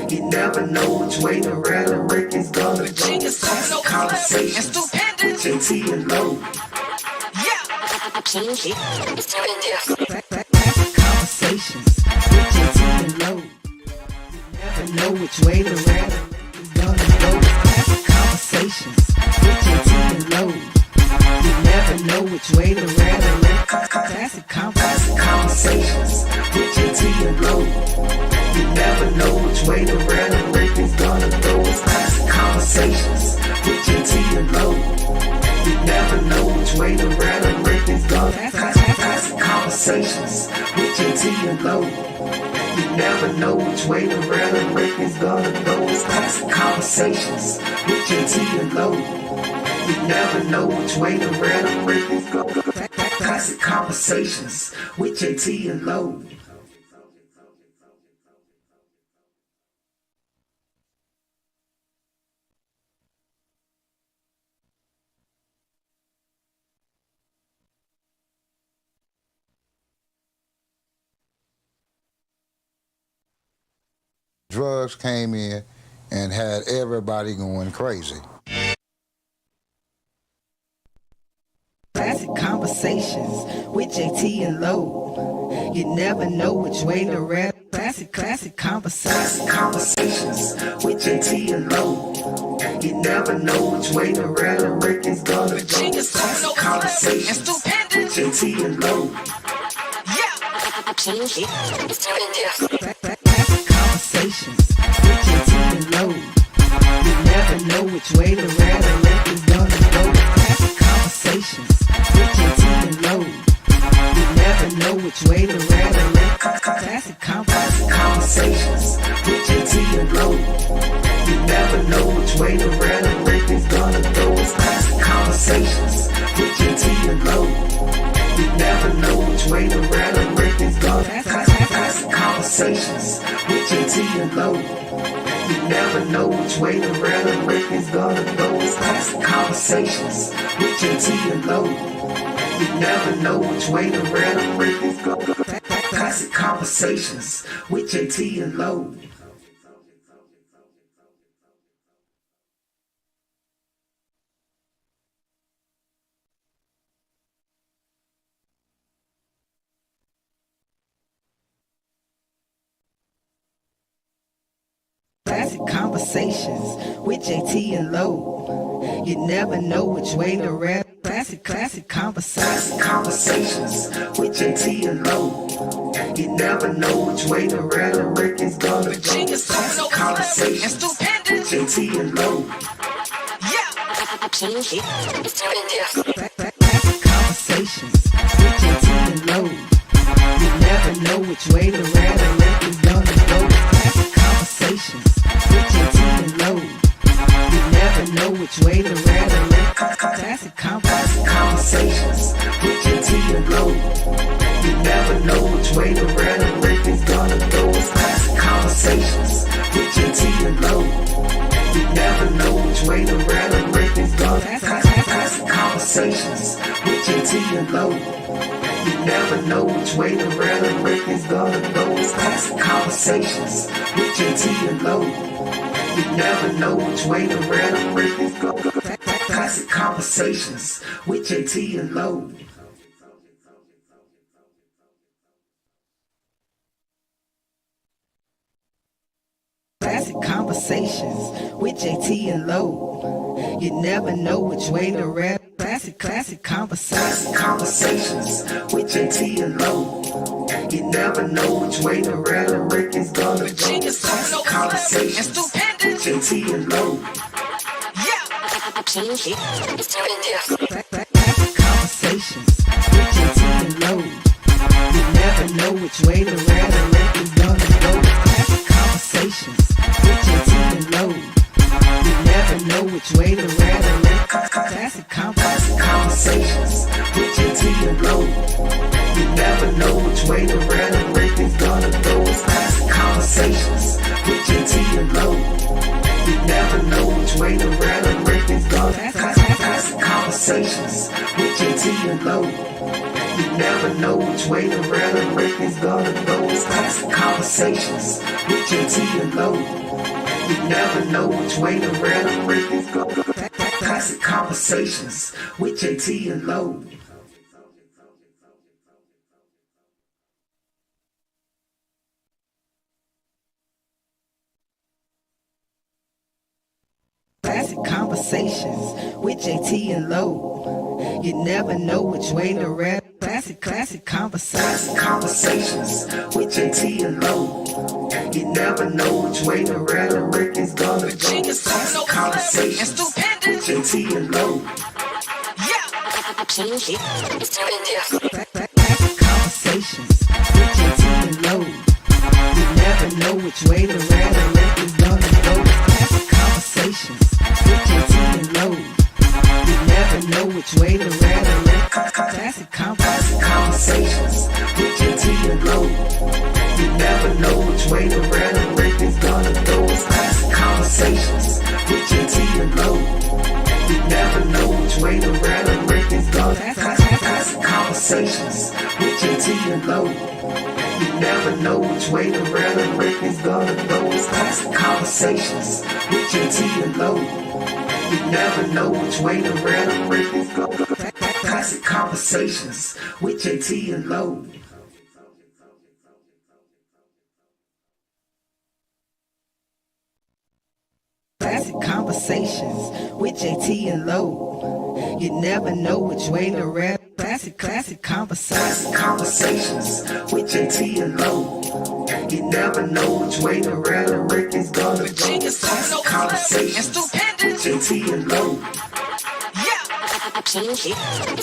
You never know which way the rhetoric is gonna go. Classic Conversations with Jae Tea and Lo. Classic Conversations with Jae Tea and Lo. You never know which way the rhetoric is gonna go. Classic Conversations with Jae Tea and Lo. You never know which way the rhetoric. Classic Conversations with Jae Tea and Lo. You never know which way the rhetoric is gonna go. It's Classic Conversations with Jae Tea and Lo. You never know which way the rhetoric is gonna go. Classic Conversations with Jae Tea and Lo. You never know which way the rhetoric is gonna go. It's Classic Conversations with Jae Tea and Lo. You never know which way the rhetoric is gonna go. Classic Conversations with Jae Tea and Lo. Drugs came in and had everybody going crazy. Classic Conversations with Jae Tea and Lo. You never know which way to rap. Classic Conversations with Jae Tea and Lo. You never know which way the rhetoric is gonna go. Classic Conversations with Jae Tea and Lo. Classic Conversations with Jae Tea and Lo. You never know which way the rhetoric is gonna go. Classic Conversations with Jae Tea and Lo. You never know which way the rhetoric. Classic Conversations with Jae Tea and Lo. You never know which way the rhetoric is gonna go. It's Classic Conversations with Jae Tea and Lo. You never know which way the rhetoric is gonna go. Classic Conversations with Jae Tea and Lo. You never know which way the rhetoric is gonna go. It's Classic Conversations with Jae Tea and Lo. You never know which way the rhetoric is gonna go. Classic Conversations with Jae Tea and Lo. Classic Conversations with Jae Tea and Lo. You never know which way to rap. Classic Conversations with Jae Tea and Lo. You never know which way the rhetoric is gonna go. Classic Conversations with Jae Tea and Lo. Classic Conversations with Jae Tea and Lo. You never know which way the rhetoric is gonna go. Classic Conversations with Jae Tea and Lo. You never know which way the rhetoric. Classic Conversations with Jae Tea and Lo. You never know which way the rhetoric is gonna go. It's Classic Conversations with Jae Tea and Lo. You never know which way the rhetoric is gonna go. Classic Conversations with Jae Tea and Lo. You never know which way the rhetoric is gonna go. It's Classic Conversations with Jae Tea and Lo. You never know which way the rhetoric is gonna go. Classic Conversations with Jae Tea and Lo. Classic Conversations with Jae Tea and Lo. You never know which way to rap. Classic Conversations with Jae Tea and Lo. You never know which way the rhetoric is gonna go. Classic Conversations with Jae Tea and Lo. Classic Conversations with Jae Tea and Lo. You never know which way the rhetoric is gonna go. Classic Conversations with Jae Tea and Lo. You never know which way the rhetoric. Classic Conversations with Jae Tea and Lo. You never know which way the rhetoric is gonna go. It's Classic Conversations with Jae Tea and Lo. You never know which way the rhetoric is gonna go. Classic Conversations with Jae Tea and Lo. You never know which way the rhetoric is gonna go. It's classic conversations with Jae Tea and Lo. You never know which way the rhetoric is gonna go. Classic conversations with Jae Tea and Lo. Classic conversations with Jae Tea and Lo. You never know which way to rap. Classic conversations with Jae Tea and Lo. You never know which way the rhetoric is gonna go. Classic conversations with Jae Tea and Lo. Classic conversations with Jae Tea and Lo. You never know which way the rhetoric is gonna go. Classic conversations with Jae Tea and Lo. You never know which way the rhetoric. Classic conversations with Jae Tea and Lo. You never know which way the rhetoric is gonna go. It's classic conversations with Jae Tea and Lo. You never know which way the rhetoric is gonna go. Classic conversations with Jae Tea and Lo. You never know which way the rhetoric is gonna go. It's classic conversations with Jae Tea and Lo. You never know which way the rhetoric is gonna go. Classic conversations with Jae Tea and Lo. Classic conversations with Jae Tea and Lo. You never know which way to rap. Classic conversations with Jae Tea and Lo. You never know which way the rhetoric is gonna go. Classic conversations with Jae Tea and Lo. Classic conversations with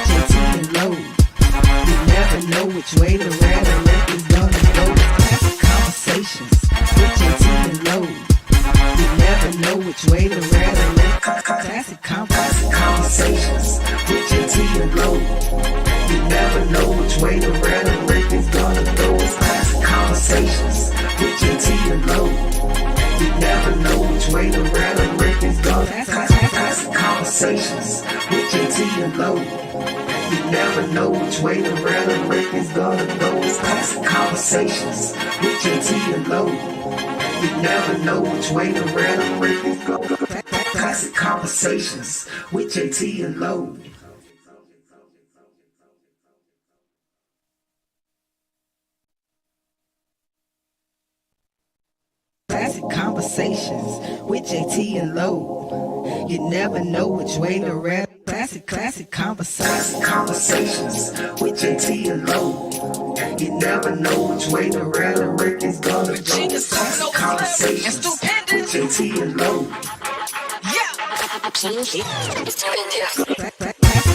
Jae Tea and Lo. You never know which way the rhetoric is gonna go. Classic conversations with Jae Tea and Lo. You never know which way the rhetoric. Classic conversations with Jae Tea and Lo. You never know which way the rhetoric is gonna go. It's classic conversations with Jae Tea and Lo. You never know which way the rhetoric is gonna go. Classic conversations with Jae Tea and Lo. You never know which way the rhetoric is gonna go. It's classic conversations with Jae Tea and Lo. You never know which way the rhetoric is gonna go. Classic conversations with Jae Tea and Lo. Classic conversations with Jae Tea and Lo. You never know which way to rap. Classic conversations with Jae Tea and Lo. You never know which way the rhetoric is gonna go. Classic conversations with Jae Tea and Lo. Classic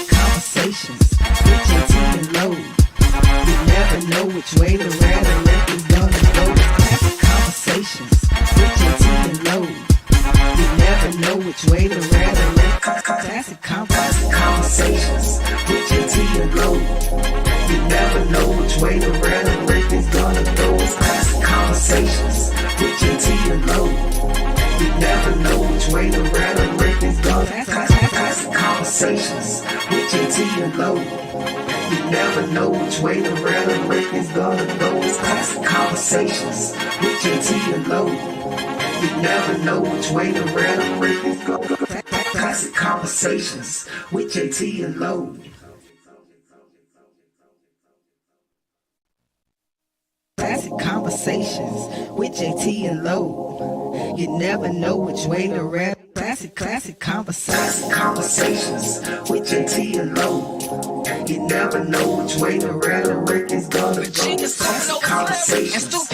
conversations with Jae Tea and Lo. You never know which way the rhetoric is gonna go. Classic conversations with Jae Tea and Lo. You never know which way the rhetoric. Classic conversations with Jae Tea and Lo. You never know which way the rhetoric is gonna go. It's classic conversations with Jae Tea and Lo. You never know which way the rhetoric is gonna go. Classic conversations with Jae Tea and Lo. You never know which way the rhetoric is gonna go. It's classic conversations with Jae Tea and Lo. You never know which way the rhetoric is gonna go. Classic conversations with Jae Tea and Lo. Classic conversations with Jae Tea and Lo. You never know which way to rap. Classic conversations with Jae Tea and Lo. You never know which way the rhetoric is gonna go. Classic conversations with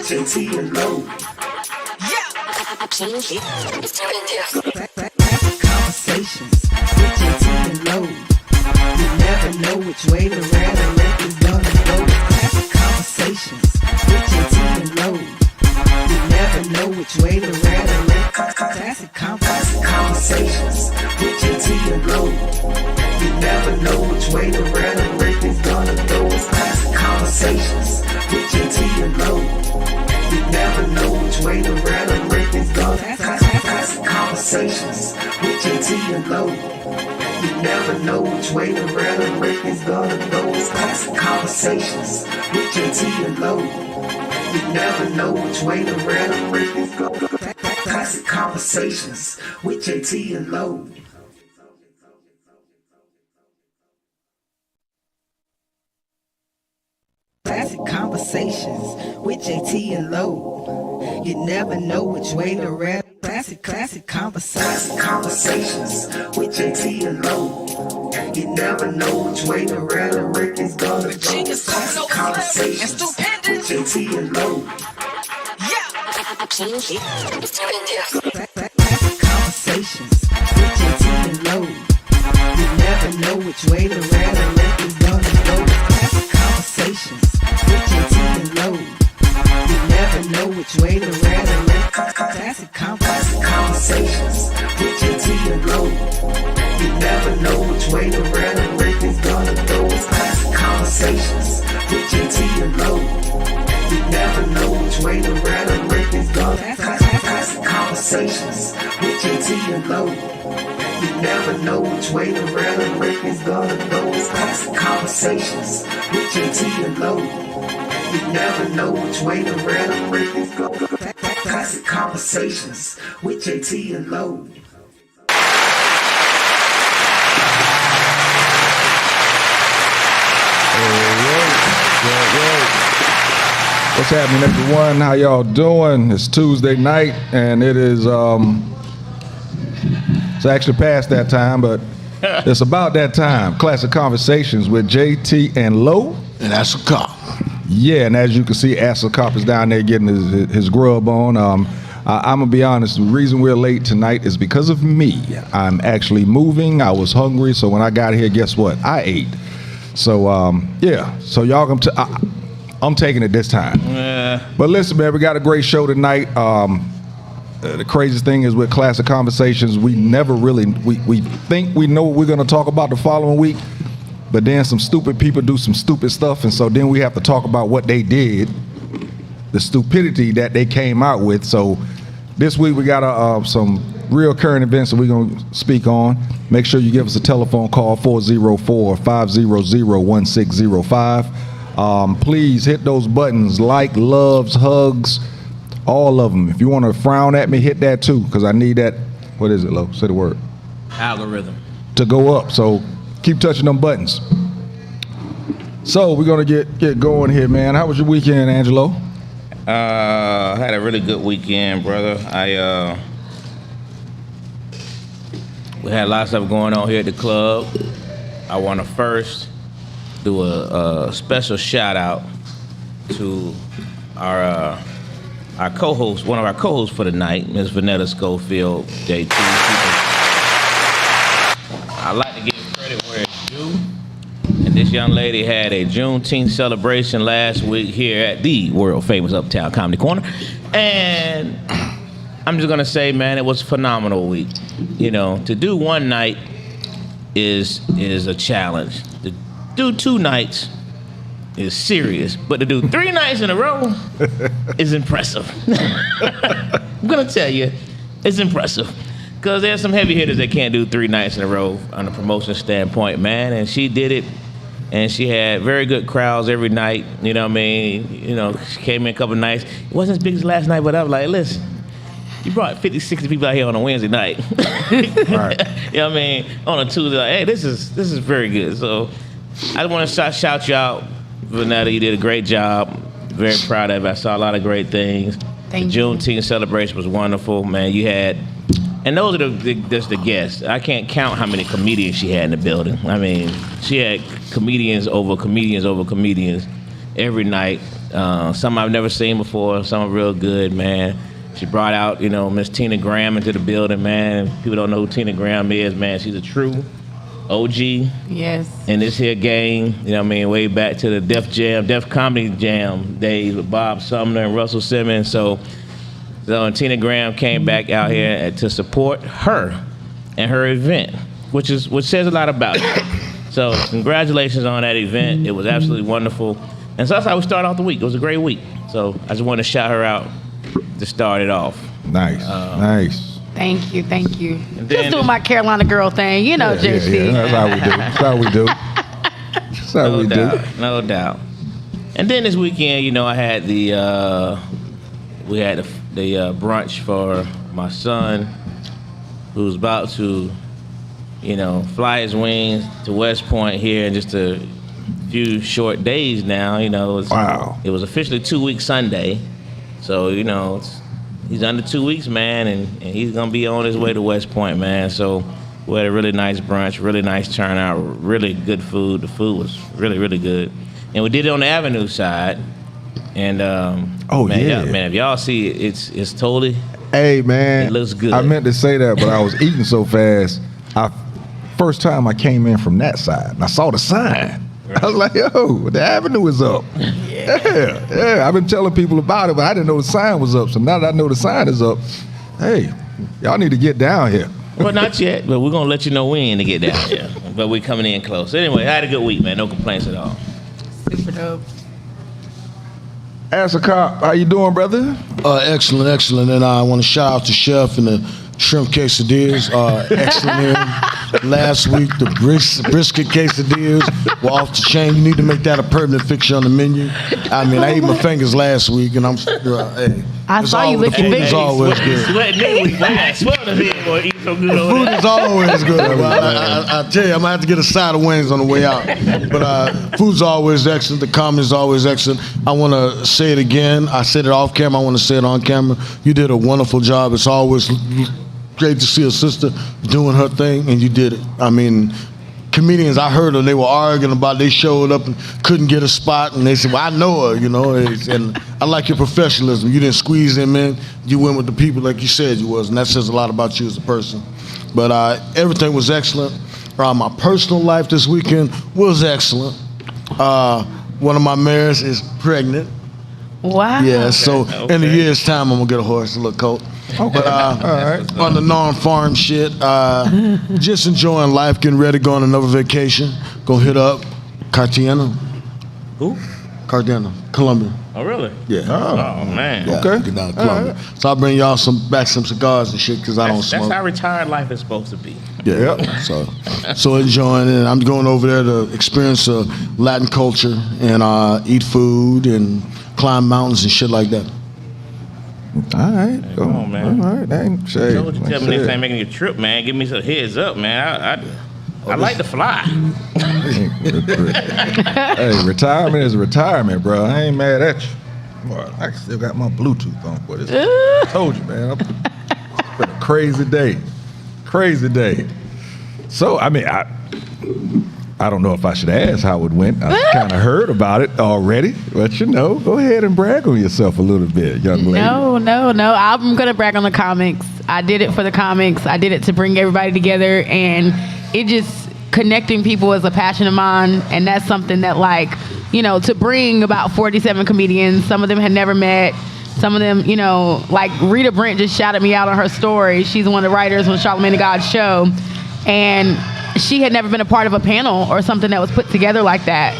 Jae Tea and Lo. Classic conversations with Jae Tea and Lo. You never know which way the rhetoric is gonna go. Classic conversations with Jae Tea and Lo. You never know which way the rhetoric. Classic conversations with Jae Tea and Lo. You never know which way the rhetoric is gonna go. It's classic conversations with Jae Tea and Lo. You never know which way the rhetoric is gonna go. Classic conversations with Jae Tea and Lo. and Lo. You never know which way the rhetoric is gonna go. It's Classic Conversations with Jae Tea and Lo. You never know which way the rhetoric is gonna go. Classic Conversations with Jae Tea and Lo. Classic Conversations with Jae Tea and Lo. You never know which way to read. Classic Conversations with Jae Tea and Lo. You never know which way the rhetoric is gonna go. Classic Conversations with Jae Tea and Lo. Classic Conversations with Jae Tea and Lo. You never know which way the rhetoric is gonna go. Classic Conversations with Jae Tea and Lo. You never know which way the rhetoric. Classic Conversations with Jae Tea and Lo. You never know which way the rhetoric is gonna go. Classic Conversations with Jae Tea and Lo. You never know which way the rhetoric is gonna go. Classic Conversations with Jae Tea and Lo. You never know which way the rhetoric is gonna go. Classic Conversations with Jae Tea and Lo. You never know which way the rhetoric is gonna go. Classic Conversations with Jae Tea and Lo. What's happening, everyone? How y'all doing? It's Tuesday night, and it is it's actually past that time, but it's about that time. Classic Conversations with Jae Tea and Lo. And that's a cop. Yeah, and as you can see, Asakop is down there getting his grub on. I'm gonna be honest, the reason we're late tonight is because of me. I'm actually moving. I was hungry, so when I got here, guess what? I ate. So yeah, so y'all I'm taking it this time. But listen, man, we got a great show tonight. The craziest thing is with Classic Conversations, we never really, we think we know what we're gonna talk about the following week, but then some stupid people do some stupid stuff, and so then we have to talk about what they did, the stupidity that they came out with. So this week we got some real current events that we're going to speak on. Make sure you give us a telephone call, 404-500-1605. Please hit those buttons, like, loves, hugs, all of them. If you want to frown at me, hit that too, because I need that, what is it, Lo? Say the word. Algorithm. To go up, so keep touching them buttons. So we're going to get going here, man. How was your weekend, Angelo? Had a really good weekend, brother. We had a lot of stuff going on here at the club. I want to first do a special shout out to our co-host, one of our co-hosts for the night, Ms. Vanetta Schofield, Jae Tea. I like to give credit where it's due. And this young lady had a Juneteenth celebration last week here at the world famous Uptown Comedy Corner. And I'm just gonna say, man, it was a phenomenal week. You know, to do one night is a challenge. To do 2 nights is serious, but to do 3 nights in a row is impressive. I'm gonna tell you, it's impressive. Because there's some heavy hitters that can't do 3 nights in a row on a promotion standpoint, man. And she did it, and she had very good crowds every night. You know what I mean? You know, she came in a couple nights. It wasn't as big as last night, but I was like, listen, you brought 50, 60 people out here on a Wednesday night. Right. You know what I mean? On a Tuesday, like, hey, this is very good. So I just want to shout you out, Vanetta. You did a great job. Very proud of it. I saw a lot of great things. Thank the you. Juneteenth celebration was wonderful, man. You had, and those are just the guests. I can't count how many comedians she had in the building. I mean, she had comedians over comedians over comedians every night. Some I've never seen before. Some are real good, man. She brought out, you know, Miss Tina Graham into the building, man. People don't know who Tina Graham is, man. She's a true OG. Yes. In this here game, you know what I mean, way back to the Def Comedy Jam days with Bob Sumner and Russell Simmons. So Tina Graham came back out here to support her and her event, which says a lot about it. So congratulations on that event. It was absolutely wonderful. And so that's how we started off the week. It was a great week. So I just want to shout her out to start it off. Nice, nice. Thank you. then Just doing my Carolina girl thing, Jae Tea. That's how we do. That's how we do. No doubt. And then this weekend, I had the brunch for my son, who's about to, fly his wings to West Point here in just a few short days now. Wow. It was officially 2-week Sunday, so he's under 2 weeks, man, and he's gonna be on his way to West Point, man. So we had a really nice brunch, really nice turnout, really good food. The food was really, really good, and we did it on the Avenue side. And man, if y'all see it, it's totally. Hey man, it looks good. I meant to say that, but I was eating so fast. First time I came in from that side, and I saw the sign. I was like, yo, the Avenue is up. Yeah. I've been telling people about it, but I didn't know the sign was up. So now that I know the sign is up, hey, y'all need to get down here. Well, not yet, but we're gonna let you know when to get down here. But we're coming in close. Anyway, I had a good week, man. No complaints at all. Super dope. As a cop, how you doing, brother? Excellent. And I want to shout out to Chef and the shrimp quesadillas. Excellent here. Last week, the brisket quesadillas were off the chain. You need to make that a permanent fixture on the menu. I mean, I ate my fingers last week, and I'm hey. I saw you licking The food fingers. is always good. Sweating this week, man. Sweating this week, boy. Eat so good The over food there. is always good. I tell you, I'm gonna have to get a side of wings on the way out. But food's always excellent. The comedy's always excellent. I want to say it again. I said it off camera. I want to say it on camera. You did a wonderful job. It's always great to see a sister doing her thing, and you did it. I mean, comedians, I heard them, they were arguing about they showed up and couldn't get a spot, and they said, well, I know her, and I like your professionalism. You didn't squeeze them in. You went with the people like you said you was, and that says a lot about you as a person. But everything was excellent. My personal life this weekend was excellent. One of my mares is pregnant. Wow. Yeah, so in a year's time, I'm gonna get a horse, a little colt. But on the non-farm shit, just enjoying life, getting ready, going on another vacation. Gonna hit up Cartagena. Who? Cartagena, Colombia. Oh, really? Yeah. Oh, man. Yeah, Okay. get down to Colombia. So I'll bring y'all some cigars and shit, because I don't That's smoke. how retired life is supposed to be. Yeah. So enjoying it. I'm going over there to experience Latin culture and eat food and climb mountains and shit like that. All right. Come on, man. All right. Ain't shade. Tell me next time making a trip, man. Give me some heads up, man. I like to fly. Hey, retirement is retirement, bro. I ain't mad at you. Boy, I still got my Bluetooth on, but I told you, man. It's been a crazy day. Crazy day. So, I mean, I don't know if I should ask how it went. I kind of heard about it already, but go ahead and brag on yourself a little bit, young lady. No. I'm going to brag on the comics. I did it for the comics. I did it to bring everybody together, and it just connecting people is a passion of mine, and that's something that, to bring about 47 comedians, some of them had never met. Some of them, like Rita Brent just shouted me out on her story. She's one of the writers on Charlamagne Tha God's show, and she had never been a part of a panel or something that was put together like that.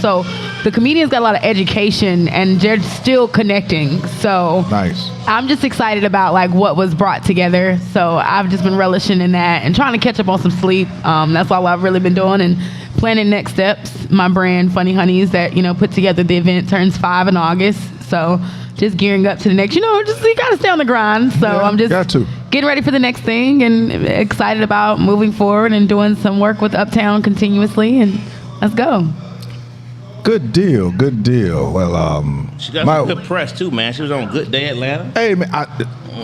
So the comedians got a lot of education, and they're still connecting. So Nice. I'm just excited about what was brought together. So I've just been relishing in that and trying to catch up on some sleep. That's all I've really been doing, and planning next steps. My brand, Funny Honeys, that put together the event, turns 5 in August. So just gearing up to the next. You gotta stay on the grind. So I'm just getting ready for the next thing, and excited about moving forward and doing some work with Uptown continuously. And let's go. Good deal. Well, She got some good press, too, man. She was on Good Day Atlanta. hey, man.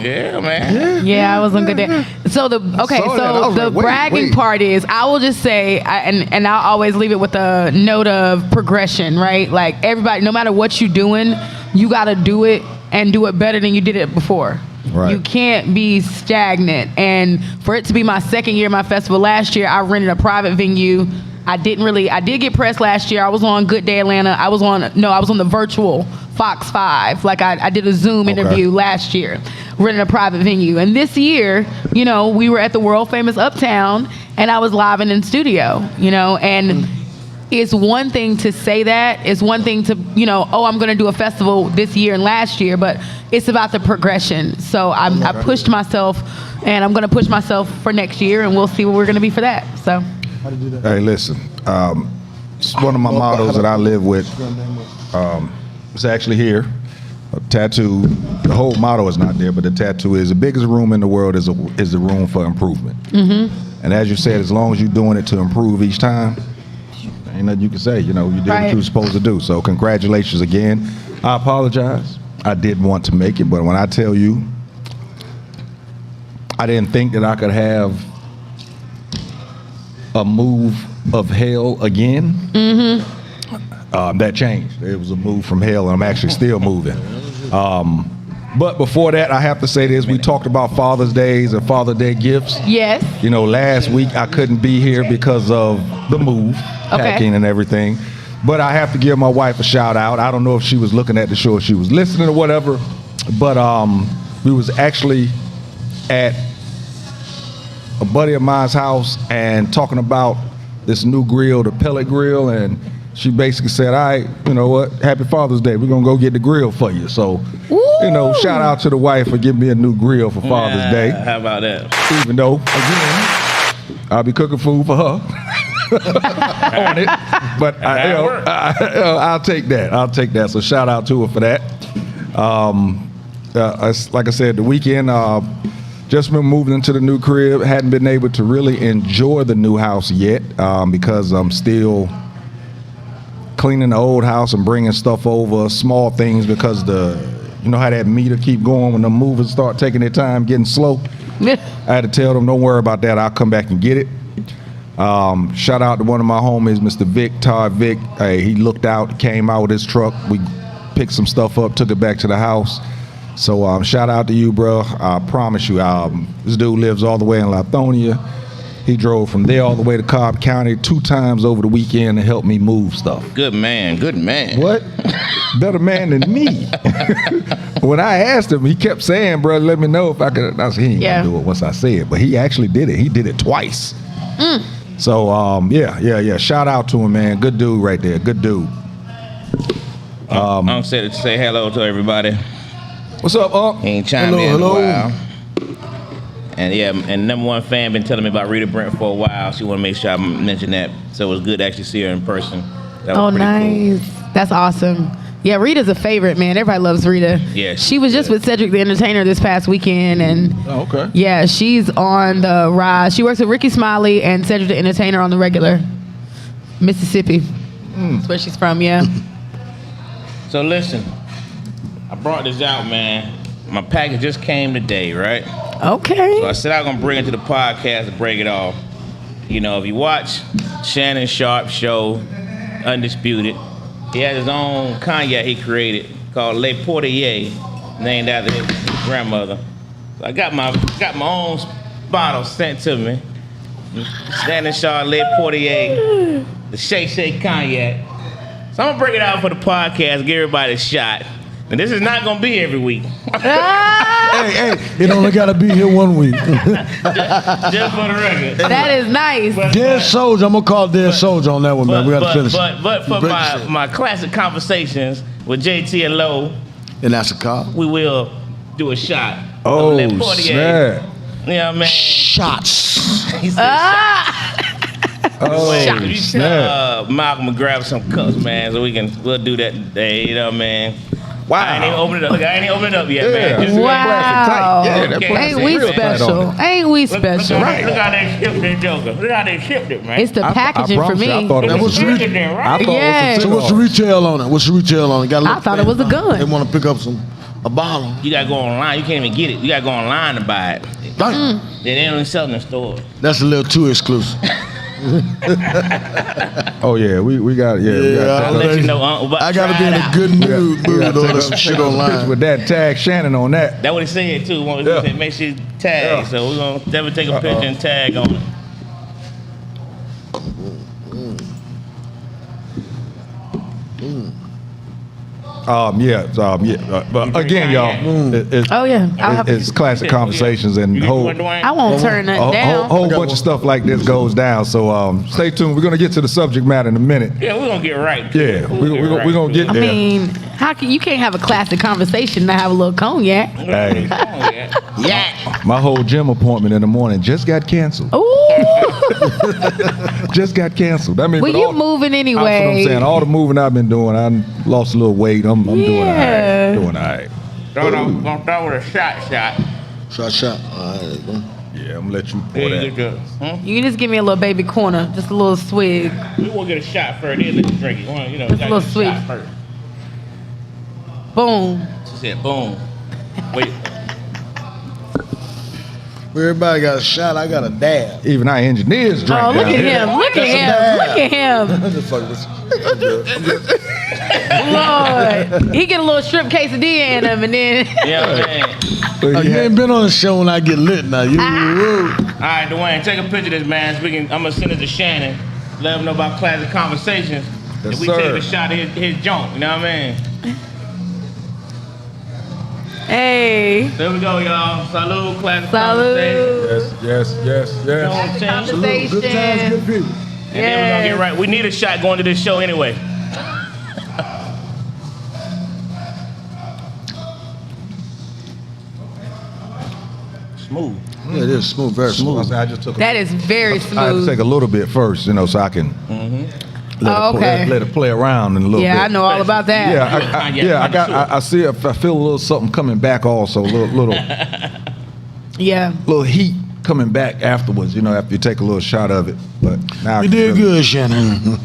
Yeah, man. Yeah, I was on good day. So the saw that. I was the like, wait. bragging part is, I will just say, and I'll always leave it with a note of progression, right? Like, everybody, no matter what you're doing, you got to do it and do it better than you did it before. Right. You can't be stagnant. And for it to be my second year at my festival last year, I rented a private venue. I did get press last year. I was on Good Day Atlanta. I was on the virtual Fox 5. I did a Zoom interview last year, renting a private venue. And this year, we were at the world famous Uptown, and I was live and in studio, and it's one thing to say that. It's one thing to, I'm going to do a festival this year and last year, but it's about the progression. So I pushed myself, and I'm going to push myself for next year, and we'll see what we're going to be for that. So. Hey, listen. It's one of my mottos that I live with. It's actually here. A tattoo. The whole motto is not there, but the tattoo is the biggest room in the world is the room for improvement. Mm-hmm. And as you said, as long as you're doing it to improve each time, ain't nothing you can say. You did what you were supposed to do. So congratulations again. I apologize. I didn't want to make it, but when I tell you, I didn't think that I could have a move of hell again. Mm-hmm. That changed. It was a move from hell, and I'm actually still moving. But before that, I have to say this. We talked about Father's Days and Father Day gifts. Yes. Last week I couldn't be here because of the move, packing and everything. But I have to give my wife a shout out. I don't know if she was looking at the show, if she was listening or whatever. But we was actually at a buddy of mine's house and talking about this new grill, the pellet grill, and she basically said, all right, you know what, happy Father's Day. We're going to go get the grill for you. So, shout out to the wife for giving me a new grill for Father's Day. How about that? Even though, again, I'll be cooking food for her on it. But, I'll take that. I'll take that. So shout out to her for that. Like I said, the weekend, just been moving into the new crib. Hadn't been able to really enjoy the new house yet because I'm still cleaning the old house and bringing stuff over, small things, because how that meter keep going when the movers start taking their time, getting slow. I had to tell them, don't worry about that. I'll come back and get it. Shout out to one of my homies, Mr. Todd Vic. Hey, he looked out, came out with his truck. We picked some stuff up, took it back to the house. So shout out to you, bro. I promise you, this dude lives all the way in Lithonia. He drove from there all the way to Cobb County 2 times over the weekend to help me move stuff. Good man, good man. What? Better man than me. When I asked him, he kept saying, bro, let me know if I could. I said, he ain't gonna do it once I say it. But he actually did it. He did it twice. So, yeah. Shout out to him, man. Good dude right there. Good dude. I'm set to say hello to everybody. What's up, Unc? He ain't chimed in a while. And and number one fan been telling me about Rita Brent for a while. She want to make sure I mention that. So it was good to actually see her in person. That was nice. Cool. That's awesome. Yeah, Rita's a favorite, man. Everybody loves Rita. Yeah, she was just with Cedric the Entertainer this past weekend, and yeah, she's on the rise. She works with Ricky Smiley and Cedric the Entertainer on the regular. Mississippi. That's where she's from. Yeah. So listen, I brought this out, man. My package just came today, right? Okay. So I said I was gonna bring it to the podcast to break it off. If you watch Shannon Sharp's show, Undisputed, he has his own cognac he created called Le Portier, named after his grandmother. So I got my own bottle sent to me. Shannon Sharp Le Portier, the Shay cognac. So I'm gonna break it out for the podcast, give everybody a shot. And this is not gonna be every week. Hey, it only gotta be here 1 week. just for the record. That is nice. Dead Soldier, I'm gonna call Dead Soldier on that one, man. We gotta finish. But for my classic conversations with Jae Tea and Lo, and that's a call. we will do a shot. Oh, of Le Portier. snap. You know what I mean? Shots. He said Oh, snap. Malcolm will grab some cups, man, so we'll do that today. You know what I mean? Wow. I ain't even opened it up. Look, I ain't even opened it up yet, man. Just Wow. Yeah, that Okay. plastic Ain't we real tight on special? it. Ain't we Look special? how they shipped it, Joker. Look how they shipped it, man. It's the packaging for promise you, I me. thought it That was was a really- Shipped it there, I right? thought Yeah. it So was what's the retail on it? What's the retail on it? Gotta I look thought it was a gun. They want to pick up a bottle. You gotta go online. You can't even get it. You gotta go online to buy it. Damn. They don't even sell it in the stores. That's a little too exclusive. Oh yeah, we got I'll let you know. I gotta be in a good mood to order some shit online. with that tag Shannon on that. That's what he said too. Yeah. Said, make sure you tag. Yeah. So we're gonna definitely take a picture and tag on it. But again, y'all, Oh, yeah. I'll have it's Classic Conversations, and You get whole one, Dwayne? I won't turn that down. whole bunch of stuff like this goes down. So stay tuned. We're gonna get to the subject matter in a minute. Yeah, we're gonna get right. Yeah, we're gonna get I there. mean, you can't have a classic conversation and not have a little cognac. Hey. Yeah. My whole gym appointment in the morning just got canceled. Ooh. Just got canceled. I mean, Well, but you all- moving That's anyway. what I'm saying. All the moving I've been doing, I lost a little weight. I'm doing all Yeah. right. Doing all right. Gonna throw with a shot. Shot. All right, there you go. Yeah, I'm gonna let you pour There that. you go. You can just give me a little baby corner, just a little swig. We want to get a shot first, then let you drink it. You know, Just a gotta little get sweet. shot first. Boom. She said, boom. Wait. Everybody got a shot. I got a dab. Even our engineers drink Oh, look down at here. him. Look at him. Look at him. I'm just fucking with you. Lord. He get a little shrimp quesadilla in him and then Yeah, man. Oh, you ain't been on the show when I get lit now. You. All right, Dwayne, take a picture of this, man. I'm gonna send it to Shannon. Let him know about Classic Conversations. Yes, If we sir. take a shot of his joint, you know what I mean? hey. There we go, y'all. Salud, Classic Salud. Conversations. Yes. Conversation. Good times, good people. And then we're gonna get right. We need a shot going to this show anyway. Smooth. Yeah, it is smooth, very smooth. I just took. That is very I had to smooth. take a little bit first, so I can let it play around in a little bit. Yeah, I know all about that. I see. I feel a little something coming back. Also, little Yeah. heat coming back afterwards. After you take a little shot of it. But now You did good, Shannon.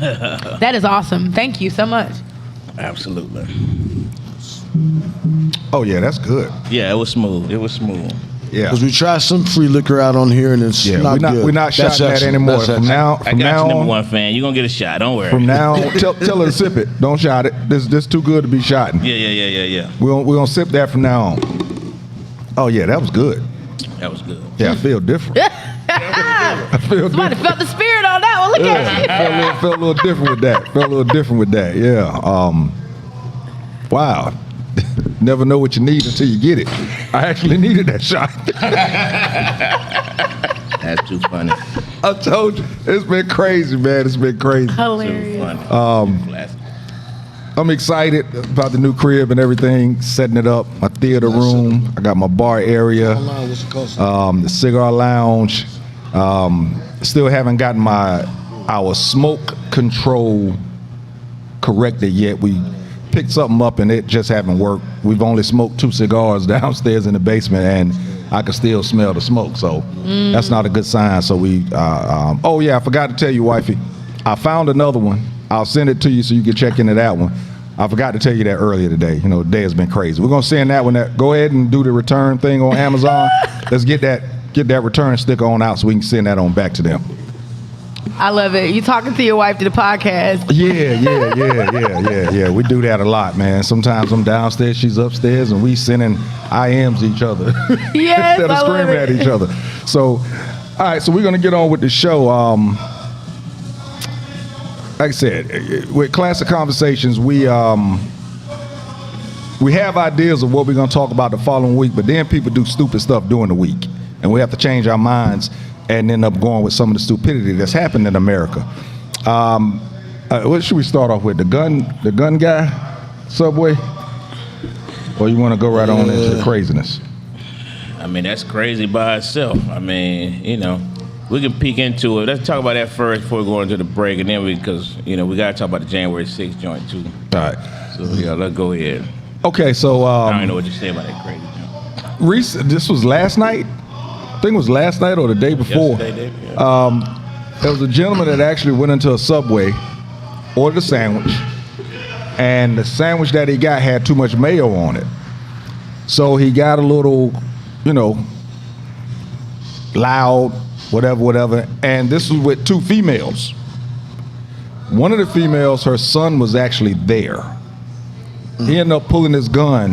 That is awesome. Thank you so much. Absolutely. Oh yeah, that's good. Yeah, it was smooth. Yeah. Because we try some free liquor out on here and it's Yeah, not good. we're not That's shotting that excellent. anymore. That's From excellent. now I got you, number on, one fan. You're gonna get a shot. Don't worry. from now, tell her to sip it. Don't shot it. This too good to be shotting. Yeah. We're gonna sip that from now on. Oh yeah, that was good. That was good. Yeah, I feel different. I feel Somebody different. felt the spirit on that one. Look at you. Felt a little different with that. Yeah. Wow. Never know what you need until you get it. I actually needed that shot. That's too funny. I told you, it's been crazy, man. It's been crazy. Hilarious. Classic. I'm excited about the new crib and everything, setting it up, my theater room. I got my bar area, Online, what's it cost? the cigar lounge. Still haven't gotten our smoke control corrected yet. We picked something up and it just haven't worked. We've only smoked 2 cigars downstairs in the basement and I can still smell the smoke. So that's not a good sign. So oh yeah, I forgot to tell you, wifey, I found another one. I'll send it to you so you can check into that one. I forgot to tell you that earlier today. The day has been crazy. We're gonna send that one. Go ahead and do the return thing on Amazon. Let's get that return sticker on out so we can send that on back to them. I love it. You talking to your wife to the podcast. Yeah. We do that a lot, man. Sometimes I'm downstairs, she's upstairs, and we sending IMs each other Yes, instead of I love screaming it. at each other. So, all right, so we're gonna get on with the show. Like I said, with Classic Conversations, we have ideas of what we're gonna talk about the following week, but then people do stupid stuff during the week, and we have to change our minds and end up going with some of the stupidity that's happened in America. What should we start off with? The gun guy, Subway, or you want to go right on into the craziness? I mean, that's crazy by itself. I mean, we can peek into it. Let's talk about that first before we go into the break, and then because we got to talk about the January 6th joint too. All right. So yeah, let's go ahead. Okay, so I don't even know what you say about that crazy joint. this was last night. I think it was last night or the day before. Yesterday, yeah. There was a gentleman that actually went into a Subway, ordered a sandwich, and the sandwich that he got had too much mayo on it. So he got a little, loud, whatever. And this was with 2 females. One of the females, her son was actually there. He ended up pulling his gun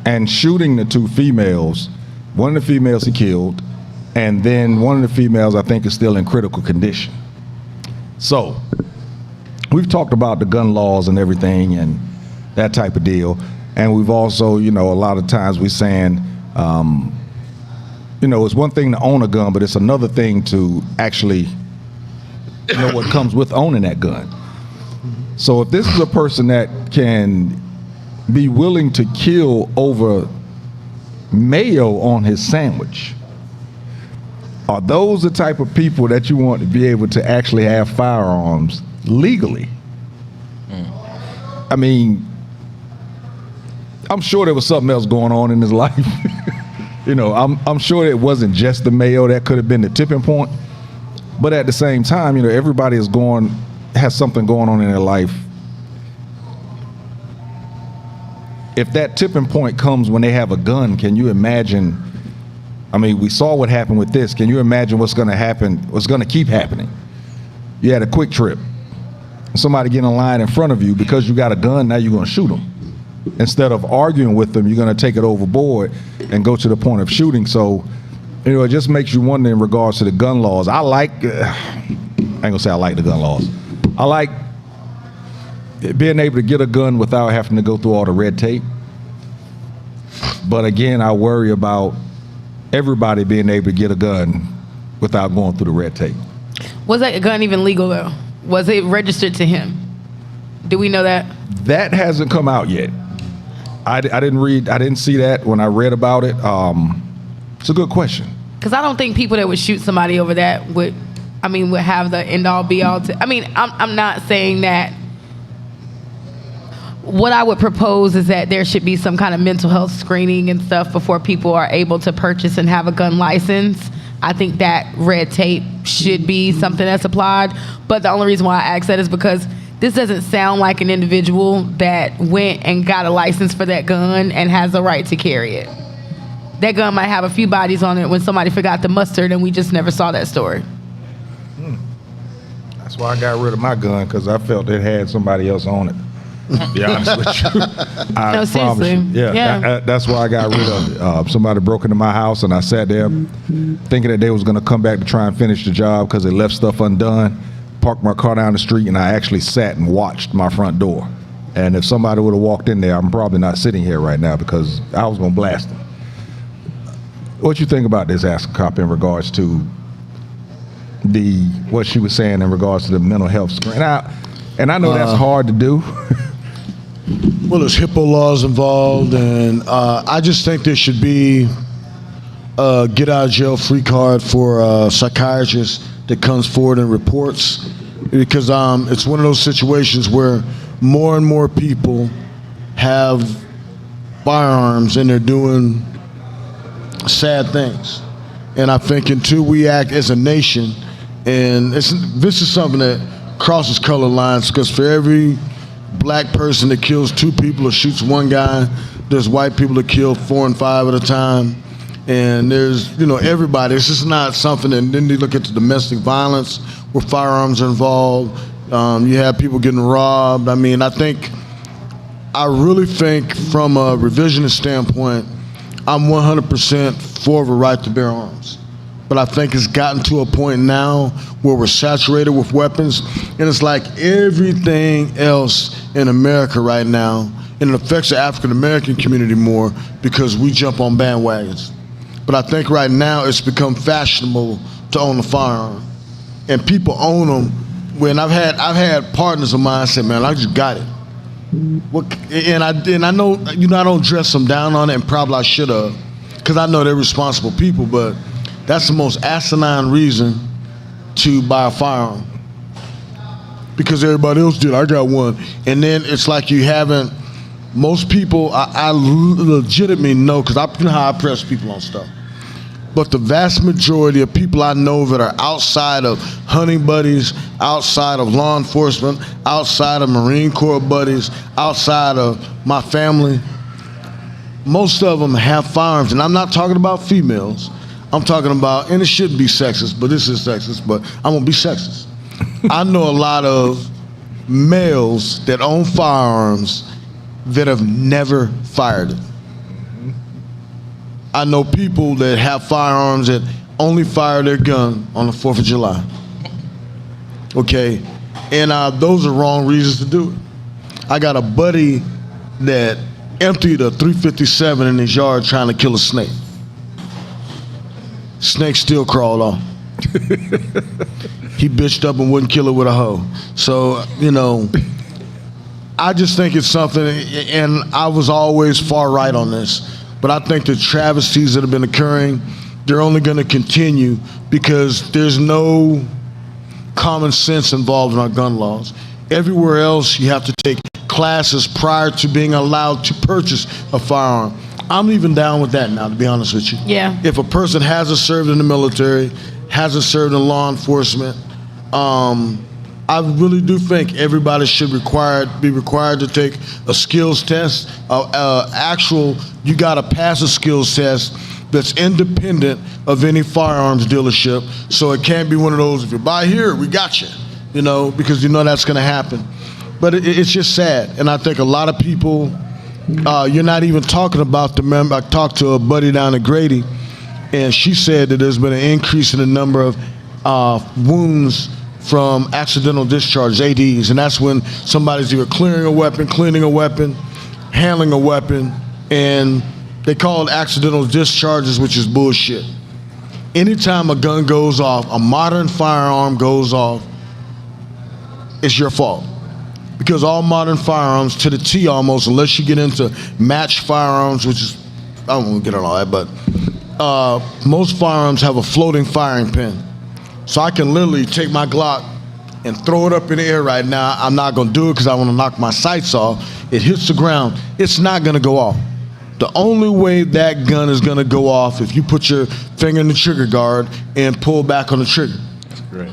and shooting the 2 females. One of the females he killed, and then one of the females I think is still in critical condition. So, we've talked about the gun laws and everything, and that type of deal. And we've also, a lot of times we're saying, it's one thing to own a gun, but it's another thing to actually know what comes with owning that gun. So if this is a person that can be willing to kill over mayo on his sandwich, are those the type of people that you want to be able to actually have firearms legally? I mean, I'm sure there was something else going on in his life. I'm sure it wasn't just the mayo that could have been the tipping point. But at the same time, everybody has something going on in their life. If that tipping point comes when they have a gun, can you imagine? I mean, we saw what happened with this. Can you imagine what's going to happen, what's going to keep happening? You had a quick trip. Somebody get in line in front of you because you got a gun, now you're going to shoot them. Instead of arguing with them, you're going to take it overboard and go to the point of shooting. So, it just makes you wonder in regards to the gun laws. I ain't going to say I like the gun laws. I like being able to get a gun without having to go through all the red tape. But again, I worry about everybody being able to get a gun without going through the red tape. Was that gun even legal though? Was it registered to him? Do we know that? That hasn't come out yet. I didn't see that when I read about it. It's a good question. Because I don't think people that would shoot somebody over that would have the end all be all. I'm not saying that. What I would propose is that there should be some kind of mental health screening and stuff before people are able to purchase and have a gun license. I think that red tape should be something that's applied. But the only reason why I ask that is because this doesn't sound like an individual that went and got a license for that gun and has the right to carry it. That gun might have a few bodies on it when somebody forgot the mustard and we just never saw that story. That's why I got rid of my gun, because I felt it had somebody else on it. To be honest with you. I promise you. Yeah. That's why I got rid of it. Somebody broke into my house and I sat there thinking that they was going to come back to try and finish the job because they left stuff undone. Parked my car down the street and I actually sat and watched my front door. And if somebody would have walked in there, I'm probably not sitting here right now because I was going to blast them. What you think about this, Ask a Cop, in regards to what she was saying in regards to the mental health screen? And I know that's hard to do. Well, there's HIPAA laws involved, and I just think there should be a get out of jail free card for a psychiatrist that comes forward and reports, because it's one of those situations where more and more people have firearms and they're doing sad things. And I think until we act as a nation, and this is something that crosses color lines, because for every black person that kills 2 people or shoots 1 guy, there's white people that kill 4 and 5 at a time. And there's, everybody. It's just not something. And then you look at the domestic violence where firearms are involved. You have people getting robbed. I really think from a revisionist standpoint, I'm 100% for the right to bear arms. But I think it's gotten to a point now where we're saturated with weapons, and it's like everything else in America right now, and it affects the African American community more because we jump on bandwagons. But I think right now it's become fashionable to own a firearm, and people own them. When I've had partners of mine say, "Man, I just got it." And I know, I don't dress them down on it, and probably I should have, because I know they're responsible people, but that's the most asinine reason to buy a firearm. Because everybody else did, I got one. And then it's like you haven't, most people, I legitimately know, because you know how I press people on stuff. But the vast majority of people I know that are outside of hunting buddies, outside of law enforcement, outside of Marine Corps buddies, outside of my family, most of them have firearms. And I'm not talking about females. I'm talking about, and it shouldn't be sexist, but this is sexist, but I'm gonna be sexist. I know a lot of males that own firearms that have never fired it. I know people that have firearms that only fire their gun on the 4th of July. Okay, and those are wrong reasons to do it. I got a buddy that emptied a 357 in his yard trying to kill a snake. Snake still crawled off. He bitched up and wouldn't kill it with a hoe. So, I just think it's something, and I was always far right on this, but I think the travesties that have been occurring, they're only going to continue because there's no common sense involved in our gun laws. Everywhere else, you have to take classes prior to being allowed to purchase a firearm. I'm even down with that now, to be honest with you. Yeah. If a person hasn't served in the military, hasn't served in law enforcement, I really do think everybody should be required to take a skills test. You got to pass a skills test that's independent of any firearms dealership. So it can't be one of those, if you buy here, we got you, because that's going to happen. But it's just sad. And I think a lot of people, you're not even talking about the member. I talked to a buddy down at Grady, and she said that there's been an increase in the number of wounds from accidental discharges, ADs, and that's when somebody's either clearing a weapon, cleaning a weapon, handling a weapon, and they call it accidental discharges, which is bullshit. Anytime a gun goes off, a modern firearm goes off, it's your fault. Because all modern firearms, to the T almost, unless you get into matched firearms, which is, I don't want to get on all that, but most firearms have a floating firing pin. So I can literally take my Glock and throw it up in the air right now. I'm not going to do it because I want to knock my sights off. It hits the ground. It's not going to go off. The only way that gun is going to go off if you put your finger in the trigger guard and pull back on the trigger. Right.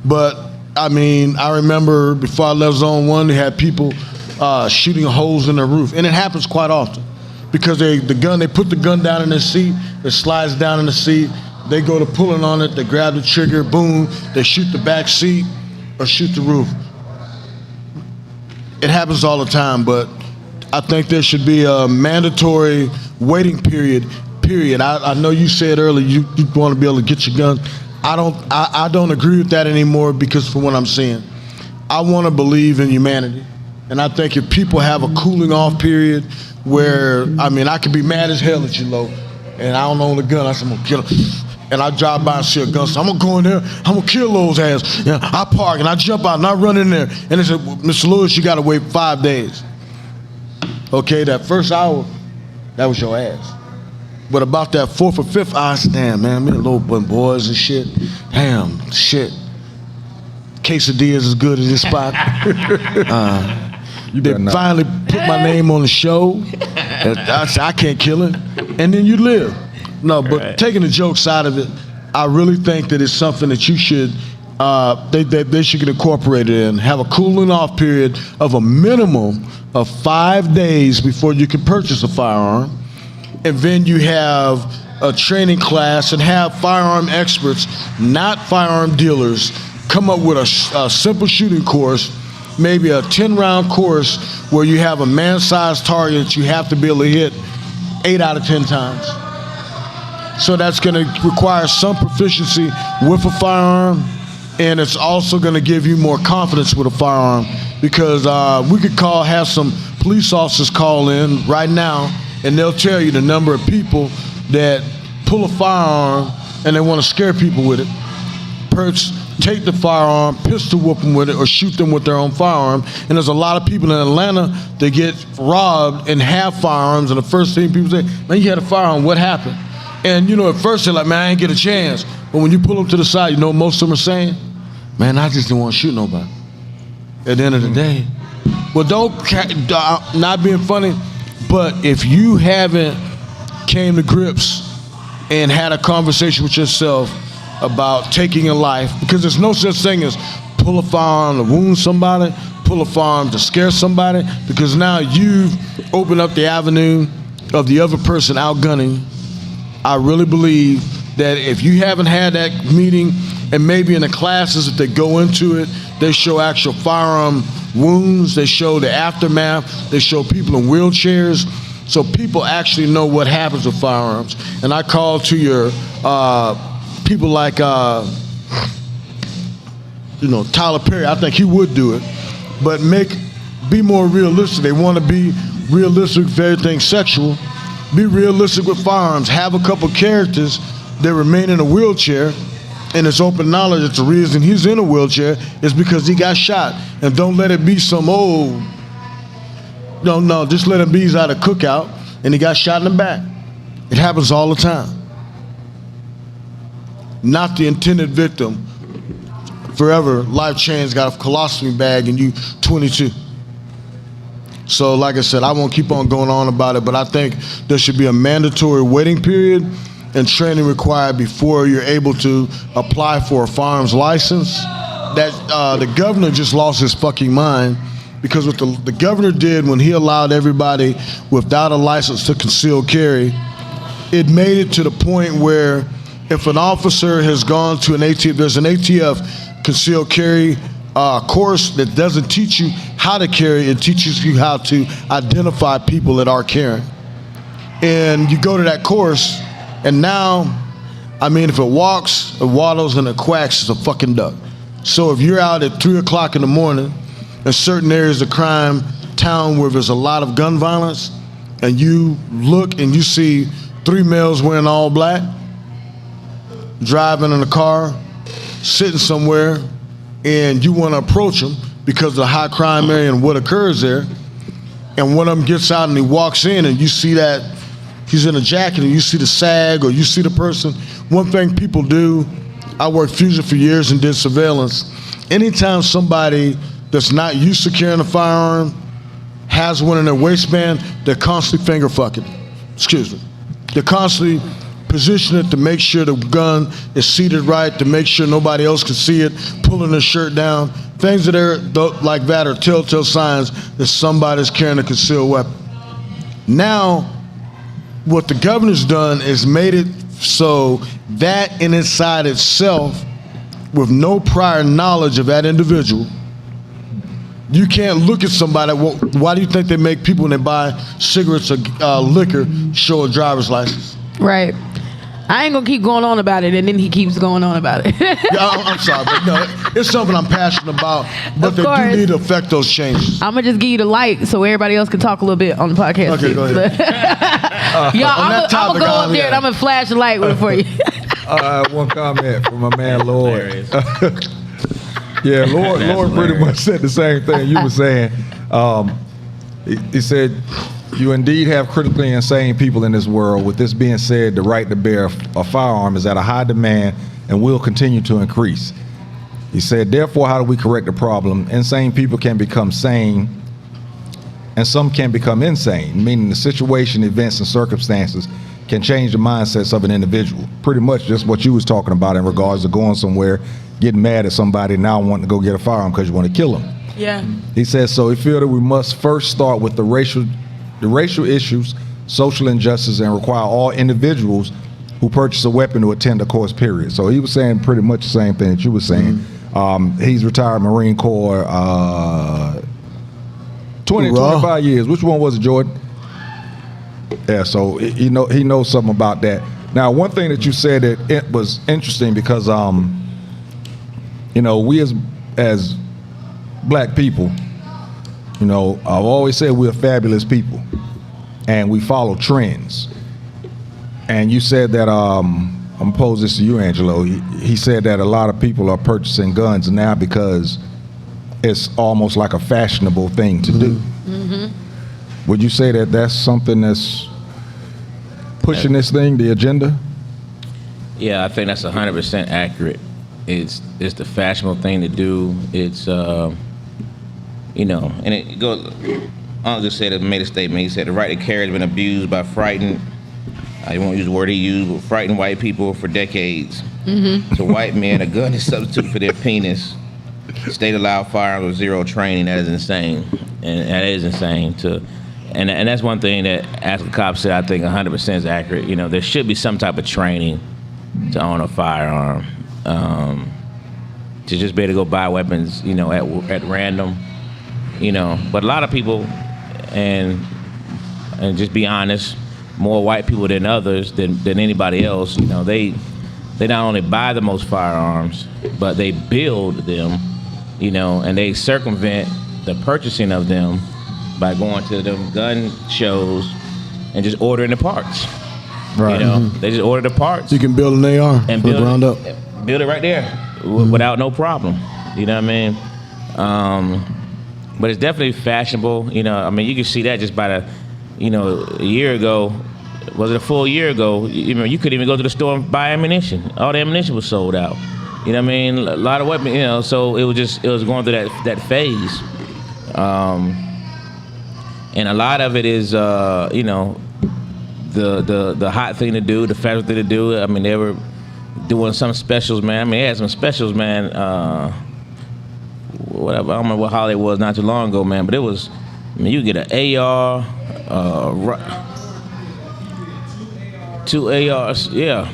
But, I remember before I left Zone 1, they had people shooting holes in the roof. And it happens quite often because they put the gun down in the seat, it slides down in the seat. They go to pulling on it, they grab the trigger, boom, they shoot the back seat or shoot the roof. It happens all the time, but I think there should be a mandatory waiting period. I know you said earlier you want to be able to get your gun. I don't agree with that anymore because from what I'm seeing, I want to believe in humanity. And I think if people have a cooling off period where, I could be mad as hell at you, Lo, and I don't own a gun, I said, I'm gonna kill him. And I drive by and see a gun, so I'm gonna go in there, I'm gonna kill those ass. I park and I jump out and I run in there. And they said, Mr. Lewis, you gotta wait 5 days. Okay, that first hour, that was your ass. But about that fourth or fifth hour, I said, damn, man, me and little boys and shit. Damn, shit. Quesadillas is good as this spot. They finally put my name on the show. I said, I can't kill him. And then you live. No, but taking the jokes out of it, I really think that it's something that you should, they should get incorporated in. Have a cooling off period of a minimum of 5 days before you can purchase a firearm. And then you have a training class and have firearm experts, not firearm dealers, come up with a simple shooting course, maybe a 10-round course where you have a man-sized target that you have to be able to hit 8 out of 10 times. So that's going to require some proficiency with a firearm, and it's also going to give you more confidence with a firearm because we could have some police officers call in right now, and they'll tell you the number of people that pull a firearm and they want to scare people with it. Take the firearm, pistol whoop them with it, or shoot them with their own firearm. And there's a lot of people in Atlanta that get robbed and have firearms, and the first thing people say, man, you had a firearm, what happened? And at first they're like, man, I ain't get a chance. But when you pull them to the side, you know what most of them are saying? Man, I just didn't want to shoot nobody. At the end of the day. Well, not being funny, but if you haven't came to grips and had a conversation with yourself about taking a life, because there's no such thing as pull a firearm to wound somebody, pull a firearm to scare somebody, because now you've opened up the avenue of the other person outgunning. I really believe that if you haven't had that meeting, and maybe in the classes that they go into it, they show actual firearm wounds, they show the aftermath, they show people in wheelchairs, so people actually know what happens with firearms. And I call to your people like Tyler Perry. I think he would do it, but make be more realistic. They want to be realistic with everything sexual. Be realistic with firearms. Have a couple characters that remain in a wheelchair, and it's open knowledge that the reason he's in a wheelchair is because he got shot. And don't let it be some old, no, just let him be he's at a cookout and he got shot in the back. It happens all the time. Not the intended victim. Forever, life change, got a colostomy bag and you 22. So like I said, I won't keep on going on about it, but I think there should be a mandatory waiting period and training required before you're able to apply for a firearms license. That the governor just lost his fucking mind, because what the governor did when he allowed everybody without a license to conceal carry, it made it to the point where if an officer has gone to an ATF, there's an ATF concealed carry course that doesn't teach you how to carry, it teaches you how to identify people that are carrying. And you go to that course, and now, I mean, if it walks, it waddles, and it quacks, it's a fucking duck. So if you're out at 3 o'clock in the morning in certain areas of crime, town where there's a lot of gun violence, and you look and you see 3 males wearing all black, driving in a car, sitting somewhere, and you want to approach them because of the high crime area and what occurs there, and one of them gets out and he walks in and you see that he's in a jacket and you see the sag or you see the person. One thing people do, I worked Fusion for years and did surveillance. Anytime somebody that's not used to carrying a firearm has one in their waistband, they're constantly finger fucking. Excuse me. They're constantly position it to make sure the gun is seated right, to make sure nobody else can see it, pulling their shirt down. Things that are like that are telltale signs that somebody's carrying a concealed weapon. Now, what the governor's done is made it so that in inside itself, with no prior knowledge of that individual, you can't look at somebody. Why do you think they make people when they buy cigarettes or liquor show a driver's license? Right. I ain't gonna keep going on about it, and then he keeps going on about it. Yeah, I'm sorry, but no, it's something I'm passionate about, but Of they course. do need to affect those changes. I'm gonna just give you the light so everybody else can talk a little bit on the podcast. Okay, too. go ahead. Y'all, On that I'm topic, gonna go up there yeah. and I'm gonna flash the light with it for you. One comment from my man Lord. Hilarious. Yeah, Lord That's pretty hilarious. much said the same thing you were saying. He said, you indeed have critically insane people in this world. With this being said, the right to bear a firearm is at a high demand and will continue to increase. He said, therefore, how do we correct the problem? Insane people can become sane, and some can become insane, meaning the situation, events, and circumstances can change the mindsets of an individual. Pretty much just what you was talking about in regards to going somewhere, getting mad at somebody, now wanting to go get a firearm because you want to kill them. Yeah. He says, so he feel that we must first start with the racial issues, social injustice, and require all individuals who purchase a weapon to attend a course, period. So he was saying pretty much the same thing that you were saying. He's retired Marine Corps, 20, 25 years. Which one was it, Jordan? Yeah, so he knows something about that. Now, one thing that you said that it was interesting because, we as black people, I've always said we're fabulous people, and we follow trends. And you said that, I'm gonna pose this to you, Angelo. He said that a lot of people are purchasing guns now because it's almost like a fashionable thing to do. Mm-hmm. Would you say that that's something that's pushing this thing, the agenda? Yeah, I think that's 100% accurate. It's the fashionable thing to do. It's and it goes. Uncle just said it, made a statement. He said the right to carry has been abused by frightened. I won't use the word he used, but frightened white people for decades. Mm-hmm. To white men, a gun is substitute for their penis. State allowed firearms with zero training. That is insane, and that is insane. And that's one thing that, as the cop said, I think 100% is accurate. There should be some type of training to own a firearm. To just be able to go buy weapons, at random, But a lot of people, and just be honest, more white people than others, than anybody else, they not only buy the most firearms, but they build them, and they circumvent the purchasing of them by going to them gun shows and just ordering the parts. Right. You know, they just order the parts You can build an AR and from the ground up. build it right there without no problem. You know what I mean? But it's definitely fashionable. You know, I mean, you can see that just by the, you know, a year ago, was it a full year ago? You know, you couldn't even go to the store and buy ammunition. All the ammunition was sold out. You know what I mean? A lot of weapons, you know, so it was going through that phase. And a lot of it is, you know, the hot thing to do, the fashionable thing to do. I mean, they were doing some specials, man. I mean, they had some specials, man. Whatever, I don't remember what holiday it was not too long ago, man. But it was, I mean, you get an AR, 2 ARs, yeah.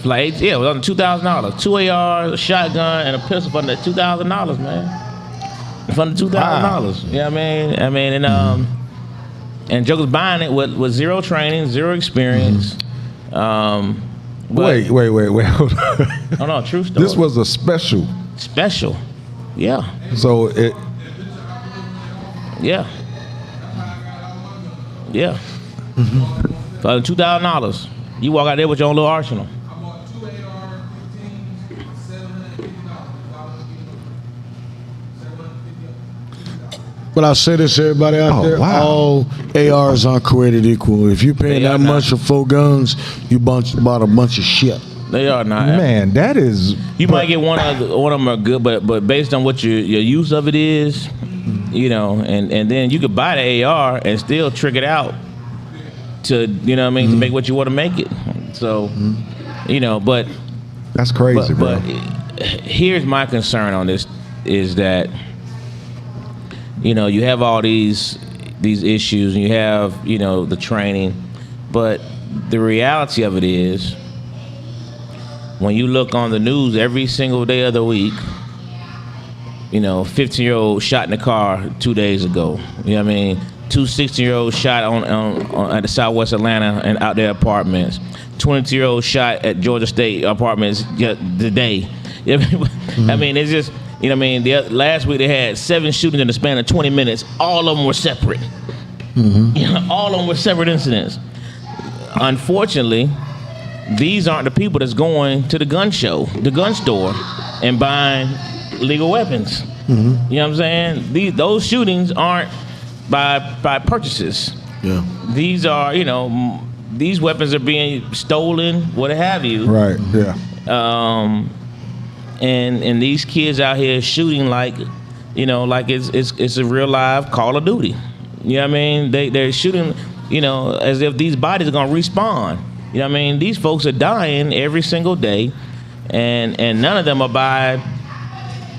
Like, yeah, it was under $2,000. 2 ARs, a shotgun, and a pistol for under $2,000, man. For under $2,000. Wow. You know what I mean? And jokers buying it with zero training, zero experience. Wait. Hold on. Oh no, true story. This was a special. Special. Yeah. So it. Yeah. Yeah. For $2,000, you walk out there with your own little arsenal. But I'll say this, everybody out there, wow. all ARs aren't created equal. If you're paying They are that not. much for 4 guns, you bought a bunch of shit. They are not. Man, that is. You might get one of them are good, but based on what your use of it is, you know, and then you could buy the AR and still trick it out to, you know what I mean, to make what you want to make it. So, you know, but That's crazy, bro. here's my concern on this is that, you know, you have all these issues and you have, you know, the training, but the reality of it is when you look on the news every single day of the week, you know, 15-year-old shot in the car 2 days ago. You know what I mean? 2 16-year-olds shot on at the Southwest Atlanta and out their apartments. 22-year-old shot at Georgia State apartments today. You know what I mean? I mean, it's just, you know what I mean? Last week they had 7 shootings in the span of 20 minutes. All of them were separate. You know, all of them were separate incidents. Unfortunately, these aren't the people that's going to the gun show, the gun store, and buying legal weapons. You know what I'm saying? Those shootings aren't by purchases. Yeah. These are, you know, these weapons are being stolen, what have you. Right. Yeah. And these kids out here shooting like, you know, like it's a real live Call of Duty. You know what I mean? They're shooting, you know, as if these bodies are gonna respawn. You know what I mean? These folks are dying every single day, and none of them are by,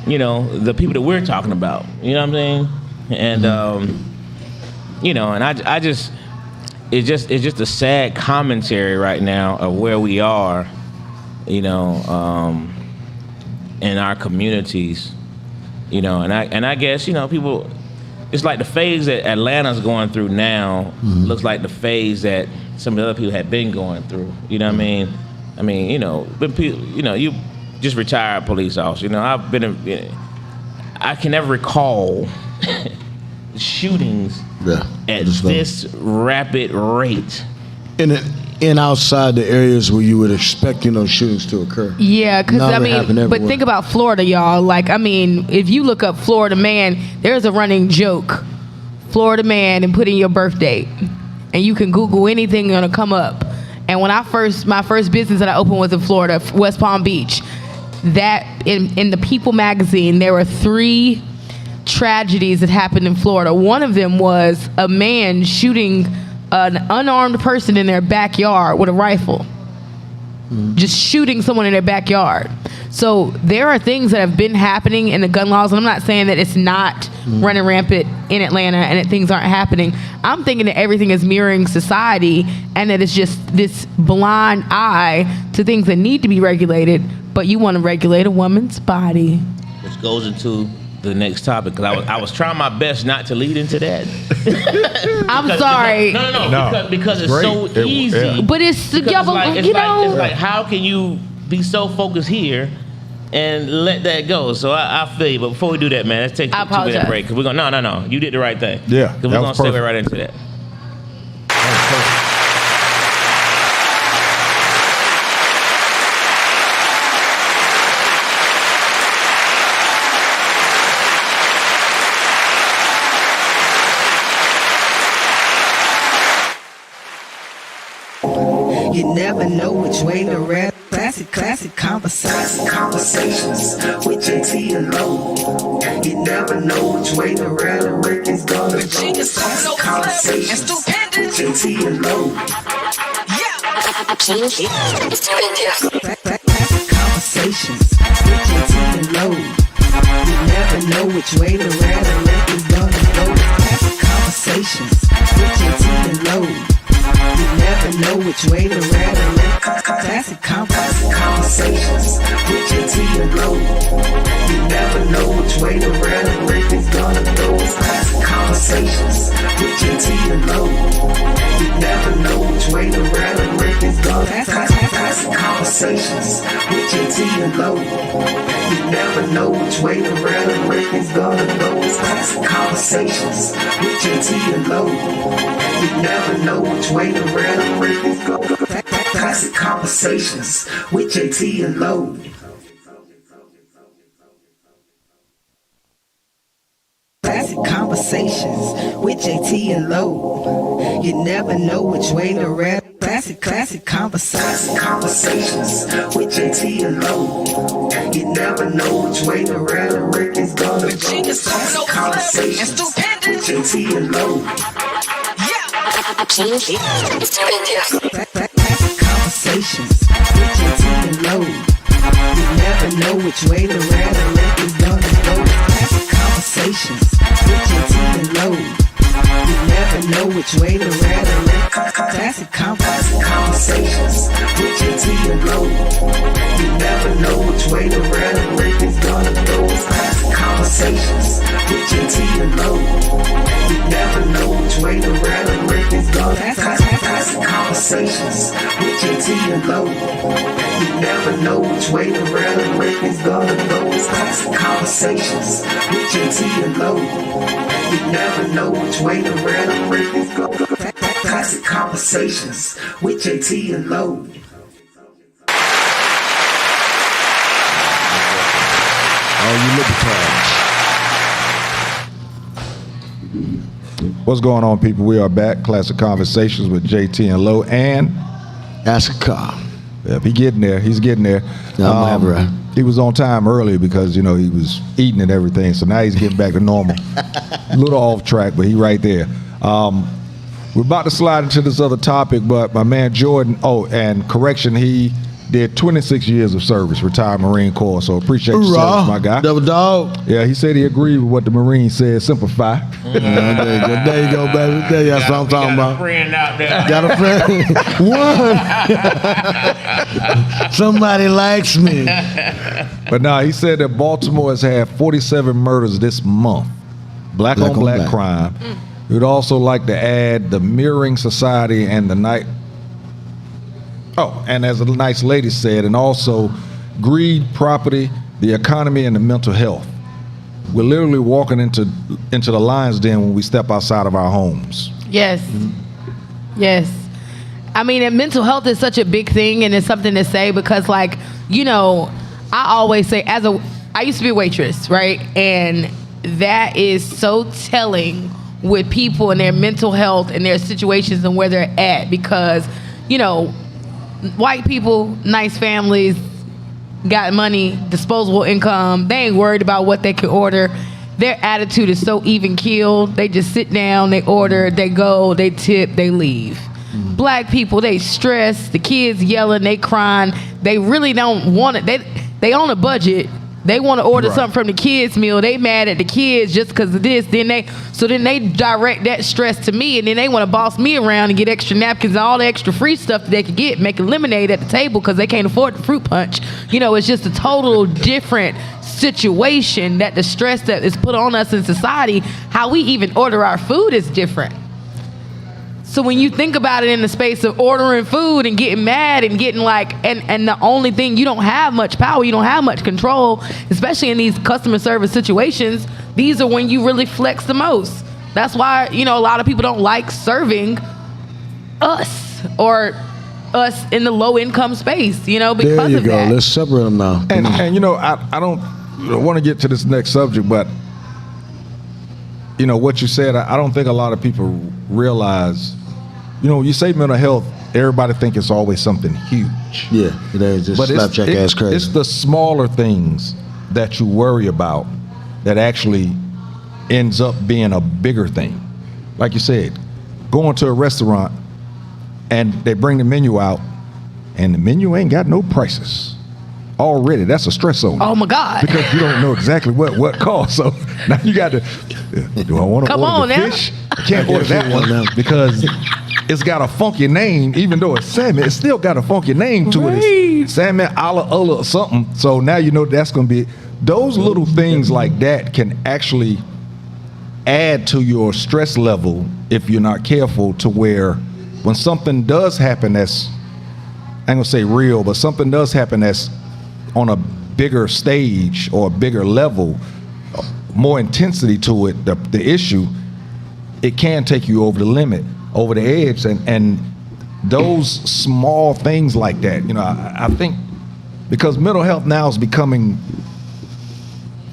you know, the people that we're talking about. You know what I'm saying? And you know, and I just it's just a sad commentary right now of where we are, you know, in our communities, you know, and I guess, you know, people, it's like the phase that Atlanta's going through now looks like the phase that some of the other people had been going through. You know what I mean? I mean, you know, but people, you know, you just retired police officer. You know, I can never recall shootings at this rapid rate. And outside the areas where you would expect, you know, shootings to occur. Yeah, because Now I they happen mean, but everywhere. think about Florida, y'all. Like, I mean, if you look up Florida man, there's a running joke, Florida man, and put in your birth date, and you can Google anything gonna come up. And when my first business that I opened was in Florida, West Palm Beach. That in the People magazine, there were 3 tragedies that happened in Florida. One of them was a man shooting an unarmed person in their backyard with a rifle. Just shooting someone in their backyard. So there are things that have been happening in the gun laws, and I'm not saying that it's not running rampant in Atlanta and that things aren't happening. I'm thinking that everything is mirroring society and that it's just this blind eye to things that need to be regulated, but you want to regulate a woman's body. Which goes into the next topic, because I was trying my best not to lead into that. I'm sorry. No. Because it's Great. so easy. But it's, Because yeah, but, it's you like, know. it's like, how can you be so focused here and let that go. So I feel you. But before we do that, man, let's take a 2-minute break. Cause we're gonna no. You did the right thing. Yeah, Cause we're gonna segue right into that. You never know which way to rap. Classic conversations with Jae Tea and Lo. You never know which way the rhetoric is gonna go. Classic conversations with Jae Tea and Lo. Classic conversations with Jae Tea and Lo. You never know which way the rhetoric is gonna go. Classic conversations with Jae Tea and Lo. You never know which way to rhetoric. Classic conversations with Jae Tea and Lo. You never know which way the rhetoric is gonna go. Classic conversations with Jae Tea and Lo. You never know which way the rhetoric is gonna go. Classic conversations with Jae Tea and Lo. You never know which way the rhetoric is gonna go. Classic conversations with Jae Tea and Lo. You never know which way the rhetoric is going. Classic conversations with Jae Tea and Lo. Classic conversations with Jae Tea and Lo. You never know which way to rap. Classic conversations with Jae Tea and Lo. You never know which way the rhetoric is gonna go. Classic conversations with Jae Tea and Lo. Classic conversations with Jae Tea and Lo. You never know which way the rhetoric is gonna go. Classic conversations with Jae Tea and Lo. You never know which way the rhetoric. Classic conversations with Jae Tea and Lo. You never know which way the rhetoric is gonna go. Classic conversations with Jae Tea and Lo. You never know which way the rhetoric is gonna. Classic conversations with Jae Tea and Lo. You never know which way the rhetoric is gonna go. Classic conversations with Jae Tea and Lo. You never know which way the rhetoric is gonna. Classic conversations with Jae Tea and Lo. All you libertarians. What's going on, people? We are back. Classic Conversations with Jae Tea and Lo, and That's a car. yep, he's getting there. He was on time earlier because, he was eating and everything, so now he's getting back to normal. A little off track, but he right there. We're about to slide into this other topic, but my man Jordan, and correction, he did 26 years of service, retired Marine Corps, so appreciate your service, my guy. Double dog. Yeah, he said he agreed with what the Marine said, simplify. There you go, baby. That's what I'm talking about. Friend out there. Got a friend. One. Somebody likes me. But no, he said that Baltimore has had 47 murders this month. Black on black crime. We'd also like to add the mirroring society and the night. Oh, and as a nice lady said, and also greed, property, the economy, and the mental health. We're literally walking into the lion's den when we step outside of our homes. Yes. Yes. I mean, and mental health is such a big thing, and it's something to say because, I always say, I used to be a waitress, right? And that is so telling with people and their mental health and their situations and where they're at because, white people, nice families, got money, disposable income. They ain't worried about what they can order. Their attitude is so even keeled. They just sit down, they order, they go, they tip, they leave. Black people, they stress. The kids yelling, they crying. They really don't want it. They on a budget. They want to order something from the kids' meal. They mad at the kids just because of this. Then they direct that stress to me, and then they want to boss me around and get extra napkins and all the extra free stuff that they could get, making lemonade at the table because they can't afford the fruit punch. It's just a total different situation that the stress that is put on us in society, how we even order our food is different. So when you think about it in the space of ordering food and getting mad and getting like, and the only thing, you don't have much power, you don't have much control, especially in these customer service situations, these are when you really flex the most. That's why, a lot of people don't like serving us or us in the low income space, because There you of go. that. Let's separate them now. And I don't want to get to this next subject, but what you said, I don't think a lot of people realize. When you say mental health, everybody think it's always something huge. Yeah, they just slapjack ass crazy. It's the smaller things that you worry about that actually ends up being a bigger thing. Like you said, going to a restaurant and they bring the menu out and the menu ain't got no prices. Already, that's a stress on you. Oh my God. Because you don't know exactly what cost. So now you got to, do I want to order the fish? I can't order that one because it's got a funky name. Even though it's salmon, it's still got a funky name to it. It's salmon a la or something. So now that's going to be, those little things like that can actually add to your stress level if you're not careful, to where when something does happen that's, I ain't gonna say real, but something does happen that's on a bigger stage or a bigger level, more intensity to it, the issue, it can take you over the limit, over the edge, and those small things like that, I think because mental health now is becoming,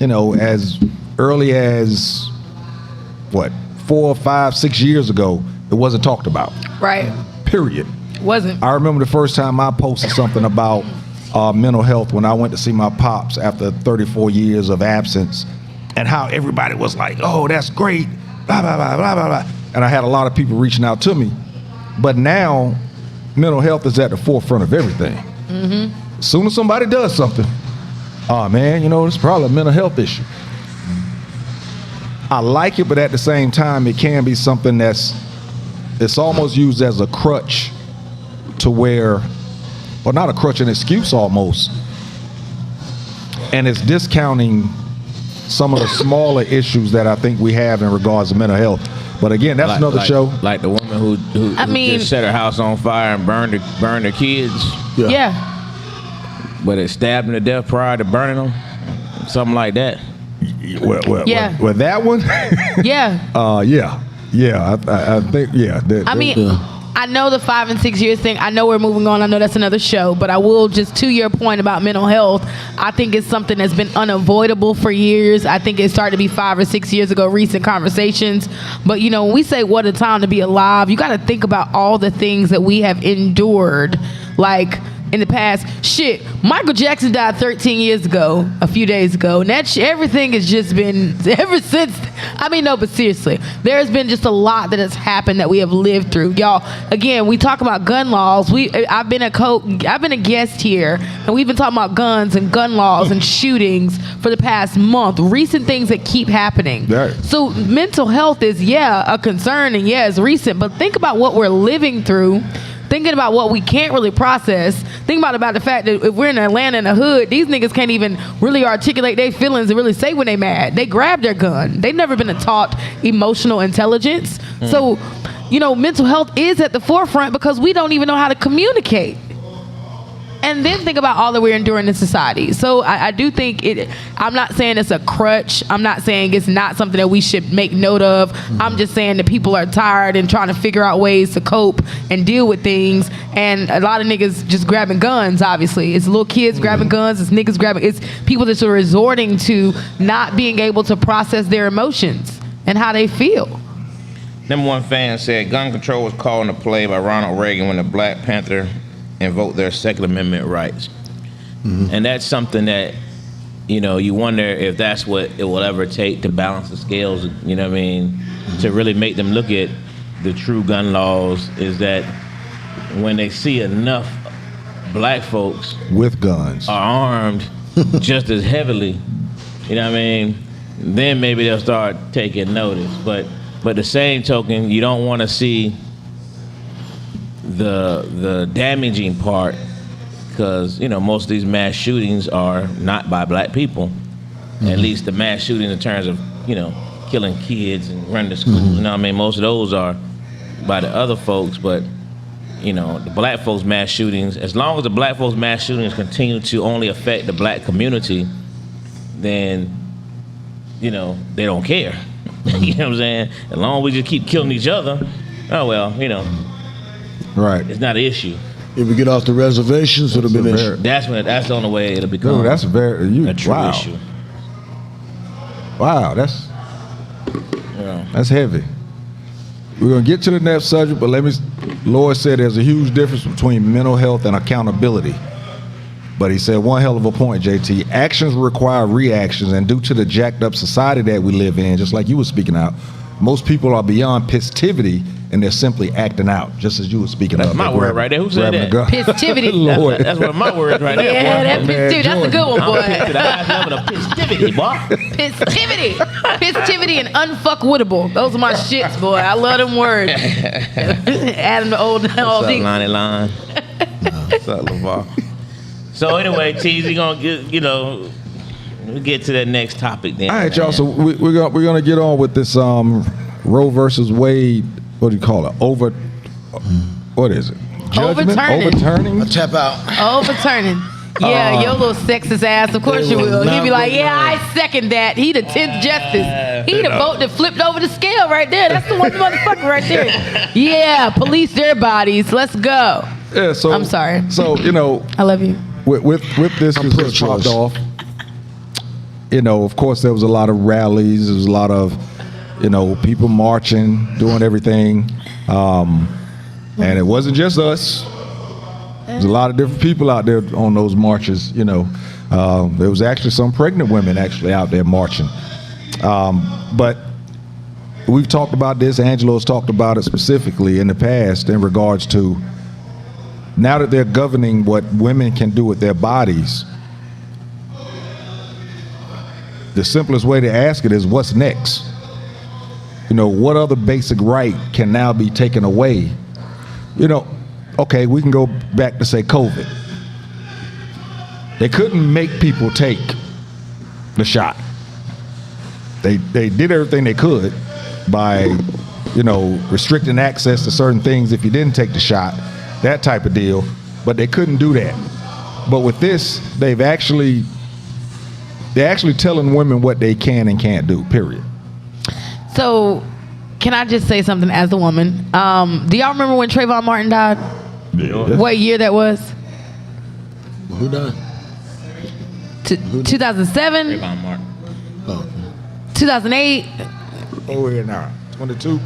as early as 4, 5, 6 years ago, it wasn't talked about. Right. Period. Wasn't. I remember the first time I posted something about mental health when I went to see my pops after 34 years of absence, and how everybody was like, "Oh, that's great," blah blah blah blah blah blah. And I had a lot of people reaching out to me. But now, mental health is at the forefront of everything. Mm-hmm. As soon as somebody does something, oh man, it's probably a mental health issue. I like it, but at the same time, it can be something it's almost used as a crutch, to where, or not a crutch, an excuse almost. And it's discounting some of the smaller issues that I think we have in regards to mental health. But again, that's another show. Like the woman who just set her house on fire and burned her kids. Yeah. But it stabbed them to death prior to burning them. Something like that. Yeah. With that one? Yeah. Yeah, I think, yeah. I know the 5 and 6 years thing. I know we're moving on. I know that's another show. But I will, just to your point about mental health, I think it's something that's been unavoidable for years. I think it started to be 5 or 6 years ago, recent conversations. But, when we say what a time to be alive, you got to think about all the things that we have endured. Like, in the past, Michael Jackson died 13 years ago, a few days ago, and everything has just been, ever since, no, but seriously, there's been just a lot that has happened that we have lived through. Y'all, again, we talk about gun laws. I've been a guest here, and we've been talking about guns and gun laws and shootings for the past month, recent things that keep happening. Right. So mental health is, a concern, and it's recent, but think about what we're living through. Thinking about what we can't really process. Think about the fact that if we're in Atlanta in the hood, these niggas can't even really articulate their feelings and really say when they mad. They grab their gun. They've never been taught emotional intelligence. So, mental health is at the forefront because we don't even know how to communicate. And then think about all that we're enduring in society. So I do think I'm not saying it's a crutch. I'm not saying it's not something that we should make note of. I'm just saying that people are tired and trying to figure out ways to cope and deal with things. And a lot of niggas just grabbing guns, obviously. It's little kids grabbing guns. It's niggas grabbing. It's people that are resorting to not being able to process their emotions and how they feel. Number one fan said gun control was called into play by Ronald Reagan when the Black Panther invoked their Second Amendment rights. Mm-hmm. And that's something that, you wonder if that's what it will ever take to balance the scales, to really make them look at the true gun laws, is that when they see enough black folks with guns are armed just as heavily, then maybe they'll start taking notice. But the same token, you don't want to see the damaging part, because most of these mass shootings are not by black people. Mm-hmm. At least the mass shootings in terms of killing kids and running to schools. Mm-hmm. Most of those are by the other folks, but you know, the black folks mass shootings, as long as the black folks mass shootings continue to only affect the black community, then, you know, they don't care. You know what I'm saying? As long as we just keep killing each other, oh well, you know. Right. It's not an issue. If we get off the reservations, it'll be an issue. That's the only way it'll become Dude, that's a true issue. Wow, that's heavy. We're gonna get to the next subject, but Lloyd said there's a huge difference between mental health and accountability. But he said one hell of a point, JT. Actions require reactions, and due to the jacked up society that we live in, just like you were speaking out, most people are beyond pistivity and they're simply acting out, just as you were speaking That's out. my word right there. Who said that? Pistivity. Lord. That's one of my words right there. Yeah, boy. that pistivity. That's a good one, boy. I'm to the highest level of pistivity, boy. Pistivity. Pistivity and unfuckwittable. Those are my shits, boy. I love them words. Adam the old What's up, D. Lonnie Line? What's up, LeVar? So anyway, T's, we gonna get, you know, we get to that next topic then. All right, y'all. So we're gonna get on with this Roe versus Wade. What do you call it? What is it? Judgment? Overturning? Tap out. Overturning. Yeah, your little sexist ass. Of course you will. He'd be like, yeah, I second that. He the 10th justice. He the vote that flipped over the scale right there. That's the one motherfucker right there. Yeah, police their bodies. Let's go. Yeah. So I'm sorry. So you know, I love you. with this, because this popped off. You know, of course, there was a lot of rallies. There was a lot of, you know, people marching, doing everything. And it wasn't just us. There's a lot of different people out there on those marches, you know. There was actually some pregnant women actually out there marching. But we've talked about this. Angelo's talked about it specifically in the past in regards to now that they're governing what women can do with their bodies. The simplest way to ask it is, what's next? You know, what other basic right can now be taken away? You know, okay, we can go back to say COVID. They couldn't make people take the shot. They did everything they could by, you know, restricting access to certain things if you didn't take the shot, that type of deal. But they couldn't do that. But with this, they're actually telling women what they can and can't do, period. So, can I just say something as a woman? Do y'all remember when Trayvon Martin died? Yeah. What year that was? Who died? 2007? Trayvon Martin. 2008? Oh, yeah, now 22.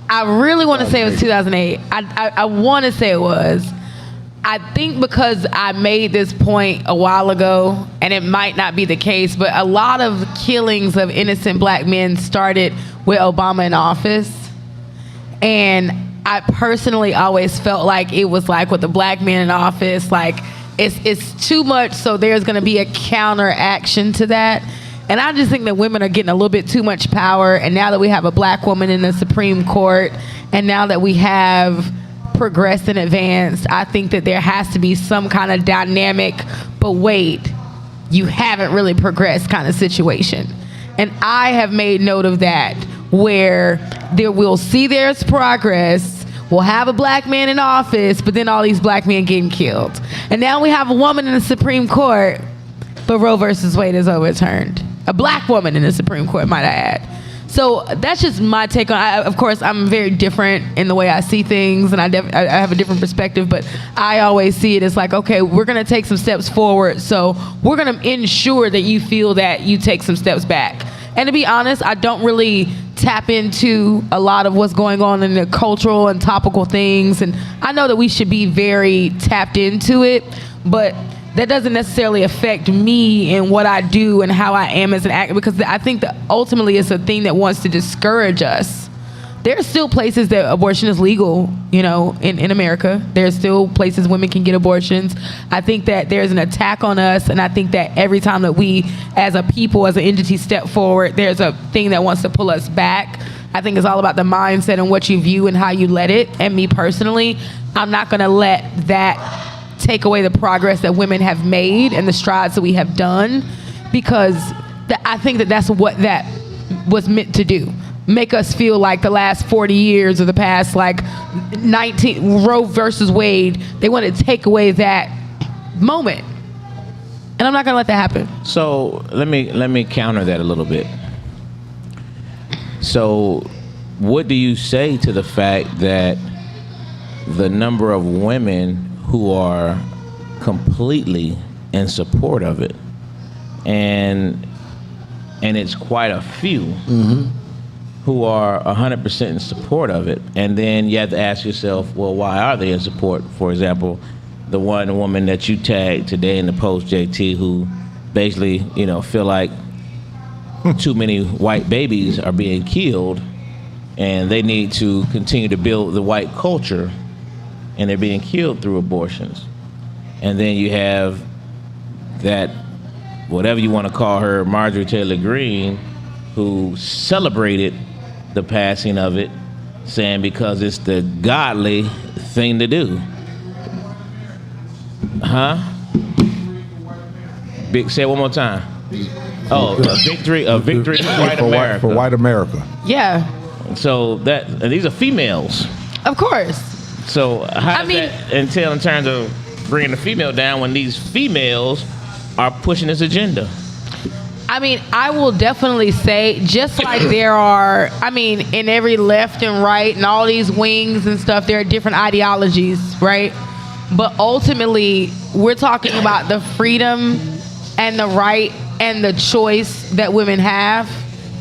I really want to say it was 2008. I want to say it was. I think because I made this point a while ago, and it might not be the case, but a lot of killings of innocent black men started with Obama in office. And I personally always felt like it was like with the black men in office, like it's too much, so there's going to be a counteraction to that. And I just think that women are getting a little bit too much power. And now that we have a black woman in the Supreme Court, and now that we have progressed and advanced, I think that there has to be some kind of dynamic, but wait, you haven't really progressed kind of situation. And I have made note of that, where we'll see there's progress, we'll have a black man in office, but then all these black men getting killed. And now we have a woman in the Supreme Court, but Roe versus Wade is overturned. A black woman in the Supreme Court, might I add. So that's just my take on. Of course, I'm very different in the way I see things, and I have a different perspective. But I always see it as like, okay, we're gonna take some steps forward, so we're gonna ensure that you feel that you take some steps back. And to be honest, I don't really tap into a lot of what's going on in the cultural and topical things, and I know that we should be very tapped into it, but that doesn't necessarily affect me and what I do and how I am as an actor, because I think that ultimately it's a thing that wants to discourage us. There are still places that abortion is legal, you know, in America. There are still places women can get abortions. I think that there's an attack on us, and I think that every time that we, as a people, as an entity, step forward, there's a thing that wants to pull us back. I think it's all about the mindset and what you view and how you let it. And me personally, I'm not going to let that take away the progress that women have made and the strides that we have done, because I think that that's what that was meant to do. make us feel like the last 40 years or the past like 19 Roe versus Wade. They want to take away that moment, and I'm not gonna let that happen. So let me counter that a little bit. So, what do you say to the fact that the number of women who are completely in support of it, and it's quite a few who are 100% in support of it, and then you have to ask yourself, well, why are they in support? For example, the one woman that you tagged today in the post, Jae Tea, who basically, feel like too many white babies are being killed, and they need to continue to build the white culture, and they're being killed through abortions. And then you have that, whatever you want to call her, Marjorie Taylor Greene, who celebrated the passing of it, saying because it's the godly thing to do. Huh? Say it one more time. Oh, a victory for white America. For white America. Yeah, So and these are females. of course. So how does that entail in terms of bringing the female down when these females are pushing this agenda? I mean, I will definitely say, just like there are, in every left and right and all these wings and stuff, there are different ideologies, right? But ultimately, we're talking about the freedom and the right and the choice that women have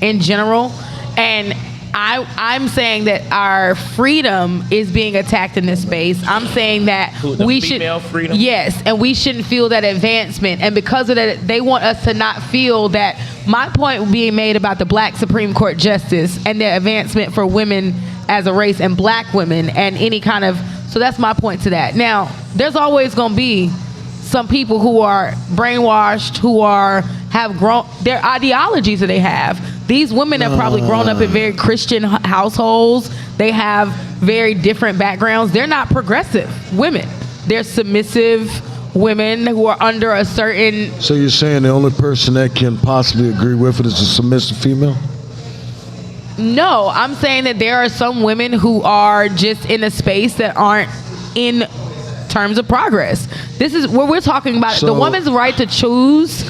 in general. And I'm saying that our freedom is being attacked in this space. I'm saying that we should, freedom? yes, and we shouldn't feel that advancement. And because of that, they want us to not feel that. My point being made about the Black Supreme Court justice and the advancement for women as a race and Black women and any kind of. So that's my point to that. Now, there's always going to be some people who are brainwashed, who have grown their ideologies that they have. These women have probably grown up in very Christian households. They have very different backgrounds. They're not progressive women. They're submissive women who are under a certain. So you're saying the only person that can possibly agree with it is a submissive female? No, I'm saying that there are some women who are just in a space that aren't in terms of progress. This is what we're talking about. So, the woman's right to choose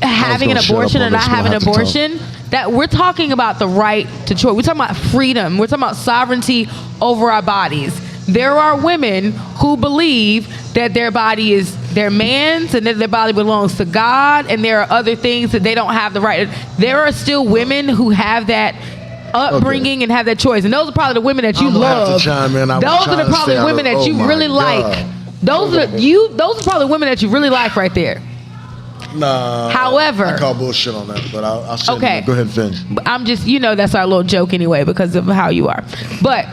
having an abortion or not having an abortion. That we're talking about the right to choice. We're talking about freedom. We're talking about sovereignty over our bodies. There are women who believe that their body is their man's and that their body belongs to God, and there are other things that they don't have the right. There are still women who have that upbringing and have that choice, and those are probably the women that you love. Have to chime in. Those are the probably women that you really like. Those are probably women that you really like right there. Nah. However, I call bullshit on that, but I'll say okay. Go ahead and finish. I'm just, that's our little joke anyway because of how you are. But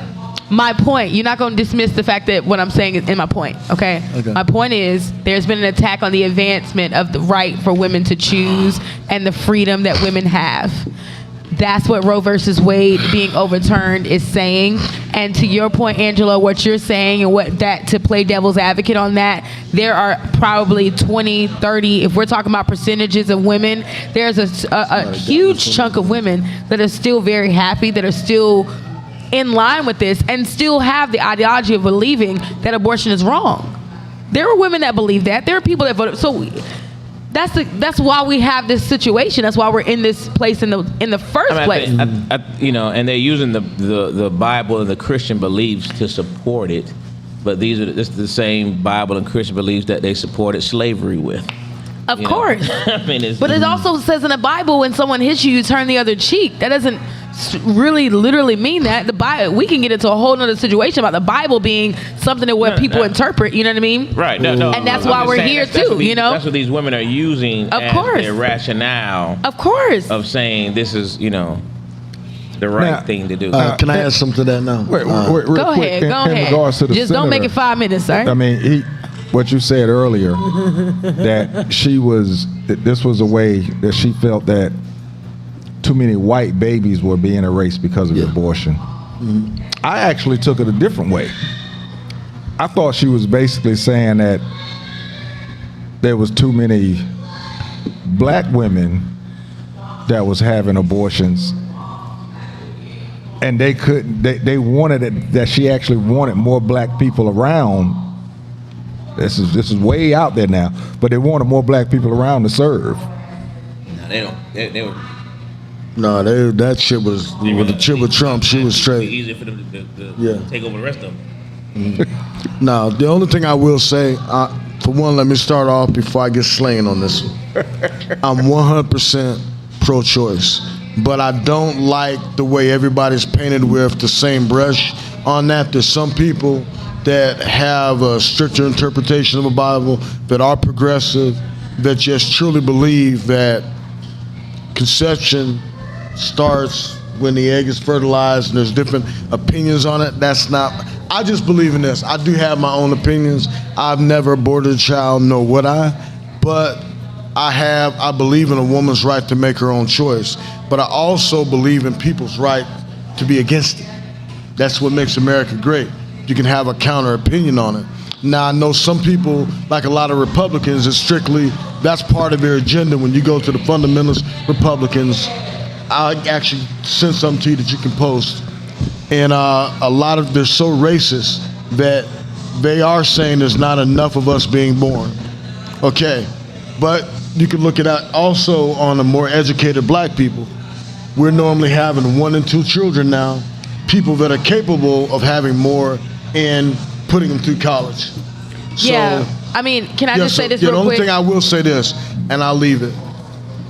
my point, you're not going to dismiss the fact that what I'm saying is in my point, okay? My point is there's been an attack on the advancement of the right for women to choose and the freedom that women have. That's what Roe versus Wade being overturned is saying. And to your point, Angelo, what you're saying and to play devil's advocate on that, there are probably 20, 30, if we're talking about percentages of women, there's a huge chunk of women that are still very happy, that are still in line with this and still have the ideology of believing that abortion is wrong. There are women that believe that. There are people that voted. So that's why we have this situation. That's why we're in this place in the first place. And they're using the Bible and the Christian beliefs to support it, but this is the same Bible and Christian beliefs that they supported slavery with. Of course. But it Mm-hmm. also says in the Bible, when someone hits you, you turn the other cheek. That doesn't really literally mean that. The Bible, we can get into a whole nother situation about the Bible being something that what people interpret, you know what I mean? Right. No. And that's why we're here too, That's what these women are using as their rationale. Of course. Of saying this is, the right thing to do. Can I add something to that now? Wait, Go ahead. In regards to the Just don't make it 5 minutes, sir. I mean, what you said earlier, that this was a way that she felt that too many white babies were being erased because of abortion. Mm-hmm. I actually took it a different way. I thought she was basically saying that there was too many Black women that was having abortions and they couldn't. They wanted it, that she actually wanted more black people around. This is way out there now, but they wanted more black people around to serve. No, they don't. They were. No, that shit was with the shit with Trump. She was It'd straight. be easier for them to Yeah. take over the rest of them. Now, the only thing I will say, for one, let me start off before I get slain on this one. I'm 100% pro-choice, but I don't like the way everybody's painted with the same brush on that. There's some people that have a stricter interpretation of the Bible, that are progressive, that just truly believe that conception starts when the egg is fertilized, and there's different opinions on it. That's not, I just believe in this. I do have my own opinions. I've never aborted a child, nor would I, but I believe in a woman's right to make her own choice, but I also believe in people's right to be against it. That's what makes America great. You can have a counter opinion on it. Now, I know some people, like a lot of Republicans, is strictly, that's part of their agenda. When you go to the fundamentalist Republicans, I'll actually send something to you that you can post. And a lot of, they're so racist that they are saying there's not enough of us being born. Okay, but you can look at that also on the more educated black people. We're normally having 1 and 2 children now, people that are capable of having more and putting them through college. So, Yeah. I mean, can I just say this the real only quick? thing I will say this, and I'll leave it.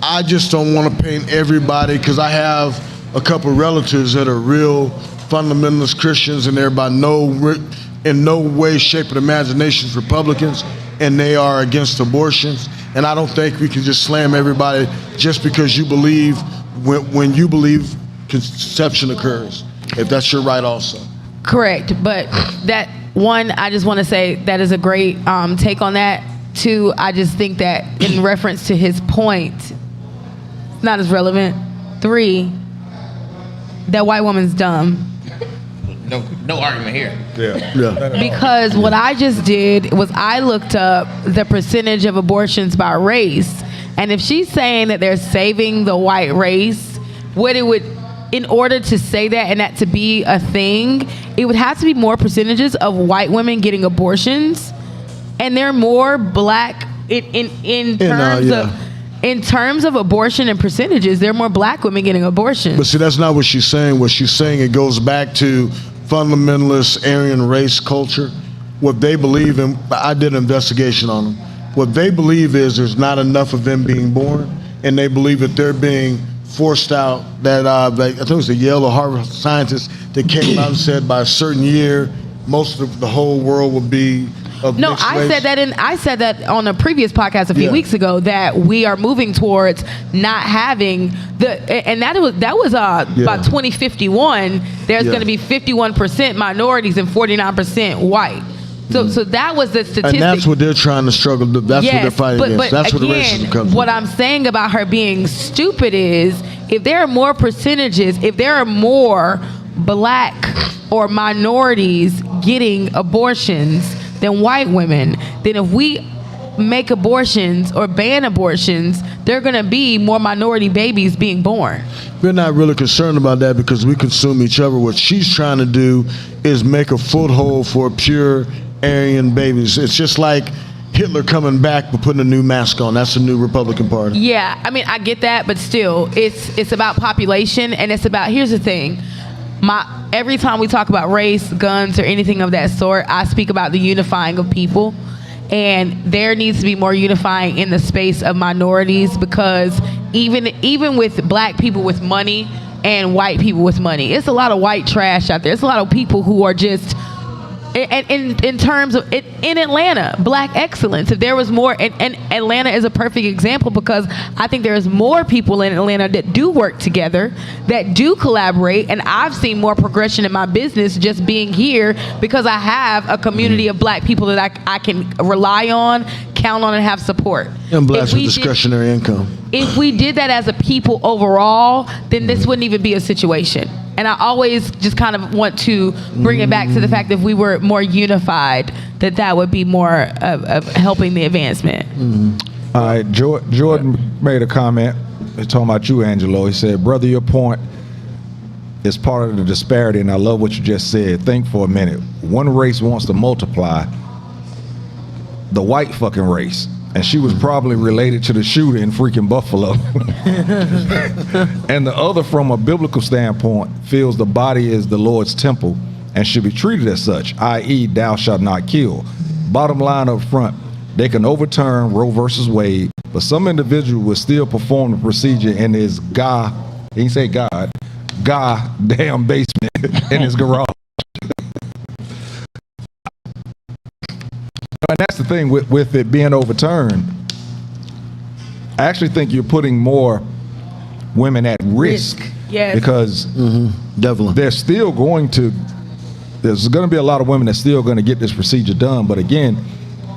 I just don't want to paint everybody, because I have a couple relatives that are real fundamentalist Christians, and they're in no way, shape, or imagination Republicans, and they are against abortions. And I don't think we can just slam everybody just because you believe when you believe conception occurs, if that's your right also. Correct, but that one, I just want to say that is a great take on that. Two, I just think that in reference to his point, not as relevant. Three, that white woman's dumb. No argument here. Yeah. Because what I just did was I looked up the percentage of abortions by race, and if she's saying that they're saving the white race, what it would, in order to say that and that to be a thing, it would have to be more percentages of white women getting abortions, and they're more black in terms of abortion and percentages. There are more black women getting abortions. But see, that's not what she's saying. What she's saying, it goes back to fundamentalist Aryan race culture. What they believe in, I did an investigation on them. What they believe is there's not enough of them being born, and they believe that they're being forced out. That I think it was the Yale or Harvard scientists that came out and said by a certain year, most of the whole world will be of No, mixed I race. said that on a previous podcast a few weeks ago, that we are moving towards not having and that was by 2051. There's going to be 51% minorities and 49% white. So that was the statistic. And that's what they're trying to struggle. That's what they're fighting against. That's again, where the racism comes what from. I'm saying about her being stupid is, if there are more percentages, if there are more black or minorities getting abortions than white women, then if we make abortions or ban abortions, there are going to be more minority babies being born. We're not really concerned about that because we consume each other. What she's trying to do is make a foothold for pure Aryan babies. It's just like Hitler coming back but putting a new mask on. That's the new Republican Party. Yeah, I mean, I get that, but still, it's about population, and it's about, here's the thing. Every time we talk about race, guns, or anything of that sort, I speak about the unifying of people. And there needs to be more unifying in the space of minorities, because even with black people with money and white people with money, it's a lot of white trash out there. It's a lot of people who are just, in terms of in Atlanta, black excellence. If there was more, and Atlanta is a perfect example, because I think there's more people in Atlanta that do work together, that do collaborate, and I've seen more progression in my business just being here because I have a community of black people that I can rely on, count on, and have support. And blessed with discretionary income. If we did that as a people overall, then this wouldn't even be a situation. And I always just kind of want to bring it back to the fact that if we were more unified, that would be more of helping the advancement. All right, Jordan made a comment. He's talking about you, Angelo. He said, brother, your point is part of the disparity, and I love what you just said. Think for a minute. One race wants to multiply, the white fucking race, and she was probably related to the shooter in freaking Buffalo. And the other, from a biblical standpoint, feels the body is the Lord's temple and should be treated as such, i.e. thou shalt not kill. Bottom line up front, they can overturn Roe versus Wade, but some individual will still perform the procedure in his he didn't say God, damn basement in his garage. And that's the thing with it being overturned. I actually think you're putting more women at risk. Yes. Because Definitely. there's going to be a lot of women that's still going to get this procedure done. But again,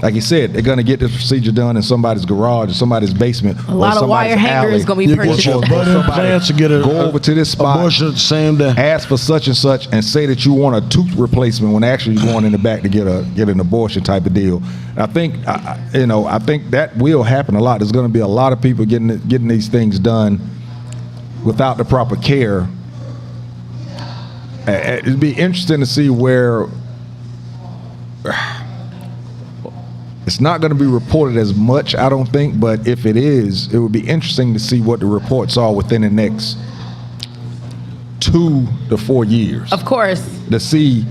like you said, they're going to get this procedure done in somebody's garage or somebody's basement. A lot of wire hangers going to be You get purchased. your butt implants to get a Go over to this spot, abortion the same day. ask for such and such, and say that you want a tooth replacement when actually you're going in the back to get an abortion type of deal. And I think I think that will happen a lot. There's going to be a lot of people getting these things done without the proper care. It'd be interesting to see where it's not going to be reported as much, I don't think, but if it is, it would be interesting to see what the reports are within the next 2 to 4 years. Of course. To see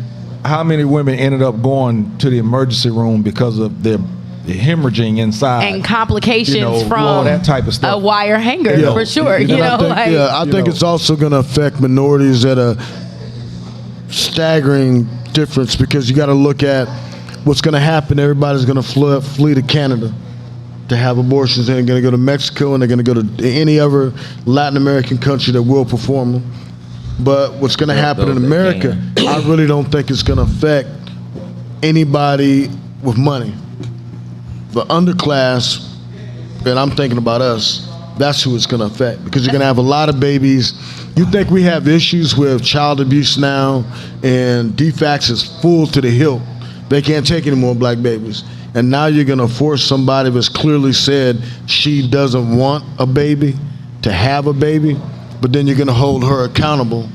how many women ended up going to the emergency room because of their hemorrhaging inside. And complications from all that type of stuff. a wire hanger, Yeah. for sure. And I think it's also going to affect minorities at a staggering difference, because you got to look at what's going to happen. Everybody's going to flee to Canada to have abortions. They're going to go to Mexico, and they're going to go to any other Latin American country that will perform them. But what's going to happen in America, I really don't think it's going to affect anybody with money. The underclass, and I'm thinking about us, that's who it's going to affect, because you're going to have a lot of babies. You think we have issues with child abuse now, and DFACS is full to the hilt. They can't take any more black babies. And now you're going to force somebody that's clearly said she doesn't want a baby to have a baby, but then you're going to hold her accountable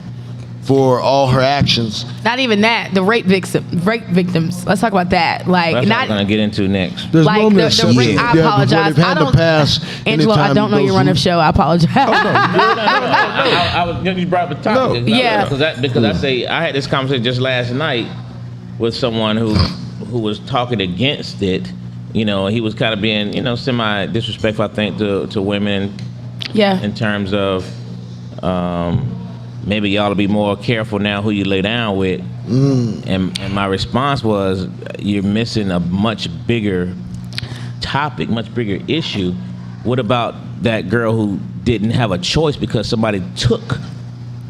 for all her actions. Not even that. The rape victims. Let's talk about that. Like, That's what not I'm gonna get into next. There's like no the exception. rape. I Yeah, apologize. they've had I to don't. pass Angelo, I anytime don't know those your run of rules- show. I apologize. You brought up the topic. Yeah. Because I had this conversation just last night with someone who was talking against it. You know, he was kind of being, semi disrespectful, I think, to women Yeah. in terms of maybe y'all to be more careful now who you lay down with. And my response was, you're missing a much bigger topic, much bigger issue. What about that girl who didn't have a choice because somebody took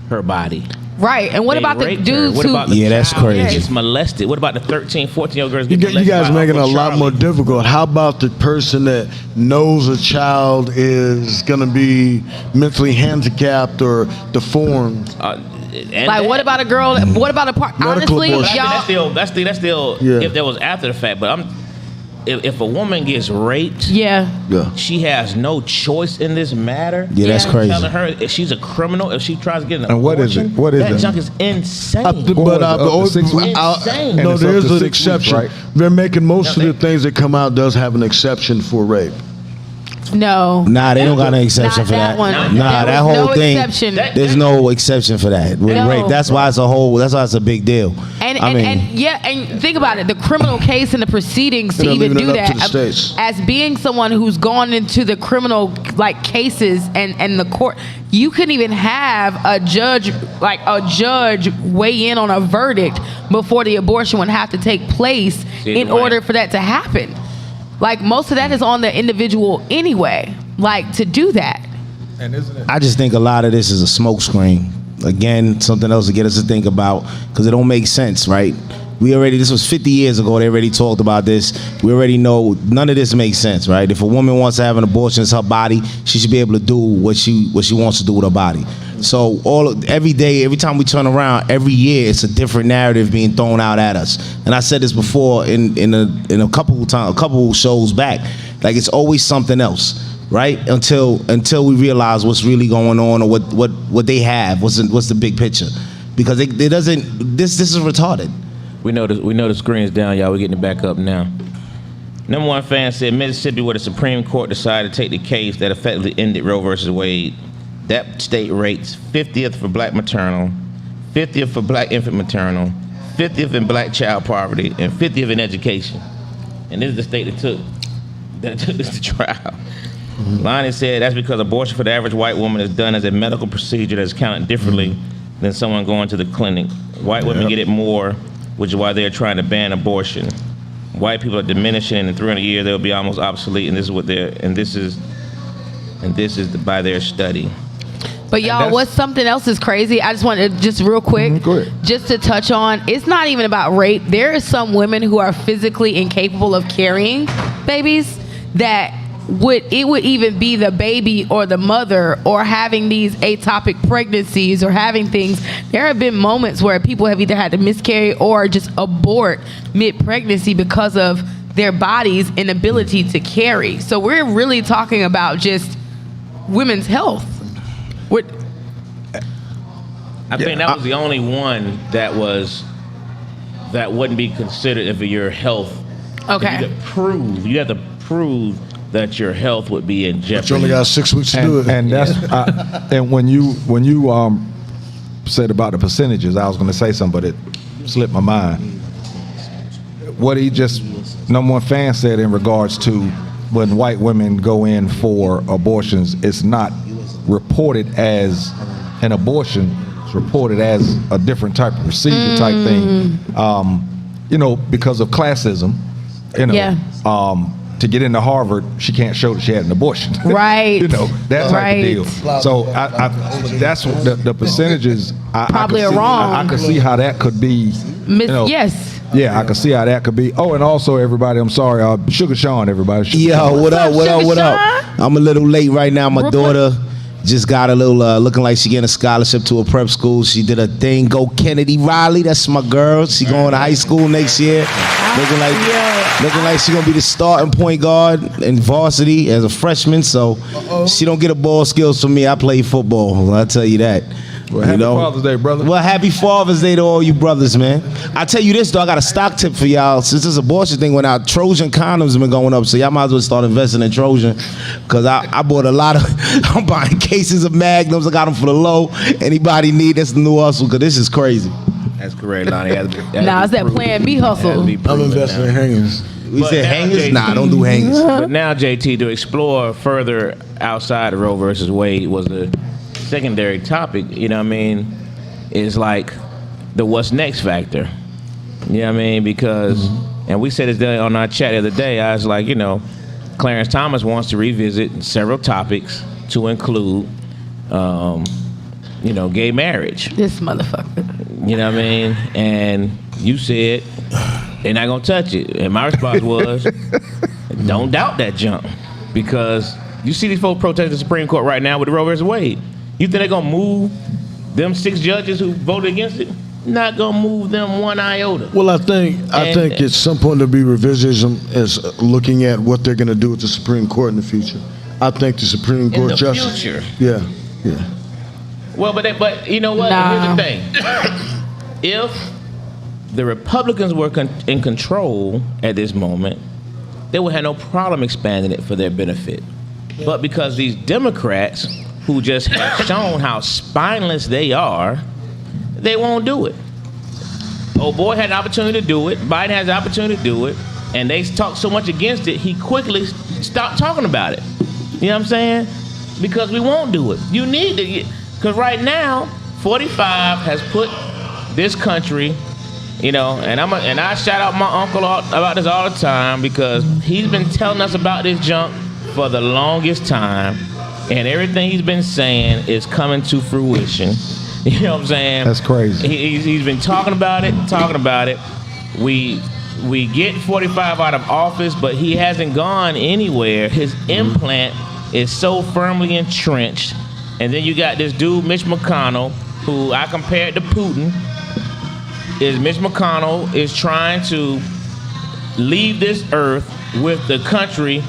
her body? Right. And what They about the raped her. dudes What who? about the Yeah, that's child crazy. that gets molested? What about the 13, 14-year-old girls You getting guys molested by making it a Uncle lot more Charlie? difficult. How about the person that knows a child is going to be mentally handicapped or deformed? And Like, what about a girl? What about a part? Medical Honestly, abortion. y'all. That's still Yeah. if that was after the fact. But if a woman gets raped, Yeah. Yeah. she has no choice in this matter. Yeah, that's Yeah. crazy. Telling her if she's a criminal, if she tries to get an And what is abortion, it? What is that it? junk is insane. Up to 6 weeks? Insane. No, And it's there up is to an 6 weeks, exception. right? They're making most No, of the things that come out does have an exception for rape. No. Nah, they don't got an exception Not for that. one. Nah, There that was whole no thing. exception. There's no exception for that with No. rape. That's why it's a big deal. And I mean, and think about it, the criminal case and the proceedings to They're even leaving do it up to that. the states. As being someone who's gone into the criminal cases and the court, you couldn't even have a judge weigh in on a verdict before the abortion would have to take place in order for that to happen. Like, most of that is on the individual anyway. Like, to do that. And isn't it? I just think a lot of this is a smokescreen. Again, something else to get us to think about, because it don't make sense, right? This was 50 years ago, they already talked about this. We already know none of this makes sense, right? If a woman wants to have an abortion, it's her body. She should be able to do what she wants to do with her body. So every day, every time we turn around, every year, it's a different narrative being thrown out at us. And I said this before in a couple shows back. Like, it's always something else. right? Until we realize what's really going on or what they have, what's the big picture, because it doesn't. This is retarded. We know the screen's down, y'all. We're getting it back up now. Number one fan said Mississippi, where the Supreme Court decided to take the case that effectively ended Roe versus Wade. That state rates 50th for black maternal, 50th for black infant maternal, 50th in black child poverty, and 50th in education. And this is the state that took this to trial. Lonnie said that's because abortion for the average white woman is done as a medical procedure that's counted differently than someone going to the clinic. White women get it more, which is why they're trying to ban abortion. White people are diminishing, and in 300 years they'll be almost obsolete. And this is by their study. But y'all, what's something else is crazy? I just want to just real quick, just to touch on. It's not even about rape. There are some women who are physically incapable of carrying babies that would even be the baby or the mother or having these ectopic pregnancies or having things. There have been moments where people have either had to miscarry or just abort mid-pregnancy because of their body's inability to carry. So we're really talking about just women's health. I think that was the only one that wouldn't be considered if your health. Okay. You have to prove that your health would be in jeopardy. But you only got 6 weeks to do it. And that's and when you said about the percentages, I was going to say something, but it slipped my mind. What he just number one fan said in regards to when white women go in for abortions, it's not reported as an abortion. It's reported as a different type of procedure type thing. Because of classism. To get into Harvard, she can't show that she had an abortion. Right. That type of deal. So that's what the percentages. Probably are wrong. I could see how that could be. Yes. Yeah, I can see how that could be. Oh, and also everybody, I'm sorry, Sugar Sean, everybody. Yo, what up? I'm a little late right now. My daughter just got a little looking like she getting a scholarship to a prep school. She did a thing. Go Kennedy Riley. That's my girl. She going to high school next year. Looking like she gonna be the starting point guard in varsity as a freshman. So she don't get a ball skills from me. I play football. I'll tell you that. Well, happy Father's Day, brother. Well, happy Father's Day to all you brothers, man. I tell you this though, I got a stock tip for y'all. Since this abortion thing went out, Trojan condoms have been going up, so y'all might as well start investing in Trojan. Cause I bought a lot of, I'm buying cases of Magnums. I got them for the low. Anybody need? That's the new hustle. Cause this is crazy. That's correct, Lonnie. Nah, it's that Plan B hustle. I'm investing in hangers. We said hangers? Nah, don't do hangers. But now, JT, to explore further outside of Roe versus Wade was the secondary topic, is like the what's next factor. You know what I mean? Because, and we said this on our chat the other day, I was like, Clarence Thomas wants to revisit several topics to include, gay marriage. This motherfucker. You know what I mean? And you said, they're not going to touch it. And my response was, don't doubt that jump. Because you see these folks protesting the Supreme Court right now with the Roe versus Wade. You think they're going to move them 6 judges who voted against it? Not going to move them one iota. Well, I think at some point there'll be revisionism as looking at what they're going to do with the Supreme Court in the future. I think the Supreme Court justice. Future. Yeah. Well, but you know what? Nah. Here's the thing. If the Republicans were in control at this moment, they would have no problem expanding it for their benefit. But because these Democrats, who just have shown how spineless they are, they won't do it. Old boy had an opportunity to do it. Biden has the opportunity to do it. And they talked so much against it, he quickly stopped talking about it. You know what I'm saying? Because we won't do it. You need to, because right now, 45 has put this country, and I shout out my uncle about this all the time because he's been telling us about this junk for the longest time, and everything he's been saying is coming to fruition. You know what I'm saying? That's crazy. He's been talking about it. We get 45 out of office, but he hasn't gone anywhere. His implant is so firmly entrenched. And then you got this dude, Mitch McConnell, who I compared to Putin. Mitch McConnell is trying to leave this earth with the country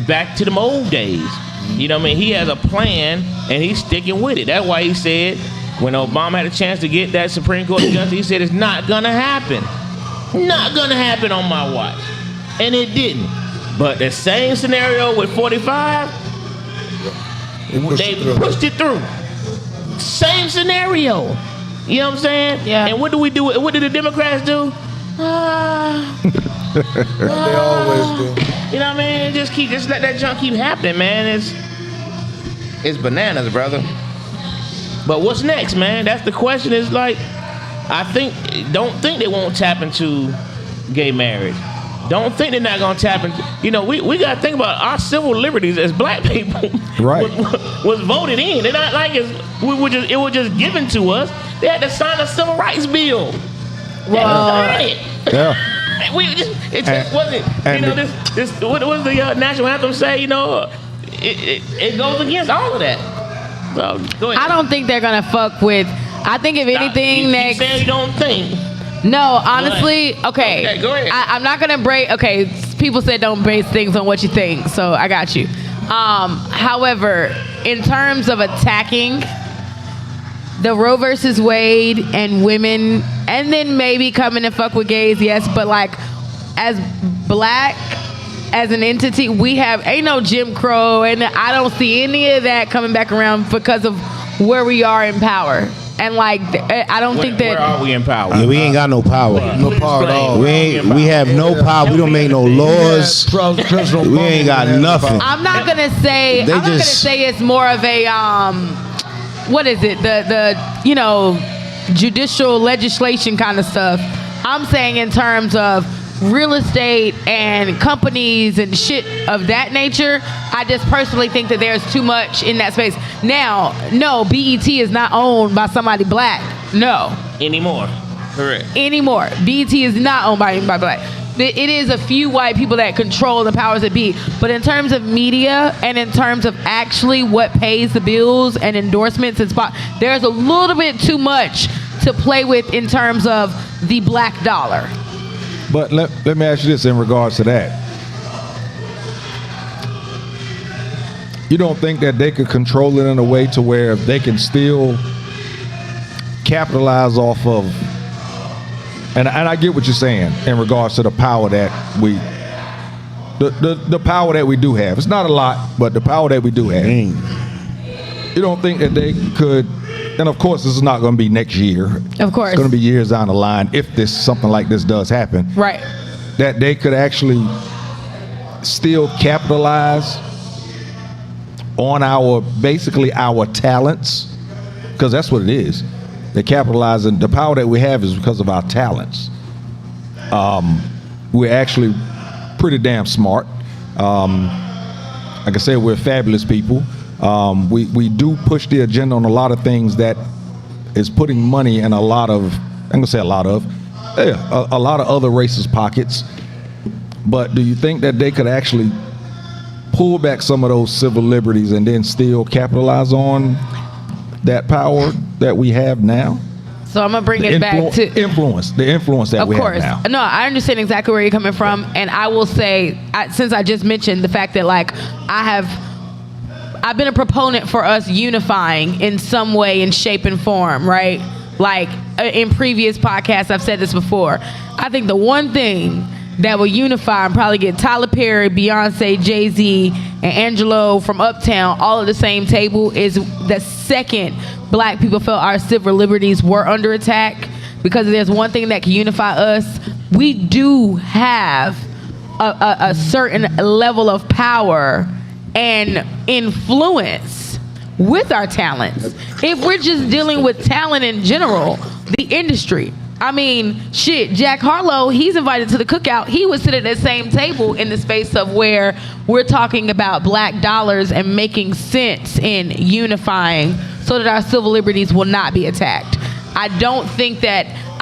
back to the old days. You know what I mean? He has a plan, and he's sticking with it. That's why he said, when Obama had a chance to get that Supreme Court justice, he said, it's not going to happen. Not going to happen on my watch. And it didn't. But the same scenario with 45, they pushed it through. Same scenario. You know what I'm saying? Yeah. And what do we do? What did the Democrats do? They always do. You know what I mean? Just let that junk keep happening, man. It's bananas, brother. But what's next, man? That's the question. Is like, don't think they won't tap into gay marriage. Don't think they're not gonna tap into. You know, we gotta think about our civil liberties as black people. Right. was voted in. They're not like it was just given to us. They had to sign a civil rights bill. Well, Yeah. It just wasn't. You know, this what was the national anthem say? You know, it goes against all of that. So go ahead. I don't think they're gonna fuck with. I think if anything, you next. keep saying you don't think. No, honestly, okay. Okay, go ahead. I'm not gonna break. Okay, people said don't base things on what you think, so I got you. However, in terms of attacking the Roe versus Wade and women, and then maybe coming and fuck with gays, yes, but like as black as an entity, we have ain't no Jim Crow, and I don't see any of that coming back around because of where we are in power. And like, I don't think that. Where are we in power? Yeah, we ain't got no power. No power at all. We have no power. We don't make no laws. We ain't got nothing. I'm not gonna say. They I'm not gonna just- say it's more of a what is it? The you know, judicial legislation kind of stuff. I'm saying in terms of real estate and companies and shit of that nature. I just personally think that there's too much in that space. Now, no, BET is not owned by somebody black. No. Anymore. Correct. Anymore. BET is not owned by anybody black. It is a few white people that control the powers that be. But in terms of media and in terms of actually what pays the bills and endorsements and there's a little bit too much to play with in terms of the black dollar. But let me ask you this in regards to that. You don't think that they could control it in a way to where they can still capitalize off of, and I get what you're saying in regards to the power that the power that we do have. It's not a lot, but the power that we do have. You don't think that they could, and of course this is not going to be next year. Of course. It's going to be years down the line if something like this does happen. Right. That they could actually still capitalize on basically our talents, because that's what it is. They capitalize, and the power that we have is because of our talents. We're actually pretty damn smart. Like I said, we're fabulous people. We do push the agenda on a lot of things that is putting money in a lot of other races' pockets. But do you think that they could actually pull back some of those civil liberties and then still capitalize on that power that we have now? So I'm gonna bring it back to the influence that we have now. No, I understand exactly where you're coming from, and I will say, since I just mentioned the fact that like I've been a proponent for us unifying in some way, in shape and form, right? Like in previous podcasts, I've said this before. I think the one thing that will unify and probably get Tyler Perry, Beyonce, Jay-Z, and Angelo from Uptown all at the same table is the second black people felt our civil liberties were under attack. Because if there's one thing that can unify us, we do have a certain level of power and influence with our talents. If we're just dealing with talent in general, the industry. I mean, shit, Jack Harlow, he's invited to the cookout. He would sit at the same table in the space of where we're talking about black dollars and making sense in unifying so that our civil liberties will not be attacked. I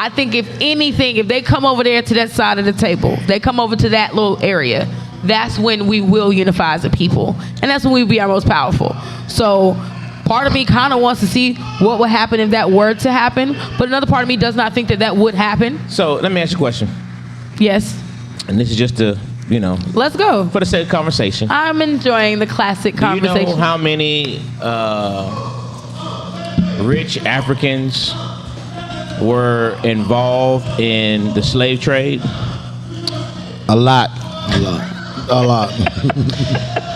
think if anything, if they come over there to that side of the table, they come over to that little area, that's when we will unify as a people. And that's when we'll be our most powerful. So part of me kind of wants to see what would happen if that were to happen, but another part of me does not think that would happen. So let me ask you a question. Yes. And this is just to Let's go. for the sake of conversation. I'm enjoying the classic Do you conversation. know how many rich Africans were involved in the slave trade? A lot.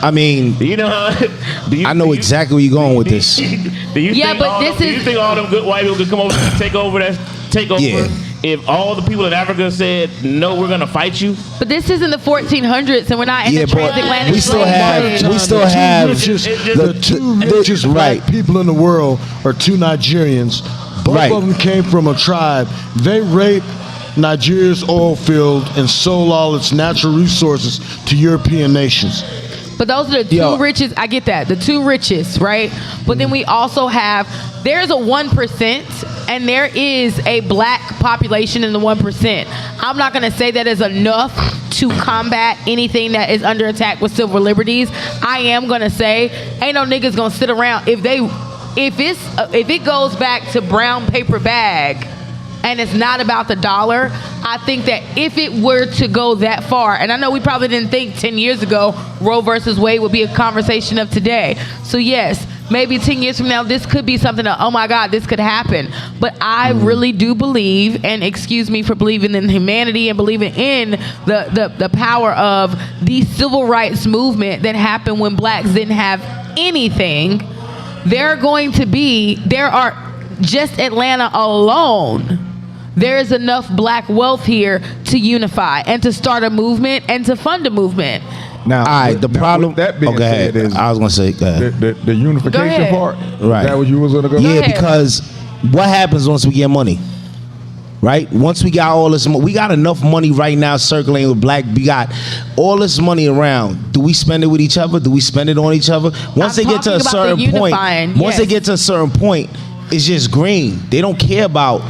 I mean, Do you know how? I know exactly where you're going with this. Do you Yeah, think but all this do you is- think all them good white people could come over and take over? Yeah. If all the people in Africa said no, we're gonna fight you. But this isn't the 1400s, and we're not in Yeah, the but transatlantic we still slave have- trade. we still have the two richest right. black people in the world are two Nigerians. Both Right. of them came from a tribe. They raped Nigeria's oil field and sold all its natural resources to European nations. But those are the two Yo. richest. I get that. The two richest, right? But then we also have, there's a 1% and there is a black population in the 1%. I'm not going to say that is enough to combat anything that is under attack with civil liberties. I am going to say ain't no niggas going to sit around if it goes back to brown paper bag and it's not about the dollar. I think that if it were to go that far, and I know we probably didn't think 10 years ago Roe versus Wade would be a conversation of today. So yes, maybe 10 years from now, this could be something that, oh my God, this could happen. But I really do believe, and excuse me for believing in humanity and believing in the power of the civil rights movement that happened when blacks didn't have anything. There are just Atlanta alone. There is enough black wealth here to unify and to start a movement and to fund a movement. Now, All right, the now, problem. with that being go ahead. said, is I was gonna say, go ahead. the unification ahead. part. Right. Is that what you was gonna go? Yeah, ahead. because what happens once we get money? Right? Once we got all this, we got enough money right now circulating with black. We got all this money around. Do we spend it with each other? Do we spend it on each other? Once I'm they get to a talking about the certain point, unifying, once they yes. get to a certain point, it's just green. They don't care about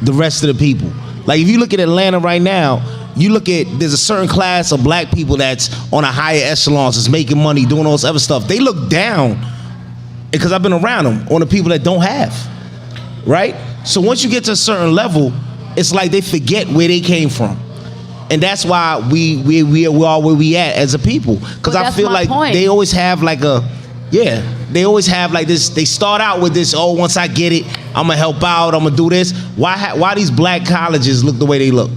the rest of the people. Like if you look at Atlanta right now, there's a certain class of black people that's on a higher echelons, that's making money, doing all this other stuff. They look down, because I've been around them, on the people that don't have. Right? So once you get to a certain level, it's like they forget where they came from. And that's why we are where we at as a people. Because Well, I that's feel my like point. they always have like they always have like this. They start out with this, oh, once I get it, I'm going to help out, I'm going to do this. Why these black colleges look the way they look?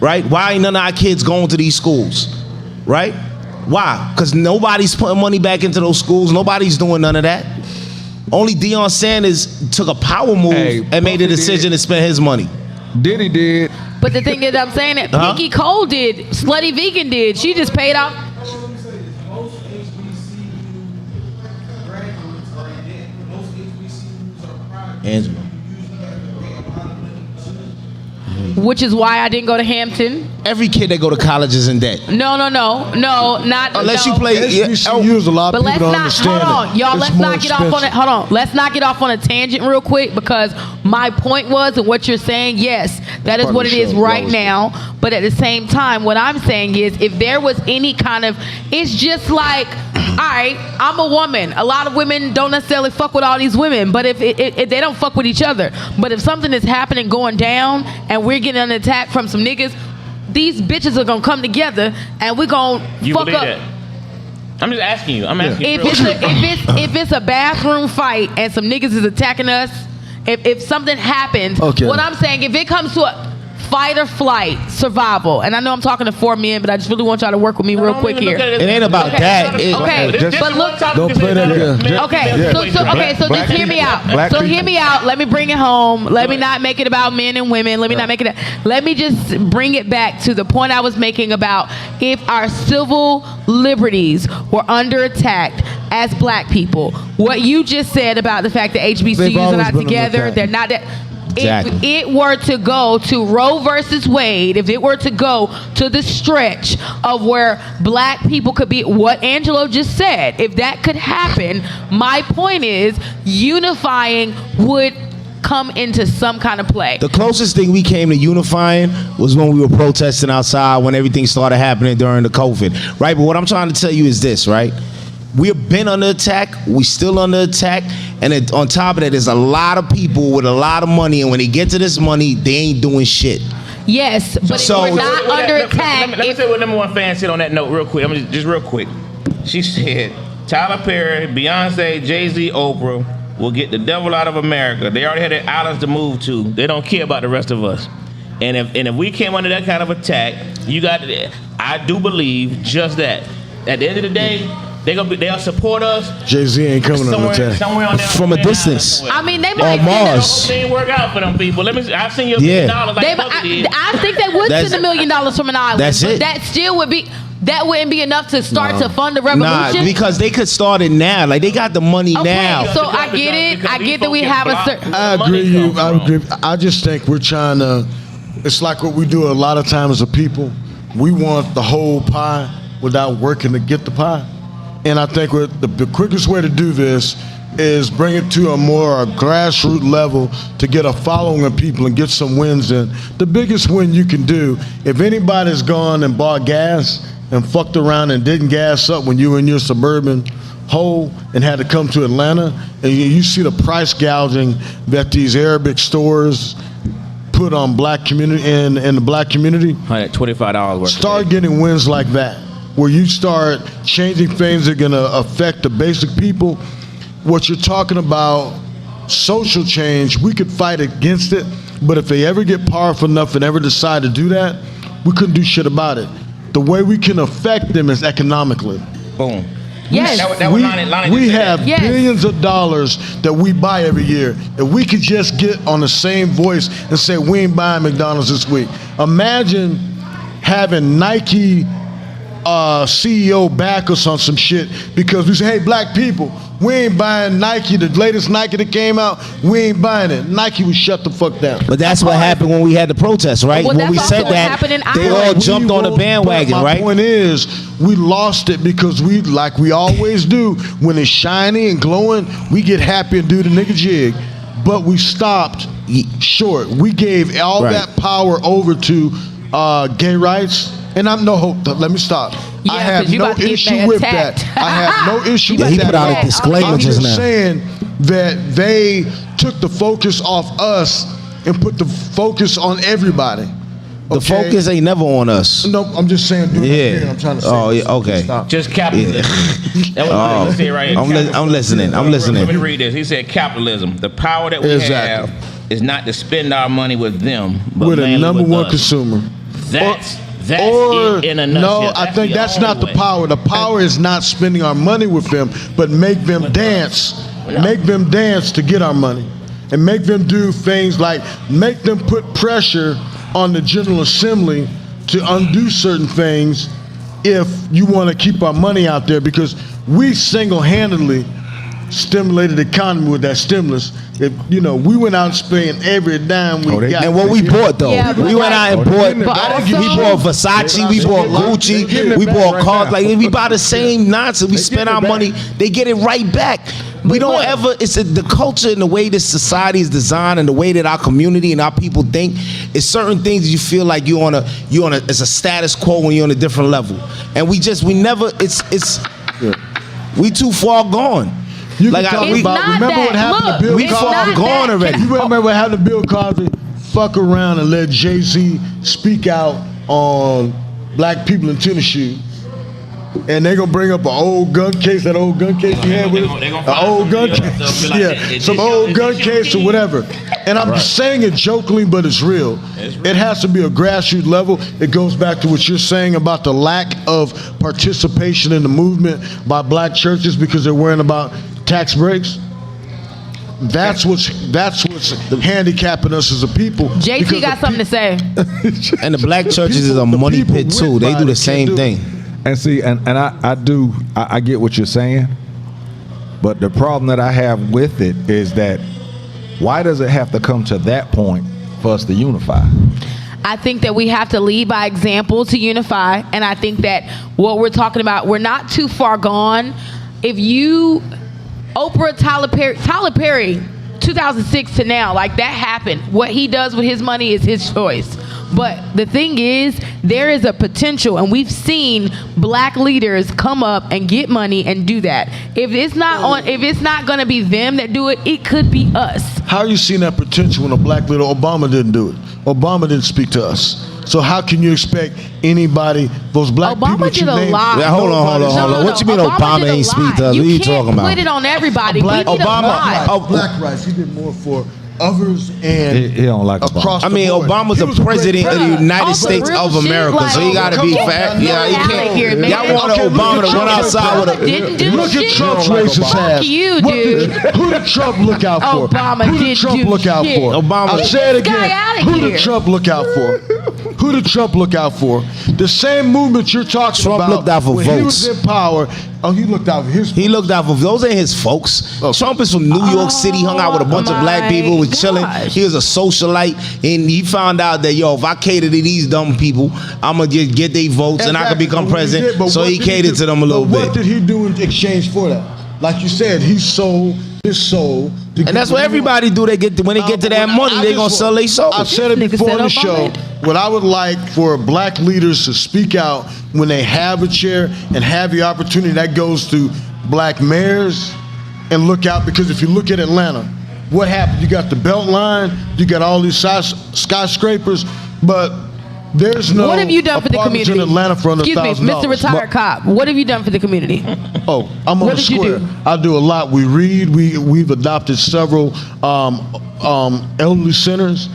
Right? Why ain't none of our kids going to these schools? Right? Why? Because nobody's putting money back into those schools. Nobody's doing none of that. Only Deion Sanders took a power move and made a Puffy decision did. to spend his money. Diddy did. But the thing is, I'm saying that Huh? Pinky Cole did, Slutty Vegan did. She just paid off. Angelo. Which is why I didn't go to Hampton. Every kid that go to college is in debt. No, not Unless no. you play. HBCUs, a lot But of let's people don't not, understand hold on, it. y'all, It's let's more not get off on it. expensive. Hold on, let's not get off on a tangent real quick, because my point was, and what you're saying, yes, that is Part what of it the is show, right that was now. But at the same time, what I'm saying is, if there was any kind of, it's just like, all right, I'm a woman. A lot of women don't necessarily fuck with all these women, but if they don't fuck with each other. But if something is happening, going down, and we're getting an attack from some niggas, these bitches are gonna come together and we're gonna You fuck believe up. that? I'm just asking you. I'm asking you. If it's a bathroom fight and some niggas is attacking us, if something happens, Okay. what I'm saying, if it comes to a fight or flight, survival, and I know I'm talking to 4 men, but I just really want y'all to work with me real quick here. It ain't about that. Okay, Just- but look. Don't play that game. Okay, so Black just hear me people- out. black So hear people. me out. Let me bring it home. Let me not make it about men and women. Let me not make it. Let me just bring it back to the point I was making about if our civil liberties were under attack as black people. What you just said about the fact that They've HBCUs are always not been under together. attack. They're not that. Exactly. If it were to go to Roe versus Wade, if it were to go to the stretch of where black people could be, what Angelo just said, if that could happen, my point is unifying would come into some kind of play. The closest thing we came to unifying was when we were protesting outside when everything started happening during the COVID, right? But what I'm trying to tell you is this, right? We've been under attack. We still under attack. And on top of that, there's a lot of people with a lot of money. And when they get to this money, they ain't doing shit. Yes, but So- if we're not under attack. Let me say what number one fan said on that note real quick. I'm just real quick. She said, Tyler Perry, Beyonce, Jay-Z, Oprah will get the devil out of America. They already had their islands to move to. They don't care about the rest of us. And if we came under that kind of attack, I do believe just that. At the end of the day, they'll support us. Jay-Z ain't coming on the attack. Somewhere on From a distance. I mean, they On might. Mars. It didn't work out for them people. I've seen your $1 Yeah. million like They, Bubba did. I think they would That's- send $1 million from an island. That's but it. That still would be. That wouldn't be enough to start to fund the revolution. Nah, because they could start it now. Like they got the money Okay, now. so I get it. I get that we have a certain. I agree. I just think we're trying to. It's like what we do a lot of times as a people. We want the whole pie without working to get the pie. And I think the quickest way to do this is bring it to a more grassroots level to get a following of people and get some wins in. The biggest win you can do, if anybody's gone and bought gas and fucked around and didn't gas up when you were in your suburban hole and had to come to Atlanta, and you see the price gouging that these Arabic stores put on black community in the black community, $125 worth. start getting wins like that, where you start changing things that are going to affect the basic people. What you're talking about, social change, we could fight against it, but if they ever get powerful enough and ever decide to do that, we couldn't do shit about it. The way we can affect them is economically. Boom. Yes. That was Lonnie We just said have that. Yes. billions of dollars that we buy every year. If we could just get on the same voice and say, we ain't buying McDonald's this week. Imagine having Nike CEO back us on some shit because we say, hey, black people, we ain't buying Nike, the latest Nike that came out, we ain't buying it. Nike would shut the fuck down. But that's what happened when we had the protests, right? Well, when that's we also said what that, happened in they all Ireland. jumped on the bandwagon, My right? point is, we lost it because we, like we always do, when it's shiny and glowing, we get happy and do the nigga jig. But we stopped short. We gave all Right. that power over to gay rights. And I'm no hope. Let me stop. Yeah, I have 'cause you no about to get issue with attacked. that. I have no issue You with about that. to put out a get disclaimer I'm just just now. saying that they took the focus off us and put the focus on everybody. The Okay? focus ain't never on us. No, I'm just saying. Do Yeah. I'm trying to say. Oh, yeah, okay. Stop. Just capitalism. That was let's say it right here. I'm listening. I'm Let me listening. read this. He said capitalism. The power that we Exactly. have is not to spend our money with them, but We're the mainly number with one us. consumer. That's Or it in a nutshell. no, I think that's not the only way. power. The power is not spending our money with them, but make them dance. Make them dance to get our money. And make them do things like make them put pressure on the General Assembly to undo certain things if you want to keep our money out there, because we single-handedly stimulated the economy with that stimulus. If we went out and spent every dime we got. And what we bought though, Yeah, but we went out and but bought. also- We bought Versace, we bought Gucci, we bought cars. Like we buy the same nonsense. We spend our money, they get it right back. We don't ever. It's the culture and the way this society is designed and the way that our community and our people think. It's certain things you feel like you're on a. It's a status quo when you're on a different level, and we never. We too far gone. You Like, can talk It's about, not remember that. what happened Look, to Bill We it's Cosby? far not gone that. already. You remember what happened to Bill Cosby? Fuck around and let Jay-Z speak out on black people in tennis shoes. And they gonna bring up an old gun case, that old gun case you had with us. they gonna An find old some gun real case. stuff, be like, Yeah, is some this old your- gun is this your case or thing? whatever. And I'm saying it jokingly, but it's real. It has to be a grassroots level. It goes back to what you're saying about the lack of participation in the movement by black churches because they're worrying about tax breaks. That's what's handicapping us as a people. JT because got the something to say. And the black churches is a the money people pit too. went They by do the it, same can't do it. thing. And see, and I get what you're saying, but the problem that I have with it is that why does it have to come to that point for us to unify? I think that we have to lead by example to unify, and I think that what we're talking about, we're not too far gone. If you, Tyler Perry, 2006 to now, like that happened. What he does with his money is his choice. But the thing is, there is a potential, and we've seen black leaders come up and get money and do that. If it's not going to be them that do it, it could be us. How are you seeing that potential when a black leader? Obama didn't do it. Obama didn't speak to us. So how can you expect anybody, those black people Obama that you did a named? lot. Yeah, hold on. What you mean Obama did a ain't speak lot. to us? What you talking can't about? put it on everybody. Black, We did a lot. black rights. He did more for others and He don't like Obama. across I the mean, board. Obama's He the was a great president of the president. United On some States real of shit, America, like, so he got to be come on, fat. man. Yeah, he Get out of here, can't. man. Y'all want Okay, look Obama at to run Trump. outside with a. Didn't do Look at shit. Trump's You don't like racist Obama. ass. you, What dude. who did Trump look out for? Obama Who did did Trump do look out shit. for? Obama- I'll say it Get this guy again. outta Who here. did Trump look out for? Who did Trump look out for? The same movement you're talking Trump about. looked out for when votes. he was in power. Oh, he looked out for his. He looked out for those ain't his folks. Okay. Trump is from New York City, hung out with a bunch of black my people, was chilling. gosh. He was a socialite, and he found out that if I cater to these dumb people, I'm gonna just get their votes, and I can become Exactly. president. But So what he did catered do? to them a little But bit. What did he do in exchange for that? Like you said, he sold his soul. to And get that's the what New everybody do. When they get to that money, they gonna sell their soul. I said it Nigga before said on the Obama show. did. What I would like for black leaders to speak out when they have a chair and have the opportunity. That goes to black mayors and look out, because if you look at Atlanta, what happened? You got the Beltline, you got all these skyscrapers, but there's no. What have you done for the apartments community? in Atlanta for under Excuse me, $1,000. Mr. Retired Cop. What have you done for the community? Oh, I'm on What the did you square. do? I do a lot. We read. We've adopted several elderly centers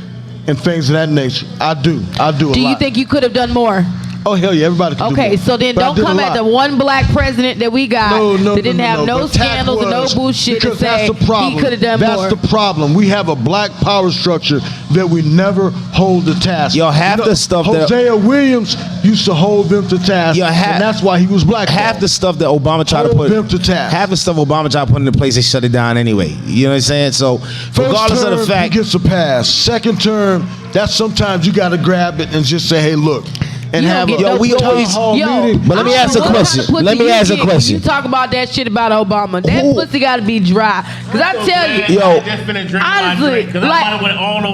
and things of that nature. I do a lot. Do you think you could have done more? Oh hell yeah, everybody can do Okay, more. so then But I don't did a come at lot. the one black president that we got that didn't have no The tact scandals and no was- bullshit to because say that's the problem. he could have done that's more. the problem. We have a black power structure that we never hold to task. Yo, half the stuff that- Hosea Williams used to hold them to task, Yo, and that's why he was black. Half the stuff that Obama tried to Hold put, them to task. half the stuff Obama tried to put into place, they shut it down anyway. You know what I'm saying? So regardless First of the term, fact, he gets a pass. Second term, that's sometimes you got to grab it and just say, "Hey, look," and You have don't a get no we pussy. always- hall meeting. But let me I don't ask a know what question. kind of pussy Let me you ask a get when question. You talk about that shit about Obama. That Who- pussy got to be dry. Cause I tell you, Yo, honestly,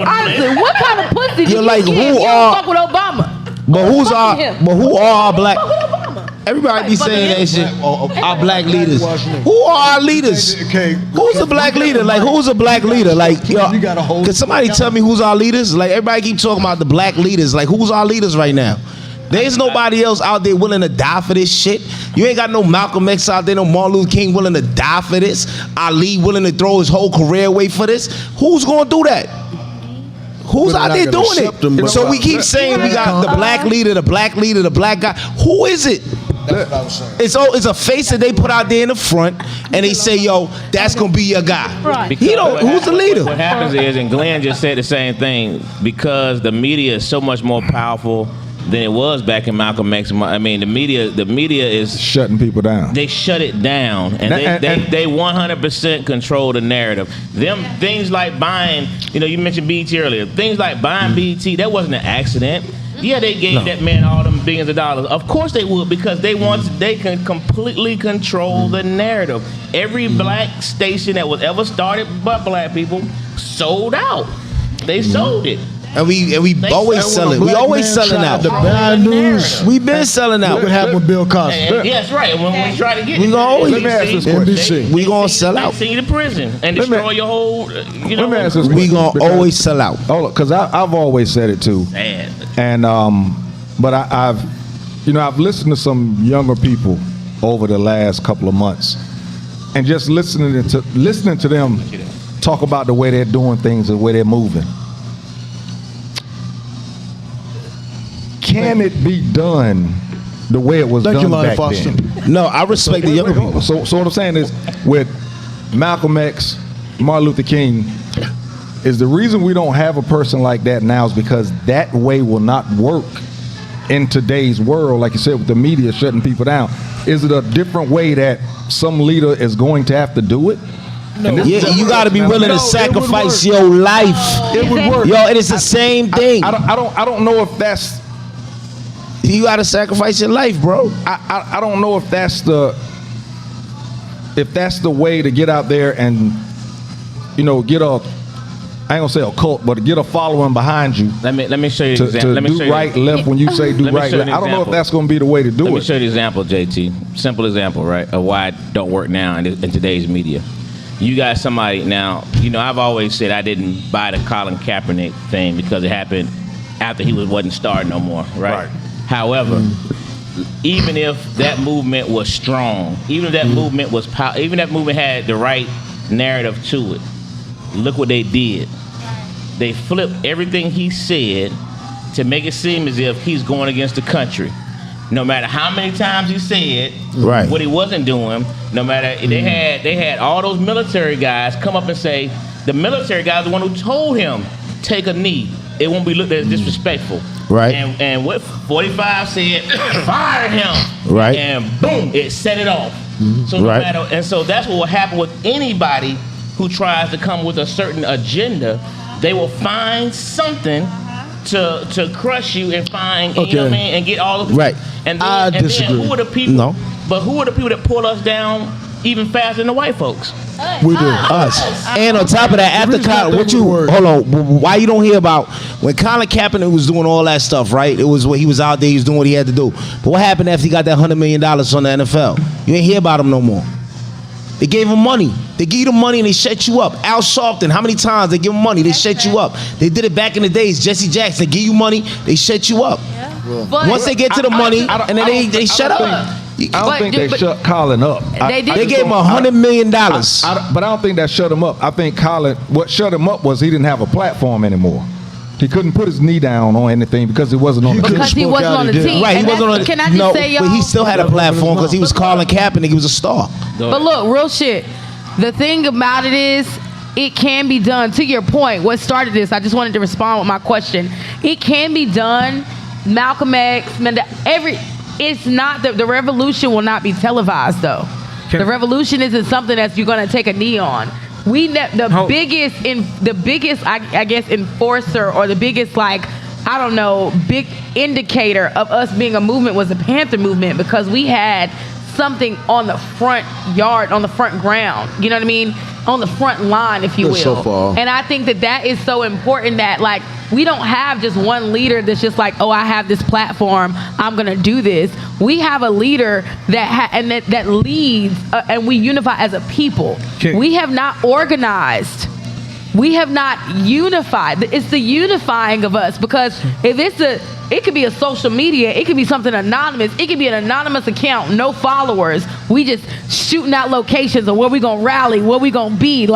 honestly, what kind of pussy do You're you like, get? who You don't are- fuck with Obama. but who fuck with him. are our black? Fuck with Obama. Everybody be Fuck saying with that shit. him. Our black leaders. Watch me. Who are our leaders? Okay, Who's a black leader? Like, who's a black leader? Like, yo, You gotta hold can somebody it tell me who's our leaders? Like, everybody keep talking about the black leaders. Like, who's our leaders right now? There's nobody else out there willing to die for this shit. You ain't got no Malcolm X out there, no Martin Luther King willing to die for this. Ali willing to throw his whole career away for this. Who's gonna do that? Who's But out they're there not gonna doing accept them, it? bro. So we keep saying we got the black leader, the black leader, the black guy. Who is it? That's what I was saying. It's a face that they put out there in the front, and they say, "Yo, that's gonna be your guy." Right. He don't. Who's the leader? What happens is, and Glenn just said the same thing, because the media is so much more powerful than it was back in Malcolm X. I mean, the media is Shutting people down. they shut it down, and they 100% control the narrative. Them things like buying, you mentioned BET earlier. Things like buying BET, that wasn't an accident. Yeah, they gave that man all them billions of dollars. Of course they would, because they can completely control the narrative. Every black station that was ever started by black people sold out. They sold it. And we always selling. We always selling out. The bad news. We been selling out. Look what happened with Bill Cosby. Yes, right. When we try to get We it, gonna always- Let me ask this question. NBC. We gonna sell out. Send you to prison and Let me- destroy your whole. Let me ask this We question, gonna because- always sell out. Hold on, because I've always said it too. Sad. And but I've listened to some younger people over the last couple of months, and just listening to them talk about the way they're doing things, the way they're moving. Can it be done the way it was Thank you, done Lonnie back Foster. then? No, I respect the younger people. So what I'm saying is, with Malcolm X, Martin Luther King, is the reason we don't have a person like that now is because that way will not work in today's world. Like you said, with the media shutting people down, is it a different way that some leader is going to have to do it? No. Yeah, you got to be willing to sacrifice your life. It would work. Yo, and it's the same thing. I don't know if that's. You got to sacrifice your life, bro. I don't know if that's the way to get out there and get a I ain't gonna say a cult, but to get a following behind you. Let me show you. To let me do show you. right, left when you say do Let me right. show you Left. an I don't know if example. that's gonna be the way to do Let me it. show you an example, JT. Simple example, right, of why it don't work now in today's media. You got somebody now. You know, I've always said I didn't buy the Colin Kaepernick thing because it happened after he wasn't starting no more, right? However, even if that movement was strong, even if that movement was even if that movement had the right narrative to it, look what they did. They flipped everything he said to make it seem as if he's going against the country. No matter how many times he said what he wasn't doing, no matter they had all those military guys come up and say the military guy is the one who told him take a knee. It won't be looked at as disrespectful. Right. And what 45 said, fire him. Right. And boom, it set it off. So no Right. matter, and so that's what will happen with anybody who tries to come with a certain agenda. They will find something to crush you and find, you know what I mean, and get all of it. Right. And then, I and then disagree. who are the people? No. But who are the people that pull us down even faster than the white folks? We do. Us. And on top of that, after reason I Colin, think what you we were- hold on? Why you don't hear about when Colin Kaepernick was doing all that stuff? Right? It was when he was out there, he was doing what he had to do. But what happened after he got that $100 million from the NFL? You ain't hear about him no more. They gave him money. They give you the money and they shut you up. Al Sharpton, how many times they give him money? They shut you up. They did it back in the days. Jesse Jackson, they give you money, they shut you up. But Once they get to the money, and then they shut up. I don't think they but- shut Colin up. They did. They gave him $100 million. But I don't think that shut him up. I think Colin, what shut him up was he didn't have a platform anymore. He couldn't put his knee down on anything because it wasn't on the team. Because he spoke wasn't out, on the he did. team. Right, he And wasn't on that's- the Can I just no, say, y'all? but he still had a platform because he was Colin Kaepernick. He was a star. But look, real shit. The thing about it is, it can be done. To your point, what started this? I just wanted to respond with my question. It can be done. Malcolm X, Mandela, it's not the revolution will not be televised though. The revolution isn't something that you're gonna take a knee on. The biggest I guess enforcer or the biggest big indicator of us being a movement was the Panther movement because we had something on the front yard, on the front ground. You know what I mean? On the front line, if you will. That's so far. And I think that is so important that we don't have just one leader that's just like, oh, I have this platform, I'm gonna do this. We have a leader that leads, and we unify as a people. We have not organized. We have not unified. It's the unifying of us because if it could be a social media, it could be something anonymous, it could be an anonymous account, no followers. We just shooting out locations of where we gonna rally, where we gonna be.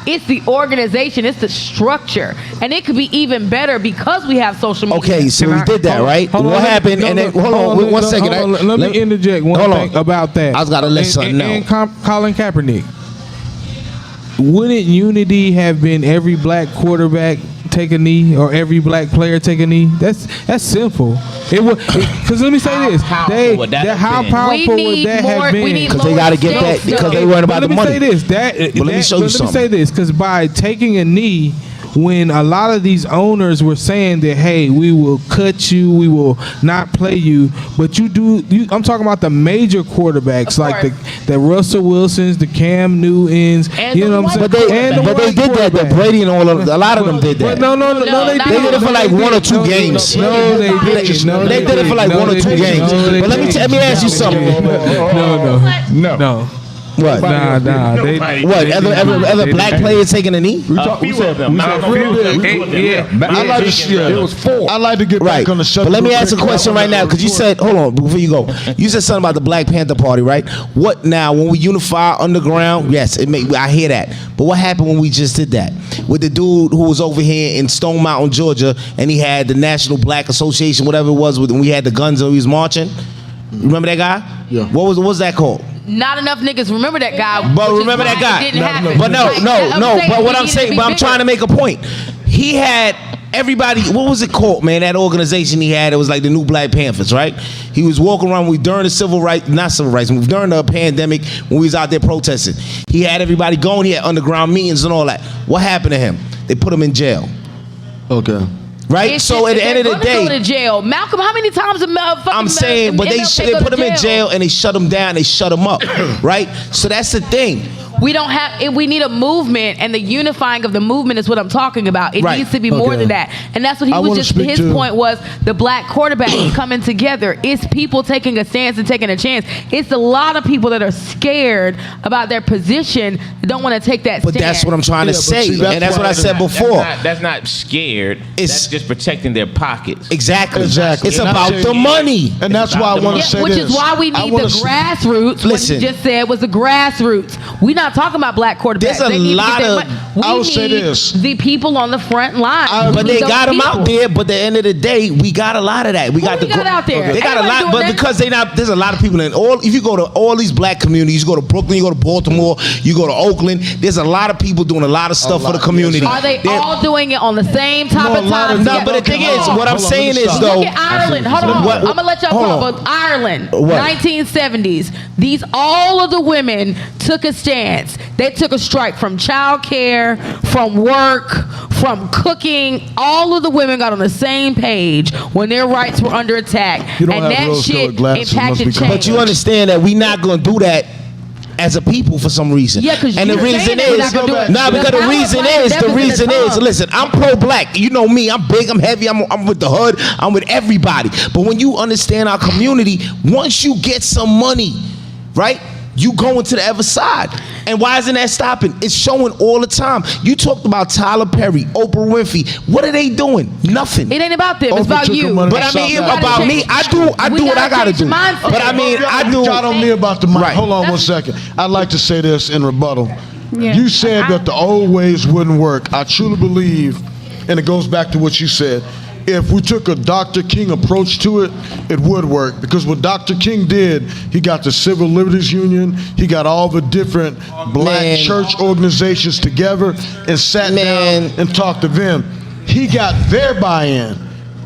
It's the organization, it's the structure, and it could be even better because we have social media. Okay, so we did that, right? What happened? And then hold on one second. Let me interject one thing about that. I was gotta let something know. And Colin Kaepernick. Wouldn't unity have been every black quarterback take a knee or every black player take a knee? That's simple. It would because let me say this: how powerful would that have been? Because they got to get that because they worried about the money. Let me say this: let me show you something. Let me say this because by taking a knee. When a lot of these owners were saying that, hey, we will cut you, we will not play you, but I'm talking about the major quarterbacks like the Russell Wilsons, the Cam Newtons, and you know what I'm But saying? they did that. The Brady and all of a lot of them did that. No, they did it for like 1 or 2 games. No, they didn't. They did it for like 1 or 2 games. But let me ask you something. No. What? Nah. What? Other black players taking a knee? We said them. It was 4. I like to get back on the subject. But let me ask a question right now because you said, hold on, before you go, you said something about the Black Panther Party, right? What now? When we unify underground, yes, I hear that. But what happened when we just did that with the dude who was over here in Stone Mountain, Georgia, and he had the National Black Association, whatever it was, when we had the guns and he was marching? Remember that guy? Yeah. What was that called? Not enough niggas remember that guy. But remember that guy. It didn't happen. But no. But what I'm saying, I'm trying to make a point. He had everybody. What was it called, man? That organization he had. It was like the New Black Panthers, right? He was walking around during the during the pandemic when we was out there protesting. He had everybody going. He had underground meetings and all that. What happened to him? They put him in jail. Okay. Right, so at the end of the day, go to jail. Malcolm, how many times I'm saying, but they put him in jail and they shut him down. They shut him up, right? So that's the thing. We don't have. We need a movement, and the unifying of the movement is what I'm talking about. It Right. needs to be more than that, and that's what he I was wanna just. speak His to- point was the black quarterback coming together. It's people taking a stance and taking a chance. It's a lot of people that are scared about their position, that don't want to take that But stand. that's what I'm trying to Yeah, but say, see, that's and that's why what I said before. That's not scared. It's- That's just protecting their pockets. Exactly. Exactly. It's And I'm about saying- the money. And that's why I want to say which this. is why we I need wanna the s- grassroots. Listen. What you just said was the grassroots. We're not talking about black quarterbacks. There's a They need to lot get their of- money. We I will say need this. the people on the front line. But We they need got those them out people. there. But at the end of the day, we got a lot of that. We got we got out there? They got a Everybody lot, doing but that. because they not, there's a lot of people in all. If you go to all these black communities, you go to Brooklyn, you go to Baltimore, you go to Oakland. There's a lot of people doing a lot of stuff for the community. Are they They're- all doing it on the same type No, of a lot time? of- No, but the thing is, what I'm Hold on, saying let me is stop. though. Look at Ireland. Hold on. What- I'm gonna let y'all hold talk on. about Ireland. What? 1970s. These all of the women took a stance. They took a strike from childcare, from work, from cooking. All of the women got on the same page when their rights were under attack, You don't and have that rose-colored shit glasses, impacted must be change. But you understand that we not gonna do that as a people for some reason. Yeah, 'cause and the you're saying reason that we're is not gonna do it. nah, The because the power reason line is deficit is tongue. listen, I'm pro-black. You know me, I'm big, I'm heavy, I'm with the hood, I'm with everybody. But when you understand our community, once you get some money, right? You going to the other side. And why isn't that stopping? It's showing all the time. You talked about Tyler Perry, Oprah Winfrey. What are they doing? Nothing. It ain't about them. It's Oprah about took her you. money But I mean, You gotta about me, change- I do We what I gotta change do. the mindset. But I mean, I do. You got on me about the mic. Right. Hold on one second. I'd like to say this in rebuttal. You said that the old ways wouldn't work. I truly believe, and it goes back to what you said, if we took a Dr. King approach to it, it would work. Because what Dr. King did, he got the Civil Liberties Union, he got all the different black Man. church organizations together and sat Man. down and talked to them. He got their buy-in,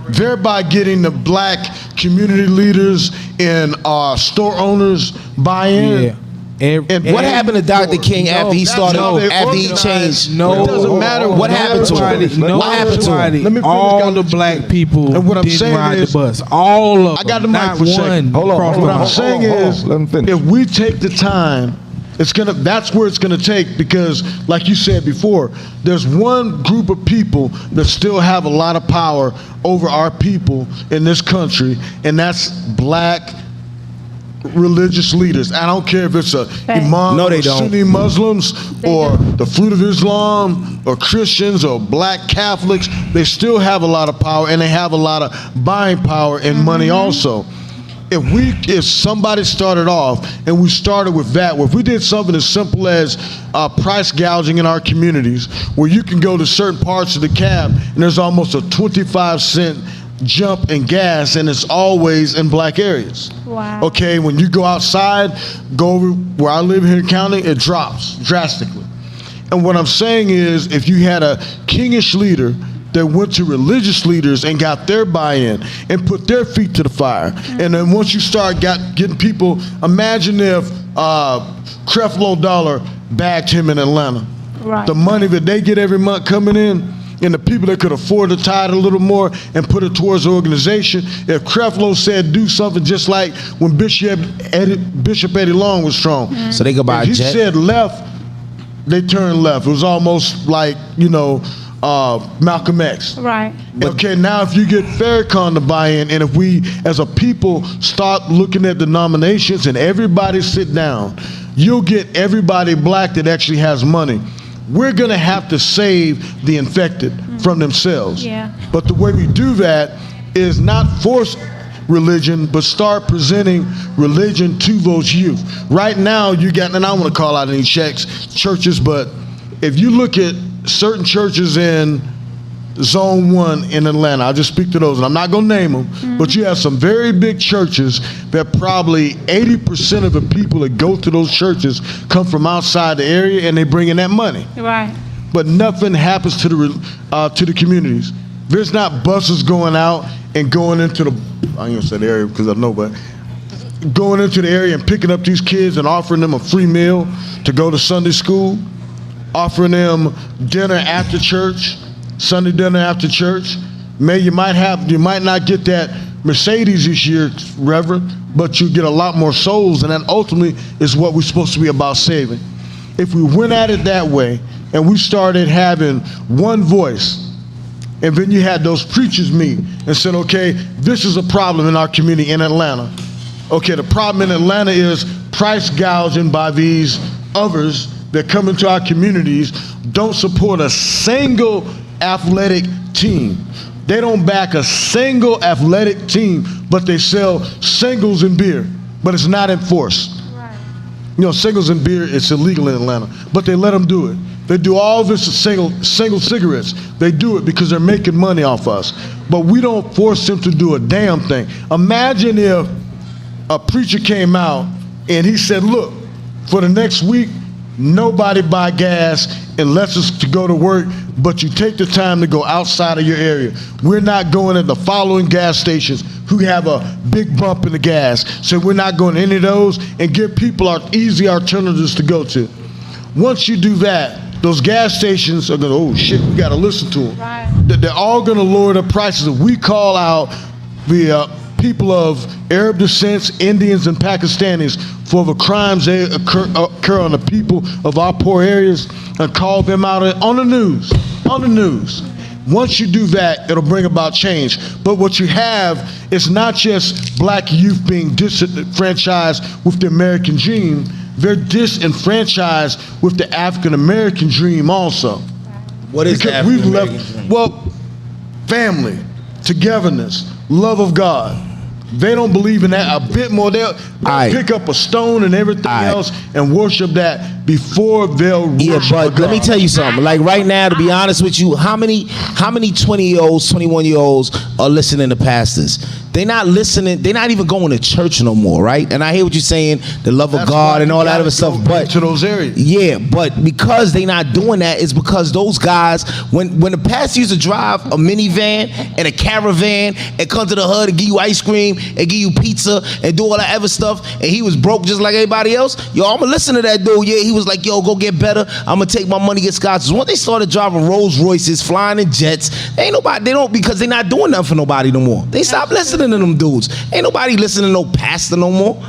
thereby getting the black community leaders and store owners buy-in. Yeah. And What happened to Dr. King after he started, after he changed? No, It doesn't matter What happened to him? Nobody- What happened to him? nobody- Let me finish, all God, the let you black finish. people And what I'm didn't saying ride is- the bus. All of I got the them. mic Not for a second. one Hold on, crossed hold the on. What I'm saying hold on. is, Let him finish. if we take the time, that's where it's gonna take, because like you said before, there's one group of people that still have a lot of power over our people in this country, and that's black religious leaders. I don't care if it's a imam, No, they or don't. Sunni Muslims, or the Fruit of Islam, or Christians, or black Catholics. They still have a lot of power, and they have a lot of buying power and money also. If somebody started off and we started with that, if we did something as simple as price gouging in our communities, where you can go to certain parts of the cab and there's almost a 25-cent jump in gas, and it's always in black areas. Wow. Okay, when you go outside, go over where I live here in county, it drops drastically. And what I'm saying is, if you had a kingish leader that went to religious leaders and got their buy-in and put their feet to the fire, and then once you start getting people, imagine if Creflo Dollar bagged him in Atlanta. Right. The money that they get every month coming in, and the people that could afford to tie it a little more and put it towards the organization. If Creflo said do something just like when Bishop Eddie Long was strong. So they could buy If a he jet. said left, they turned left. It was almost like, Malcolm X. Right. Okay, now if you get Farrakhan to buy in, and if we as a people start looking at the nominations and everybody sit down, you'll get everybody black that actually has money. We're going to have to save the infected from themselves. Yeah. But the way we do that is not force religion, but start presenting religion to those youth. Right now, you got, and I don't want to call out any churches, but if you look at certain churches in Zone 1 in Atlanta, I'll just speak to those, and I'm not going to name them, but you have some very big churches that probably 80% of the people that go to those churches come from outside the area, and they bring in that money. Right. But nothing happens to the communities. There's not buses going out and going into the, I ain't gonna say the area because I know, but going into the area and picking up these kids and offering them a free meal to go to Sunday school, offering them dinner after church, Sunday dinner after church. You might not get that Mercedes this year, Reverend, but you get a lot more souls, and that ultimately is what we're supposed to be about saving. if we went at it that way and we started having one voice, and then you had those preachers meet and said, okay, this is a problem in our community in Atlanta. Okay, the problem in Atlanta is price gouging by these others that come into our communities, don't support a single athletic team. They don't back a single athletic team, but they sell singles and beer, but it's not enforced. Right. You know, singles and beer, it's illegal in Atlanta, but they let them do it. They do all this single cigarettes. They do it because they're making money off us. But we don't force them to do a damn thing. Imagine if a preacher came out and he said, look, for the next week, nobody buy gas unless it's to go to work, but you take the time to go outside of your area. We're not going at the following gas stations who have a big bump in the gas. So we're not going to any of those, and give people easy alternatives to go to. Once you do that, those gas stations are going to, oh shit, we got to listen to them. Right. They're all going to lower the prices. If we call out the people of Arab descent, Indians and Pakistanis for the crimes they occur on the people of our poor areas, and call them out on the news. Once you do that, it'll bring about change. But what you have is not just black youth being disenfranchised with the American dream, they're disenfranchised with the African American dream also. What is the African American dream? Well, family, togetherness, love of God. They don't believe in that a bit more. They'll pick up a stone and everything else and worship that before they'll worship but God. let me tell you something. Like right now, to be honest with you, how many 20-year-olds, 21-year-olds are listening to pastors? They're not listening. They're not even going to church no more, right? And I hear what you're saying, the love of God and all that other stuff. But to those areas, yeah. But because they're not doing that, it's because those guys, when the pastor used to drive a minivan and a caravan and come to the hood and give you ice cream and give you pizza and do all that other stuff, and he was broke just like everybody else. Yo, I'm gonna listen to that dude. Yeah, he was like, yo, go get better. I'm gonna take my money, get scotches. Once they started driving Rolls Royces, flying in jets, ain't nobody. They don't, because they're not doing nothing for nobody no more. They stopped listening to them dudes. Ain't nobody listening to no pastor no more.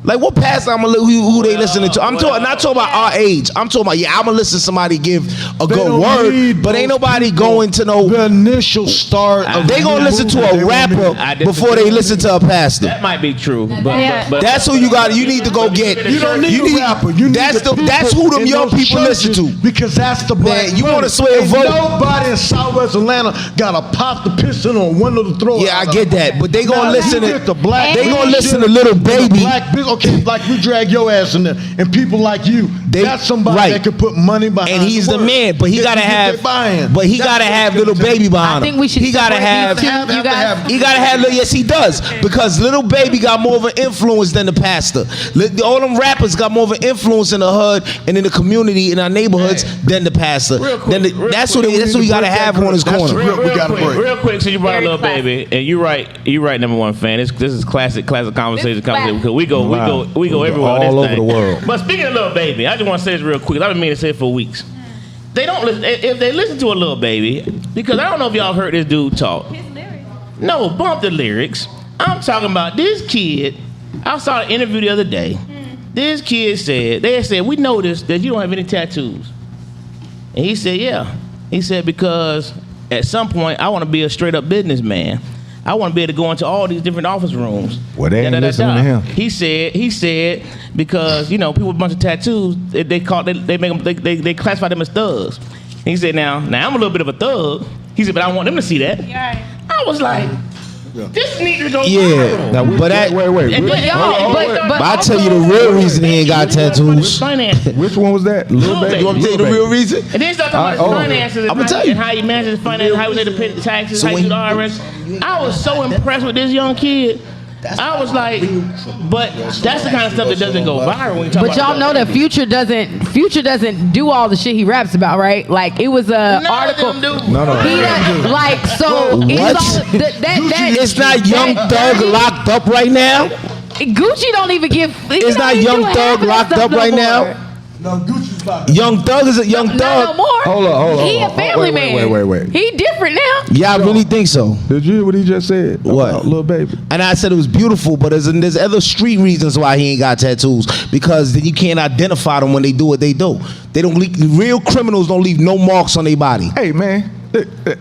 Like what pastor who they listening to? I'm not talking about our age. I'm talking about, I'm gonna listen to somebody give a good word, but ain't nobody going to know the initial start of they gonna listen to a rapper before they listen to a pastor. That might be true, but that's who you got. You need to go get. You don't need a rapper. You need that's who them young people listen to. Because that's the black. Man, you want to sway a vote? Nobody in Southwest Atlanta got to pop the piston on one of the throw. Yeah, I get that, but they gonna listen to the black. They gonna listen to Little Baby. Okay, like we drag your ass in there, and people like you, that's somebody that could put money behind. And he's the man, but he gotta have. But he gotta have Little Baby behind him. I think we should. He gotta have. He gotta have. Yes, he does, because Little Baby got more of an influence than the pastor. All them rappers got more of an influence in the hood and in the community in our neighborhoods than the pastor. That's what we gotta have on his corner. Real quick, so you brought Little Baby, and you right, number one fan. This is classic conversation because we go everywhere all over the world. But speaking of Little Baby, I just want to say this real quick. I've been meaning to say it for weeks. They don't listen. If they listen to a Little Baby, because I don't know if y'all heard this dude talk. His lyrics. No, bump the lyrics. I'm talking about this kid. I saw an interview the other day. This kid said, we noticed that you don't have any tattoos. And he said, yeah. He said, because at some point, I want to be a straight up businessman. I want to be able to go into all these different office rooms. Well, they ain't listening to him. He said, because people with a bunch of tattoos, they classify them as thugs. And he said, now I'm a little bit of a thug. He said, but I want them to see that. Yeah. I was like, this needs to go viral. Now, but wait. But I tell you the real reason he ain't got tattoos. Which one was that? Little Baby. You want me to tell you the real reason? And then start talking about finances and how he manages his finances, how he was able to pay the taxes, how he do the IRS. I was so impressed with this young kid. I was like, but that's the kind of stuff that doesn't go viral when you talk about. But y'all know that Future doesn't do all the shit he raps about, right? Like it was a article. No. He does, like so. What? It's not Young Thug locked up right now. Gucci don't even give. It's not Young Thug locked up right now. No, Gucci's about Young Thug is a Young Thug. No more. Hold on. He a family man. Wait. He different now. Yeah, I really think so. Did you hear what he just said? What? About Lil Baby. And I said it was beautiful, but there's other street reasons why he ain't got tattoos. Because then you can't identify them when they do what they do. They don't leave. Real criminals don't leave no marks on their body. Hey, man.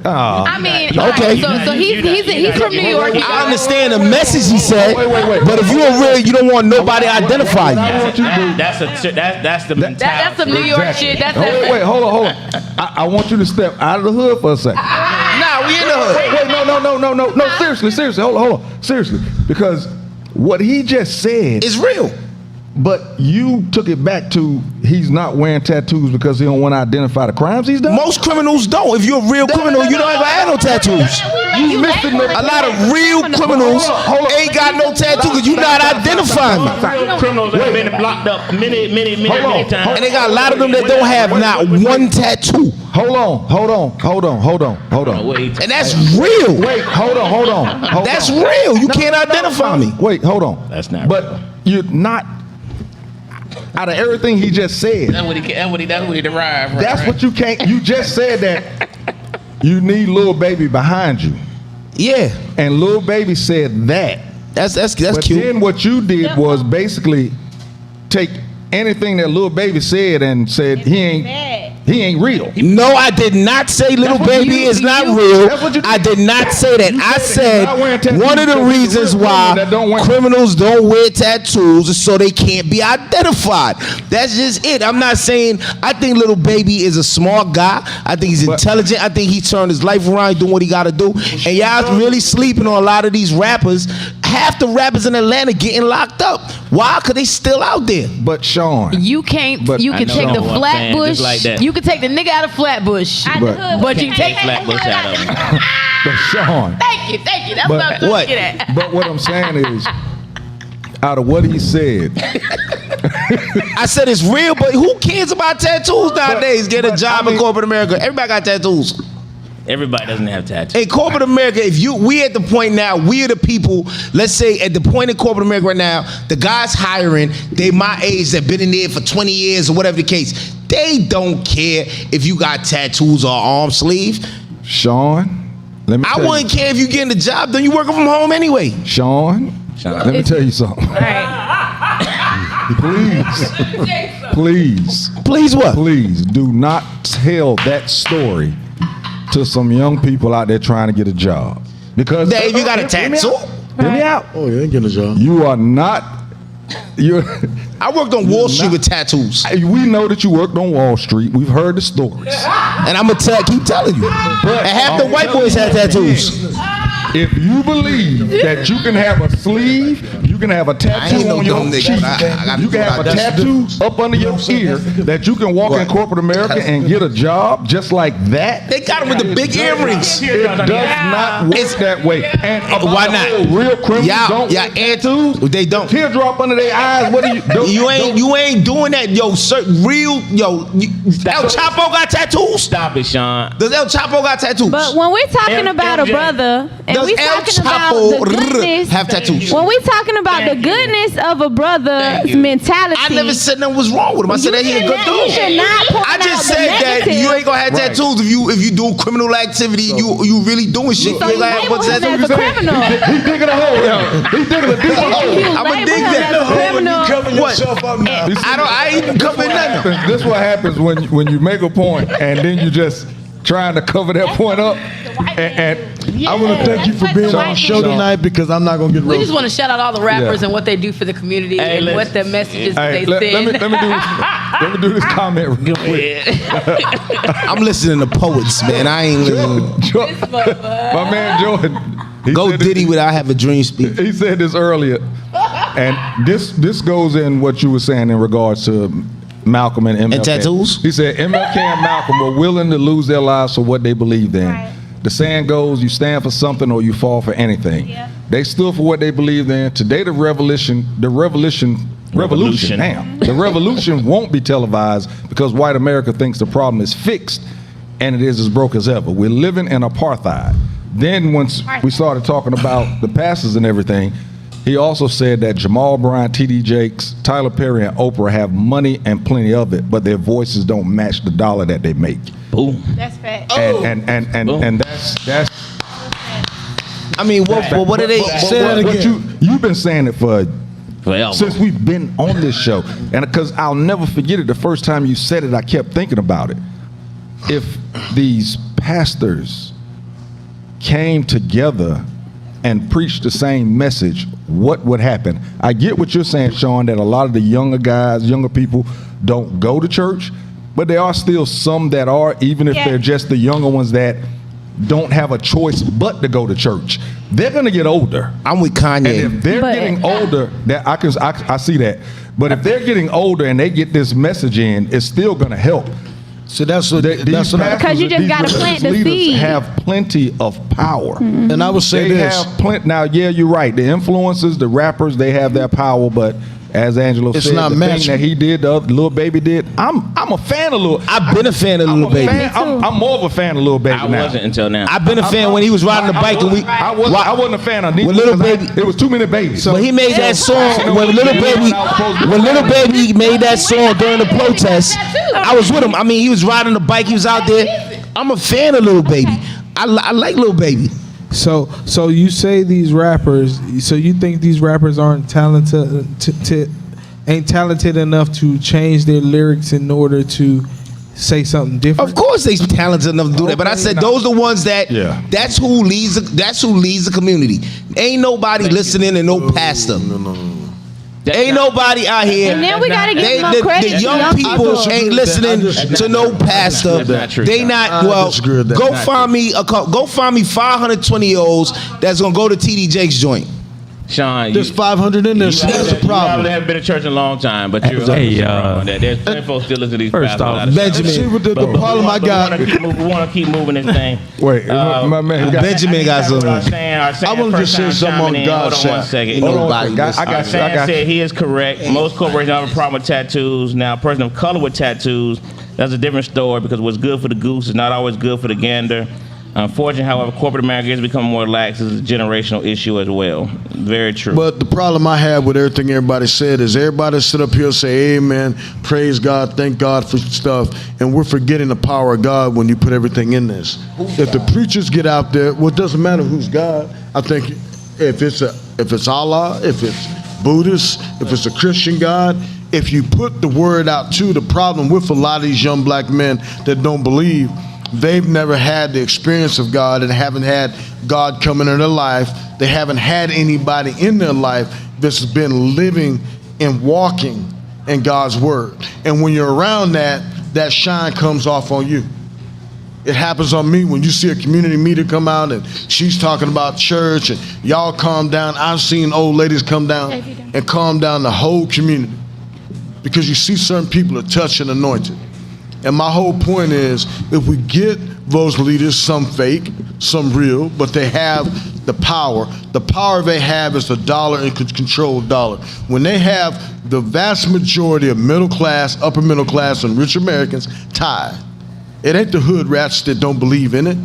I mean, Okay. So he's from New York. I understand the message he said, Wait. but if you are real, you don't want nobody to identify I you. want you to do. That's the mentality. That's some New York shit. That's Wait, hold on. I want you to step out of the hood for a second. Nah, we in the hood. Wait, no. Seriously. Hold on. Seriously. Because what he just said, It's real. but you took it back to he's not wearing tattoos because he don't want to identify the crimes he's done. Most criminals don't. If you're a real criminal, you don't ever have no tattoos. You missing the. A lot of real criminals ain't got no tattoo because you not identifying me. Real criminals have been locked up many times. And they got a lot of them that don't have not one tattoo. Hold on. And that's real. Wait, hold on. That's real. You can't identify me. Wait, hold on. That's not But real. you're not. Out of everything he just said, That's what he derived. that's what you can't. You just said that you need Lil Baby behind you, Yeah. and Lil Baby said that. That's But cute. then what you did was basically take anything that Lil Baby said and said he ain't real. No, I did not say little what baby you- is not you- real. that's what you did. I did not say that. I said not wearing tattoos one of the because it's reasons real why criminals that don't wear- criminals don't wear tattoos is so they can't be identified. That's just it. I'm not saying I think little baby is a smart guy. I think he's intelligent. I think he turned his life around doing what he got to do. And y'all really sleeping on a lot of these rappers. Half the rappers in Atlanta getting locked up. Why? Because they still out there. But Sean, You can't. But You I can know take the what I'm saying, Flatbush. just like that. You can take the nigga out of Flatbush. But you take. Flatbush out of him. but Sean. Thank you. That's what I'm trying what? to get at. But what I'm saying is, out of what he said, I said it's real, but who cares about tattoos nowadays? Get a but, job I mean- in corporate America. Everybody got tattoos. Everybody doesn't have tattoos. In corporate America, we at the point now, we are the people, let's say at the point in corporate America right now, the guys hiring, they my age that been in there for 20 years or whatever the case. They don't care if you got tattoos or arm sleeve. Sean, let me. I tell wouldn't care if you getting the job done. You working from home anyway. Sean, let me tell you something. Please Please what? do not tell that story to some young people out there trying to get a job. Because Dave, you got a Hear me tattoo? out. Hear me out. Oh, yeah, getting a job. You are not. You're. I worked on Wall Street with tattoos. We know that you worked on Wall Street. We've heard the stories. And I'm going to keep telling you. And half the white boys have tattoos. If you believe that you can have a sleeve, you can have a tattoo ain't no on your dumb nigga. cheek, I gotta you can do have a what I tattoo up under your ear, that you can walk in corporate America and get a job just like that. They got them with the big earrings. It does not work that way. And Why not? Real criminals don't wear tattoos. They don't. Teardrop under their eyes. What are you doing? You ain't doing that, yo. El Chapo got tattoos. Stop it, Sean. Does El Chapo got tattoos? But when we're talking about a brother, and Does we El talking about Chapo the goodness, have tattoos? when we talking about the goodness of a brother's mentality, I never said nothing was wrong with him. I said that he a good you should dude. not point I just out the said that negative. you ain't gonna have tattoos if you do criminal activity. You really doing shit. So You you ain't gonna have label him as a tattoos. criminal. He digging a hole. He digging a deeper hole. You I'ma label dig him that. as a criminal. What? I ain't covering nothing. This is what happens when you make a point and then you just trying to cover that point up. And I want to thank you for being on the show tonight because I'm not going to get We roasted. just want to shout out all the rappers Yeah. and what they do for the community Hey, and listen. what the messages hey, they let me send. do this comment real quick. I'm listening to poets, man. I ain't listening. My man Jordan. he Go said this- Diddy with I Have a Dream speak. He said this earlier, and this goes in what you were saying in regards to Malcolm and MLK. And tattoos? He said MLK and Malcolm were willing to lose their lives for what they believed in. Right. The saying goes, you stand for something or you fall for anything. Yeah. They stood for what they believed in. Today the revolution, damn. The revolution won't be televised because white America thinks the problem is fixed and it is as broke as ever. We're living in apartheid. Then once we started talking about the pastors and everything, He also said that Jamal Bryant, T.D. Jakes, Tyler Perry, and Oprah have money and plenty of it, but their voices don't match the dollar that they make. Boom. That's fact. And that's. I mean, what are they? Say it again. You've been saying it for Forever. since we've been on this show, and because I'll never forget it. The first time you said it, I kept thinking about it. If these pastors came together and preached the same message, what would happen? I get what you're saying, Sean, that a lot of the younger guys, younger people don't go to church, but there are still some that are, even if they're just the younger ones that don't have a choice but to go to church. They're gonna get older. I'm with Kanye. And if they're getting older, that I see that. But if they're getting older and they get this message in, it's still gonna help. So that's what Because you just gotta plant the leaders seed. have plenty of power. And I would say They this. have plenty. Now, yeah, you're right. The influencers, the rappers, they have their power, but as Angelo It's said, not the matching. thing that he did, the Lil Baby did, I'm a fan of Lil. I've been a fan of I'm Lil a Baby. fan- I'm more of a fan of Lil Baby I now. wasn't until now. I've been a fan when he was riding the bike and we. I wasn't a fan of neither. When Lil because Baby- it was too many babies. When he made that song, when Little Baby made that song during the protest, I was with him. I mean, he was riding the bike. He was out there. I'm a fan of Lil Baby. I like Lil Baby. So you say these rappers. So you think these rappers aren't talented, ain't talented enough to change their lyrics in order to say something different? Of course, they talented enough to do that. But I said those are the ones that. Yeah. That's who leads. That's who leads the community. Ain't nobody listening to no pastor. Ain't nobody out here. And then we gotta give them the credit. young people ain't listening to no pastor. That's not They not. Well, disagree with that. go Not find me a go find me 520-year-olds that's gonna go to TD Jake's joint. Sean, There's 500 in there, so that's a You problem. haven't been to church in a long time, but you're Hey, on that. There's plenty of folks still listen to these first pastors off, out of Benjamin. See what the problem I got. We want to keep moving this thing. Wait, my man. Benjamin got What I was something. saying, I wanna just say something on God's Hold on one side. second. Hold on, Nobody I got Our you. I fan got said you. he is correct. Most corporations have a problem with tattoos. Now, a person of color with tattoos, that's a different story because what's good for the goose is not always good for the gander. Unfortunately, however, corporate America is becoming more lax. It's a generational issue as well. Very true. But the problem I have with everything everybody said is everybody sit up here and say amen, praise God, thank God for stuff, and we're forgetting the power of God when you put everything in this. If the preachers get out there, well, it doesn't matter who's God. I think if it's Allah, if it's Buddhist, if it's a Christian God, if you put the word out too, the problem with a lot of these young black men that don't believe, they've never had the experience of God and haven't had God come into their life. They haven't had anybody in their life that's been living and walking in God's word. And when you're around that, that shine comes off on you. It happens on me when you see a community meter come out and she's talking about church and y'all calm down. I've seen old ladies come down and calm down the whole community because you see certain people are touched and anointed. And my whole point is, if we get those leaders, some fake, some real, but they have the power they have is the dollar and could control the dollar. When they have the vast majority of middle class, upper middle class, and rich Americans tied, it ain't the hood rats that don't believe in it.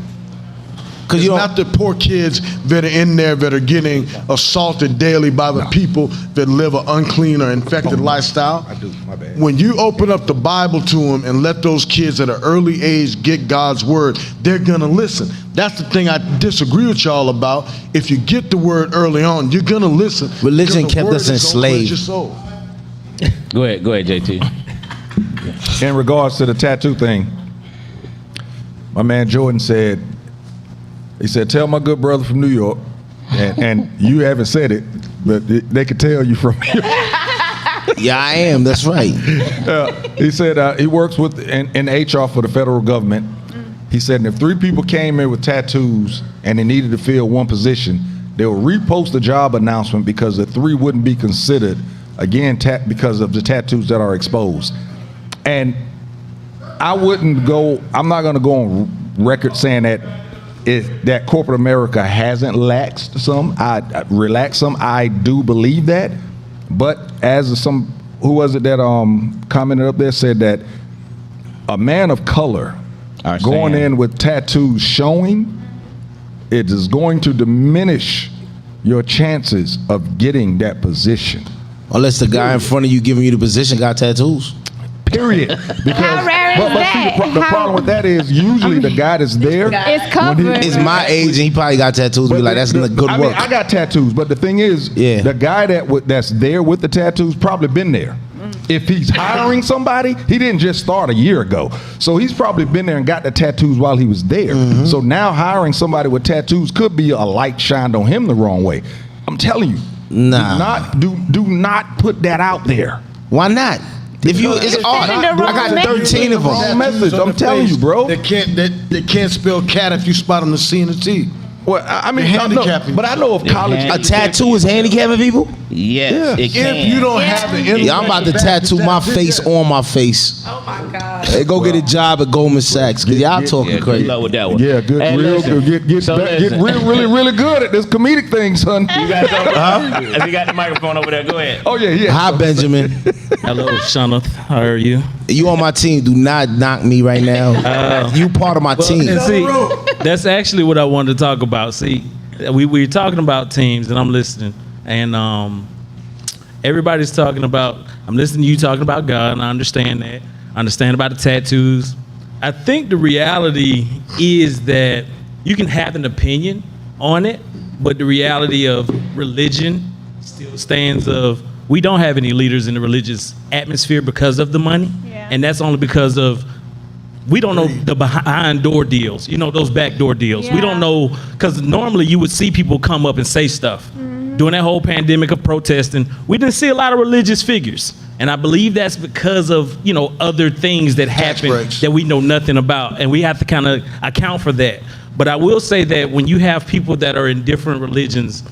Because it's not the poor kids that are in there that are getting assaulted daily by the people that live an unclean or infected lifestyle. I do, my bad. When you open up the Bible to them and let those kids at an early age get God's word, they're going to listen. That's the thing I disagree with y'all about. If you get the word early on, you're going to listen. Religion because the kept word us is gonna cleanse enslaved. your soul. Go ahead, JT. In regards to the tattoo thing, my man Jordan said, he said, tell my good brother from New York, and you haven't said it, but they could tell you from here. Yeah, I am. That's right. He said he works in HR for the federal government. He said, and if 3 people came in with tattoos and they needed to fill one position, they will repost the job announcement because the 3 wouldn't be considered, again, because of the tattoos that are exposed. And I'm not going to go on record saying that corporate America hasn't relaxed some. I do believe that. But as who was it that commented up there said that a man of color going in with tattoos showing, it is going to diminish your chances of getting that position. Unless the guy in front of you giving you the position got tattoos. Period. Because How rare is but see, that? the problem with that is usually the guy that's there. It's covered. It's my age and he probably got tattoos. Be like, that's good I work. mean, I got tattoos, but the thing is, Yeah. the guy that's there with the tattoos probably been there. If he's hiring somebody, he didn't just start a year ago. So he's probably been there and got the tattoos while he was there. So now hiring somebody with tattoos could be a light shined on him the wrong way. I'm telling you. Nah. Do not put that out there. Why not? If you, it's art. sending the I got wrong 13 of them. Wrong message. On I'm the telling face, you, bro. They can't spell cat if you spot on the C and the T. Well, I mean, They're I know, handicapping. but I know of college. A tattoo is handicapping people? Yes, it can. If you don't have it, Yeah, I'm about to tattoo my face on my face. Oh my God. Hey, go get a job at Goldman Sachs, because y'all talking Yeah, good crazy. luck with that one. Yeah, good, Hey, real listen. good. Get So listen. really good at this comedic thing, son. You got something? As you got the microphone over there, go ahead. Oh yeah. Hi, Benjamin. Hello, Shaneth. How are you? You on my team. Do not knock me right now. You part of my team. And see, that's actually what I wanted to talk about. See, we were talking about teams, and I'm listening, and everybody's talking about. I'm listening to you talking about God, and I understand that. I understand about the tattoos. I think the reality is that you can have an opinion on it, but the reality of religion still stands of we don't have any leaders in the religious atmosphere because of the money, and that's only because of we don't know the behind door deals, you know, those back door deals. We don't know, because normally you would see people come up and say stuff. During that whole pandemic of protesting, we didn't see a lot of religious figures. And I believe that's because of, you know, other things that happen breaks. that we know nothing about. And we have to kind of account for that. But I will say that when you have people that are in different religions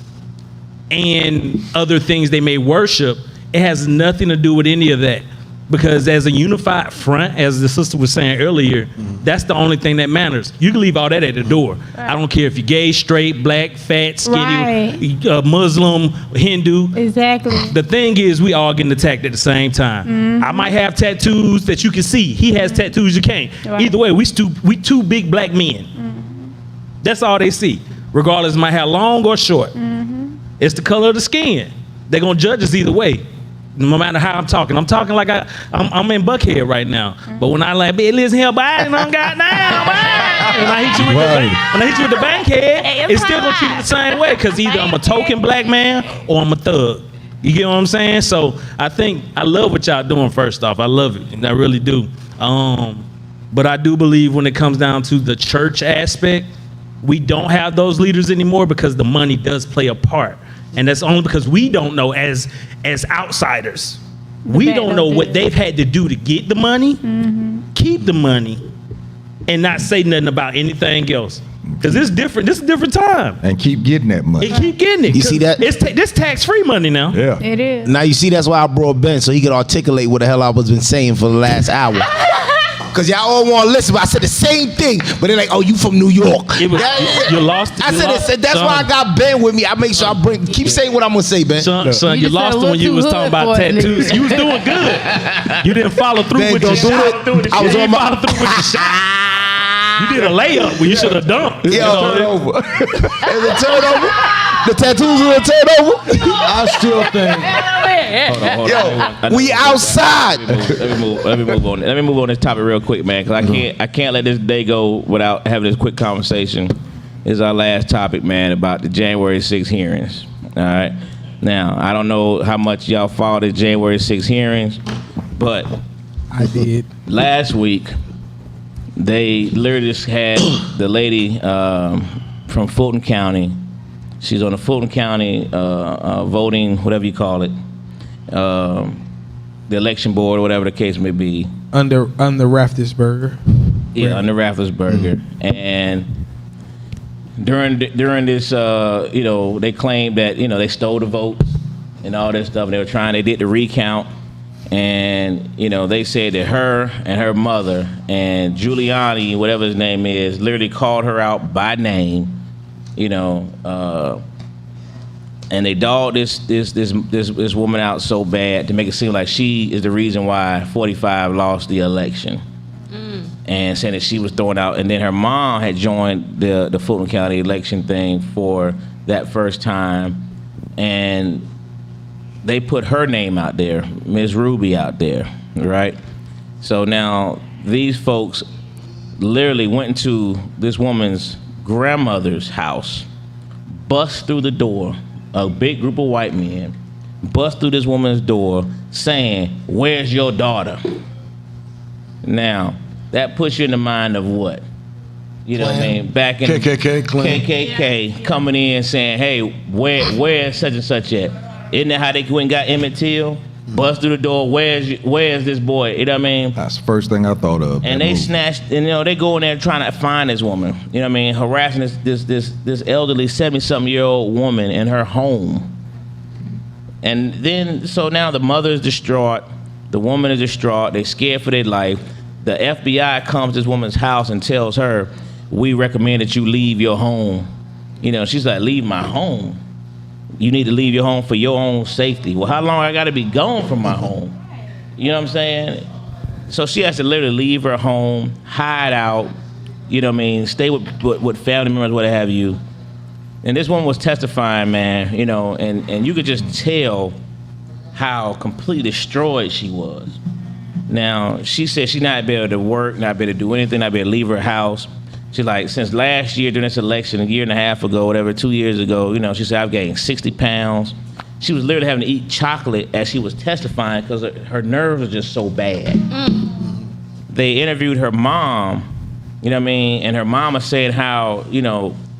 and other things they may worship, it has nothing to do with any of that. Because as a unified front, as the sister was saying earlier, that's the only thing that matters. You can leave all that at the door. I don't care if you're gay, straight, black, fat, skinny, Muslim, Hindu. Exactly. The thing is, we all getting attacked at the same time. I might have tattoos that you can see. He has tattoos you can't. Right. Either way, we two big black men. That's all they see. Regardless of my hair long or short. It's the color of the skin. They're going to judge us either way. No matter how I'm talking like I'm in Buckhead right now. But when I like, bitch, listen here, boy, I don't got down, boy. When I hit you with the bank head, it's still gonna treat you the same way. Cause either I'm a token black man or I'm a thug. You get what I'm saying? So I think I love what y'all doing. First off, I love it, and I really do. But I do believe when it comes down to the church aspect, we don't have those leaders anymore because the money does play a part. And that's only because we don't know as outsiders. We don't know what they've had to do to get the money, keep the money, and not say nothing about anything else. Because it's different. This is a different time. And keep getting that money. And keep getting it. You see that? It's this tax-free money now. Yeah. It is. Now you see that's why I brought Ben, so he could articulate what the hell I was been saying for the last hour. Cause y'all all want to listen, but I said the same thing. But they're like, "Oh, you from New York?" You lost. I said that's why I got Ben with me. I make sure I keep saying what I'm gonna say, Ben. Son, You you just lost said a when little you too was hood talking about for it, tattoos. You was doing good. You didn't follow through Ben, with don't your do shot. that. I was on my. Follow through with your shot. You did a layup when you should have dunked. Turnover. Is it turnover? The tattoos are a turnover. I still think Hold on. Yo, we outside. Let me move on. Let me move on this topic real quick, man, because I can't let this day go without having this quick conversation. This is our last topic, man, about the January 6th hearings. All right. Now, I don't know how much y'all followed the January 6th hearings, but I did. last week they literally just had the lady from Fulton County. She's on the Fulton County voting, whatever you call it, the election board or whatever the case may be. Under Raffensperger. Yeah, under Raffensperger. And during this, they claimed that, they stole the votes and all that stuff. They did the recount. And, they said that her and her mother and Giuliani, whatever his name is, literally called her out by name. And they dogged this woman out so bad to make it seem like she is the reason why 45 lost the election, and saying that she was thrown out. And then her mom had joined the Fulton County election thing for that first time, and they put her name out there, Miss Ruby out there, right? So now these folks literally went into this woman's grandmother's house, bust through the door, a big group of white men, bust through this woman's door saying, "Where's your daughter?" Now, that puts you in the mind of what? You know what I mean? Back in KKK coming in saying, "Hey, where's such and such at?" Isn't that how they went and got Emmett Till? Bust through the door. Where's this boy? You know what I mean? That's the first thing I thought of. And they snatched. And, they go in there trying to find this woman. You know what I mean? Harassing this elderly 70-something-year-old woman in her home. And then so now the mother is distraught. The woman is distraught. They scared for their life. The FBI comes to this woman's house and tells her, "We recommend that you leave your home." She's like, "Leave my home? You need to leave your home for your own safety." Well, how long I got to be gone from my home? You know what I'm saying? So she has to literally leave her home, hide out, you know what I mean, stay with family members, what have you. And this woman was testifying, man, and you could just tell how completely destroyed she was. Now, she said she's not able to work, not able to do anything, not able to leave her house. She's like, since last year during this election, a year and a half ago, whatever, 2 years ago, she said, I've gained 60 pounds. She was literally having to eat chocolate as she was testifying because her nerves were just so bad. They interviewed her mom, you know what I mean? And her mama said how,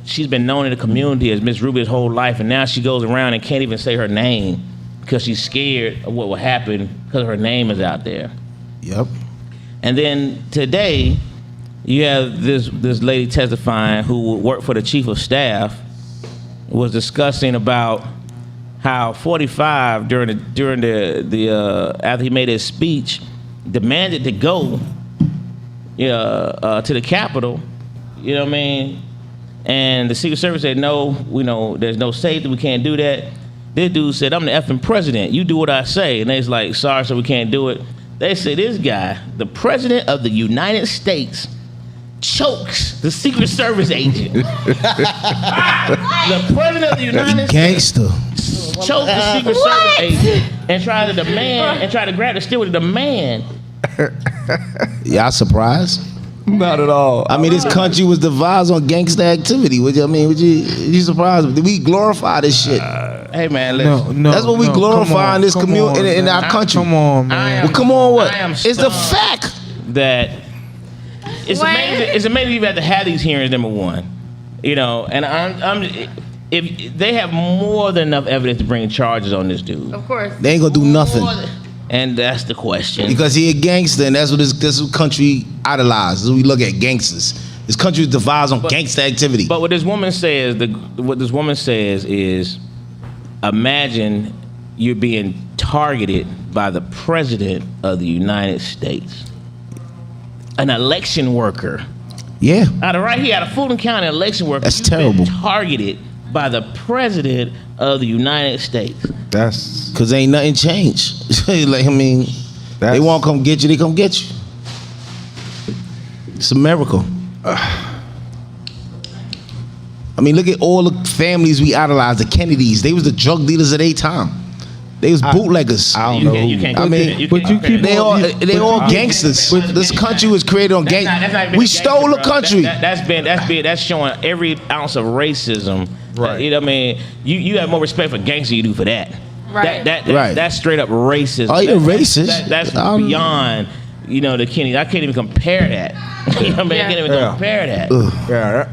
she's been known in the community as Miss Ruby his whole life, and now she goes around and can't even say her name because she's scared of what will happen because her name is out there. Yep. And then today, you have this lady testifying who worked for the chief of staff, was discussing about how 45 during the after he made his speech demanded to go to the Capitol, you know what I mean? And the Secret Service said, no, there's no safety, we can't do that. This dude said, I'm the effing president, you do what I say. And they's like, sorry, so we can't do it. They say this guy, the president of the United States, chokes the Secret Service agent. The president of the United States chokes the Secret Service agent and try to grab the steel with a demand. Y'all surprised? Not at all. I mean, this country was devised on gangster activity. Would you surprised? Did we glorify this shit? Hey man, listen. No, that's what we glorify in this community, in our country. Come on, man. Come on, what? It's a fact that it's amazing. It's amazing you have to have these hearings. Number one, and I'm if they have more than enough evidence to bring charges on this dude. Of course. They ain't gonna do nothing. And that's the question. Because he a gangster, and that's what this country idolizes. We look at gangsters. This country is devised on gangster activity. But what this woman says is, imagine you're being targeted by the president of the United States, an election worker. Yeah. Right here, out of Fulton County, election worker. That's terrible. Targeted by the president of the United States. That's because ain't nothing changed. They want to come get you, they come get you. It's a miracle. I mean, look at all the families we idolize. The Kennedys, they was the drug dealers of their time. They was bootleggers. I don't know. They all gangsters. This country was created on gang. We stole the country. That's showing every ounce of racism. Right. You know what I mean? You have more respect for gangsters than you do for that. Right. That's straight up racism. Oh, you're racist. That's beyond, the Kennedy. I can't even compare that. You know what I mean? I can't even compare that. Yeah.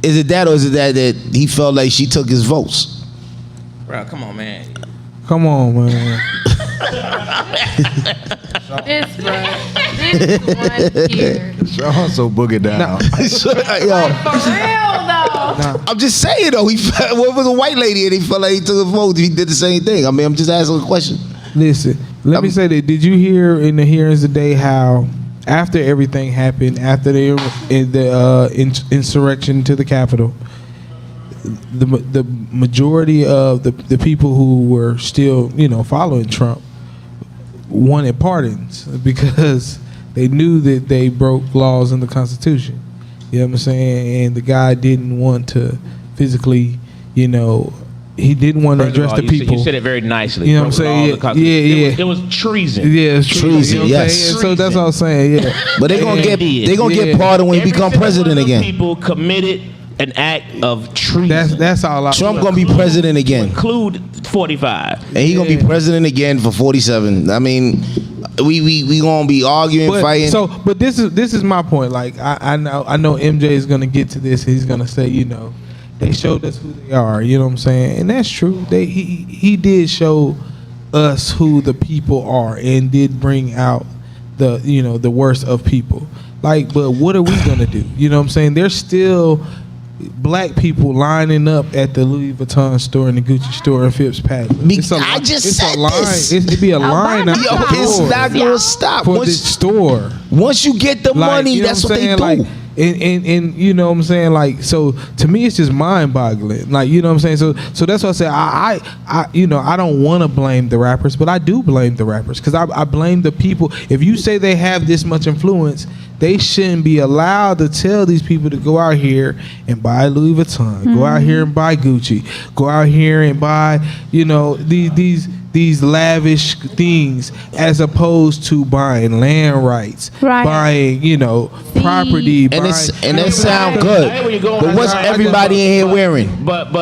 Is it that, or is it that he felt like she took his votes? Bro, come on, man. Come on, man. This one here. Sean so boogie down. For real though. I'm just saying though. What was a white lady and he felt like he took his votes? He did the same thing. I mean, I'm just asking a question. Listen, let me say that. Did you hear in the hearings today how after everything happened, after the insurrection to the Capitol, the majority of the people who were still, following Trump wanted pardons because they knew that they broke laws in the Constitution. You know what I'm saying? And the guy didn't want to physically, you know, he didn't want to First of address all, the you said- people. You said it very nicely. You know what I'm Broke saying? all the con- Yeah. It was treason. Yeah, it's Treason, you know what I'm yes. saying? So that's what I'm saying. Yeah, But they gonna get pardoned when he Every become single president one of those again. People committed an act of treason. that's all. Trump gonna be president again, Include 45. and he gonna be president again for 47. I mean, we gonna be arguing, fighting. But this is my point. Like I know MJ is gonna get to this. He's gonna say, you know, they showed us who they are. You know what I'm saying? And that's true. He did show us who the people are, and did bring out the, you know, the worst of people. Like, but what are we gonna do? You know what I'm saying? There's still black people lining up at the Louis Vuitton store and the Gucci store and Phipps Palace. I just said this. It'd be a line out Yo, the it's door not gonna stop. for this store. Once you get the money, you know that's what what I'm they saying? do. Like, and you know what I'm saying? Like, so to me, it's just mind boggling. Like, you know what I'm saying? So that's why I say I you know, I don't want to blame the rappers, but I do blame the rappers, because I blame the people. If you say they have this much influence, they shouldn't be allowed to tell these people to go out here and buy Louis Vuitton, go out here and buy Gucci, go out here and buy, you know, these lavish things, as opposed to buying land rights, buying, you know, property. And it sound I good. hear where you're going. But what's everybody in here wearing? But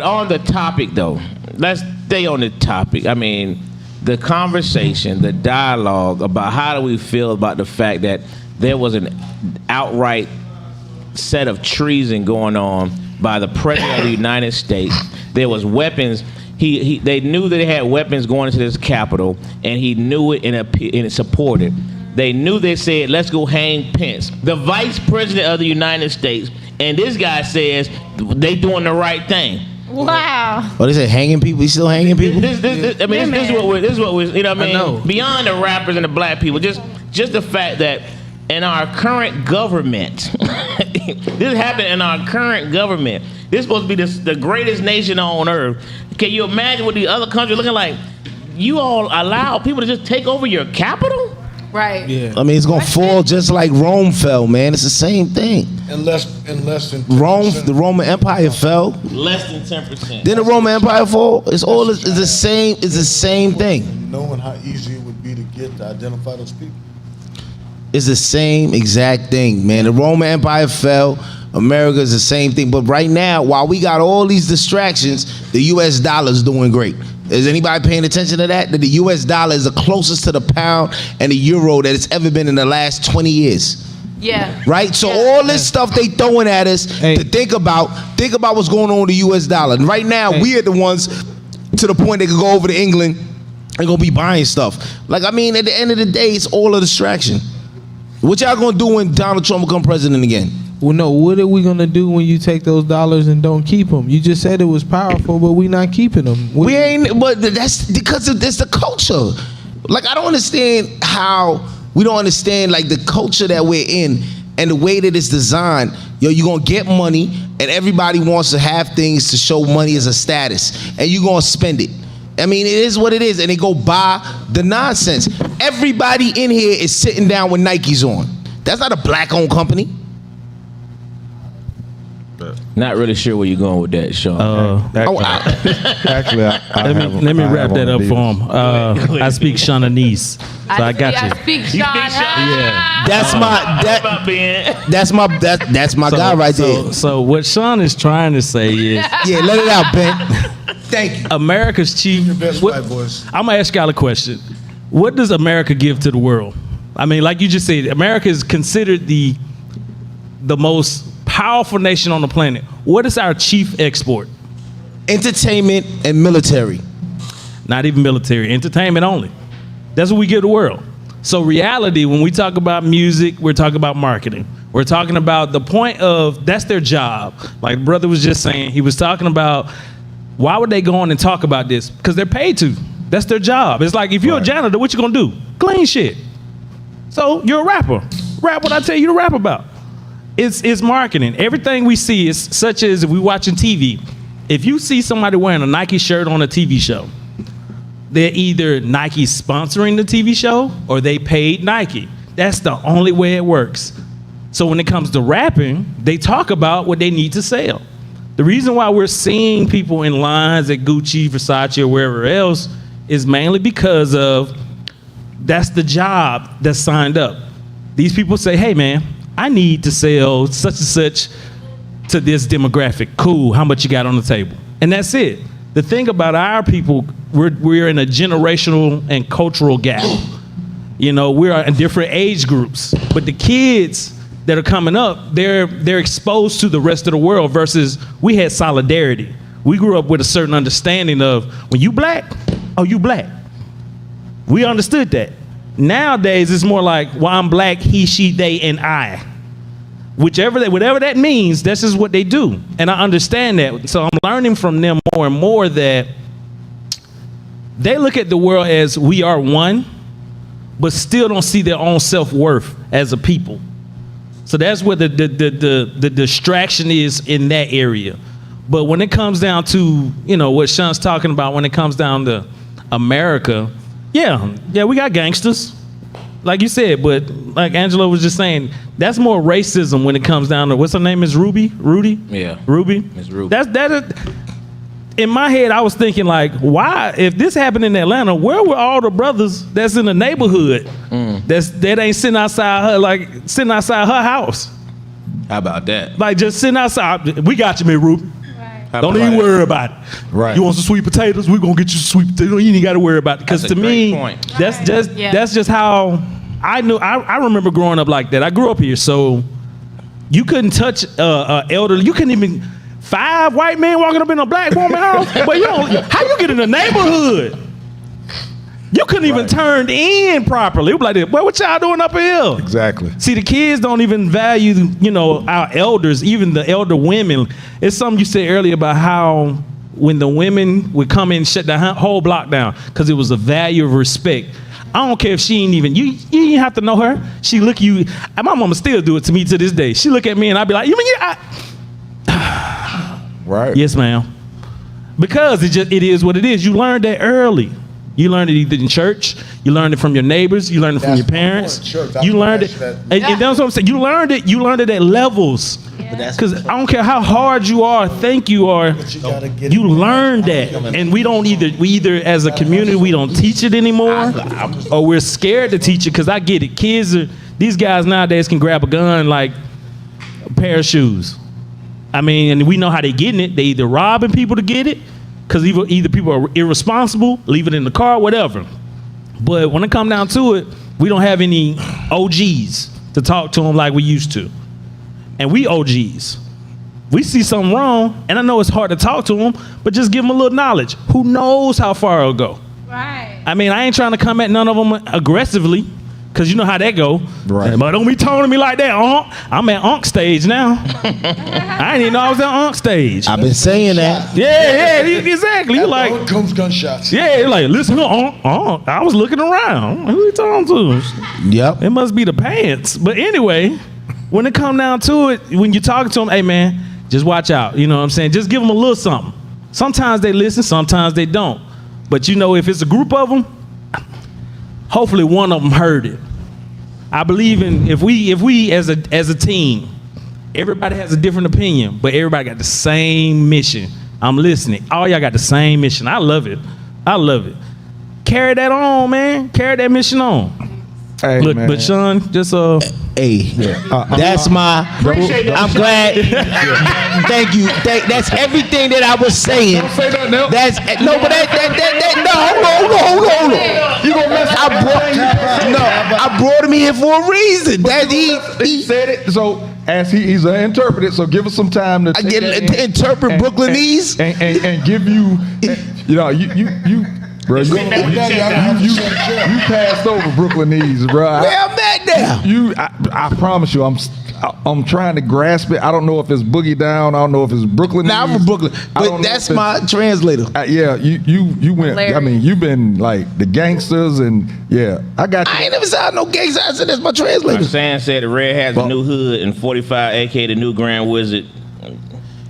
on the topic though, let's stay on the topic. I mean, the conversation, the dialogue about how do we feel about the fact that there was an outright set of treason going on by the president of the United States. There was weapons. They knew that they had weapons going into this Capitol, and he knew it and supported. They knew. They said, let's go hang Pence, the vice president of the United States, and this guy says they doing the right thing. Wow. What is it? Hanging people? He's still hanging people? This is what we're, you know what I mean? know. Beyond the rappers and the black people, just the fact that in our current government, this happened in our current government. This is supposed to be the greatest nation on earth. Can you imagine what the other countries looking like? You all allow people to just take over your capital? Right. Yeah. I mean, it's gonna fall just like Rome fell, man. It's the same thing. In less than The Roman Empire fell. Less than 10%. Then the Roman Empire fall. It's the same. It's the same thing. knowing how easy it would be to get to identify those people. It's the same exact thing, man. The Roman Empire fell. America is the same thing. But right now, while we got all these distractions, the U.S. dollar is doing great. Is anybody paying attention to that? That the U.S. dollar is the closest to the pound and the euro that it's ever been in the last 20 years. Yeah. Right? So all this stuff they throwing at us to think about what's going on with the U.S. dollar. And right now, we are the ones to the point they could go over to England and go be buying stuff. Like, I mean, at the end of the day, it's all a distraction. What y'all gonna do when Donald Trump become president again? Well, no, what are we gonna do when you take those dollars and don't keep them? You just said it was powerful, but we not keeping them. We ain't, but that's because of this, the culture. Like, I don't understand how we don't understand, like, the culture that we're in and the way that it's designed. Yo, you're gonna get money and everybody wants to have things to show money as a status, and you're gonna spend it. I mean, it is what it is, and they go buy the nonsense. Everybody in here is sitting down with Nikes on. That's not a black-owned company. Not really sure where you're going with that, Sean. Actually, let me wrap that up for him. I speak Shannonese, so I got you. I speak Sean. Yeah. That's my guy right there. So what Sean is trying to say is, Yeah, let it out, Ben. Thank you. America's chief. Best white boys. I'm gonna ask y'all a question. What does America give to the world? I mean, like you just said, America is considered the most powerful nation on the planet. What is our chief export? Entertainment and military. Not even military, entertainment only. That's what we give the world. So reality, when we talk about music, we're talking about marketing. We're talking about the point of, that's their job. Like brother was just saying, he was talking about, why would they go on and talk about this? Because they're paid to. That's their job. It's like, if you're a janitor, what you gonna do? Clean shit. So you're a rapper. Rap what I tell you to rap about. It's marketing. Everything we see is, such as if we're watching TV. If you see somebody wearing a Nike shirt on a TV show, they're either Nike sponsoring the TV show or they paid Nike. That's the only way it works. So when it comes to rapping, they talk about what they need to sell. The reason why we're seeing people in lines at Gucci, Versace, or wherever else is mainly because of that's the job that's signed up. These people say, hey man, I need to sell such and such to this demographic. Cool, how much you got on the table? And that's it. The thing about our people, we're in a generational and cultural gap. You know, we're in different age groups, but the kids that are coming up, they're exposed to the rest of the world versus we had solidarity. We grew up with a certain understanding of when you black, oh, you black. We understood that. Nowadays, it's more like, well, I'm black, he, she, they, and I. Whatever that means, that's just what they do. And I understand that. So I'm learning from them more and more that they look at the world as we are one, but still don't see their own self-worth as a people. So that's where the distraction is in that area. But when it comes down to, you know, what Sean's talking about, when it comes down to America, yeah, we got gangsters, like you said, but like Angelo was just saying, that's more racism when it comes down to, what's her name, is Rudy? Yeah. Ruby? Miss Ruby. In my head, I was thinking like, why, if this happened in Atlanta, where were all the brothers that's in the neighborhood that ain't sitting outside her house? How about that? Like just sitting outside. We got you, man, Ruby. How Don't about even that? worry about it. Right. You want some sweet potatoes? We're gonna get you some sweet potatoes. You ain't got to worry about it. Because That's to a great me, point. that's just how I knew. I remember growing up like that. I grew up here, so you couldn't touch elderly. You couldn't even 5 white men walking up in a black woman house. But you don't. How you get in the neighborhood? You couldn't even turn in properly. It was like, "Boy, what y'all doing up here?" Exactly. See, the kids don't even value, you know, our elders, even the elder women. It's something you said earlier about how when the women would come in and shut the whole block down because it was a value of respect. I don't care if she ain't even, you ain't have to know her. She look at you, and my mama still do it to me to this day. She look at me and I be like, you mean, Right. yes, ma'am. Because it is what it is. You learned that early. You learned it either in church, you learned it from your neighbors, you learned it from That's your parents. my point, church. You learned it, and that's what I'm saying. You learned it at levels. Because I don't care how hard you are, you learn that. And we either as a community, we don't teach it anymore, or we're scared to teach it. Because I get it. These guys nowadays can grab a gun like a pair of shoes. I mean, and we know how they getting it. They either robbing people to get it, because either people are irresponsible, leave it in the car, whatever. But when it come down to it, we don't have any OGs to talk to them like we used to. And we OGs. We see something wrong, and I know it's hard to talk to them, but just give them a little knowledge. Who knows how far it'll go? Right. I mean, I ain't trying to come at none of them aggressively, because you know how that go. Right. But don't be taunting me like that, Unc. I'm at Unc stage now. I didn't even know I was at Unc stage. I've been saying that. Yeah, exactly. You like, Here comes gunshots. yeah, you're like, listen, Unc. I was looking around. Who you talking to? Yep. It must be the pants. But anyway, when it come down to it, when you're talking to them, hey man, just watch out. You know what I'm saying? Just give them a little something. Sometimes they listen, sometimes they don't. But you know, if it's a group of them, hopefully one of them heard it. I believe in if we as a team, everybody has a different opinion, but everybody got the same mission. I'm listening. All y'all got the same mission. I love it. Carry that on, man. Carry that mission on. Hey, Look, man. but Sean, just Hey, that's my. I'm glad. Thank you. That's everything that I was saying. Don't say nothing else. That's no, but hold on. You gonna mess? I brought him here for a reason. That He said it. So as he's an interpreter, so give us some time to I get to interpret Brooklynese. and give you, you know, you. Bro, you passed over Brooklynese, bro. Where I'm at now? I promise you, I'm trying to grasp it. I don't know if it's boogie down. I don't know if it's Brooklynese. Now I'm from Brooklyn, but that's my translator. Yeah, you went. I mean, you've been like the gangsters, and yeah, I got you. I ain't never said no gangster. I said that's my translator. Sam said the Red has a new hood and 45 AK the new Grand Wizard.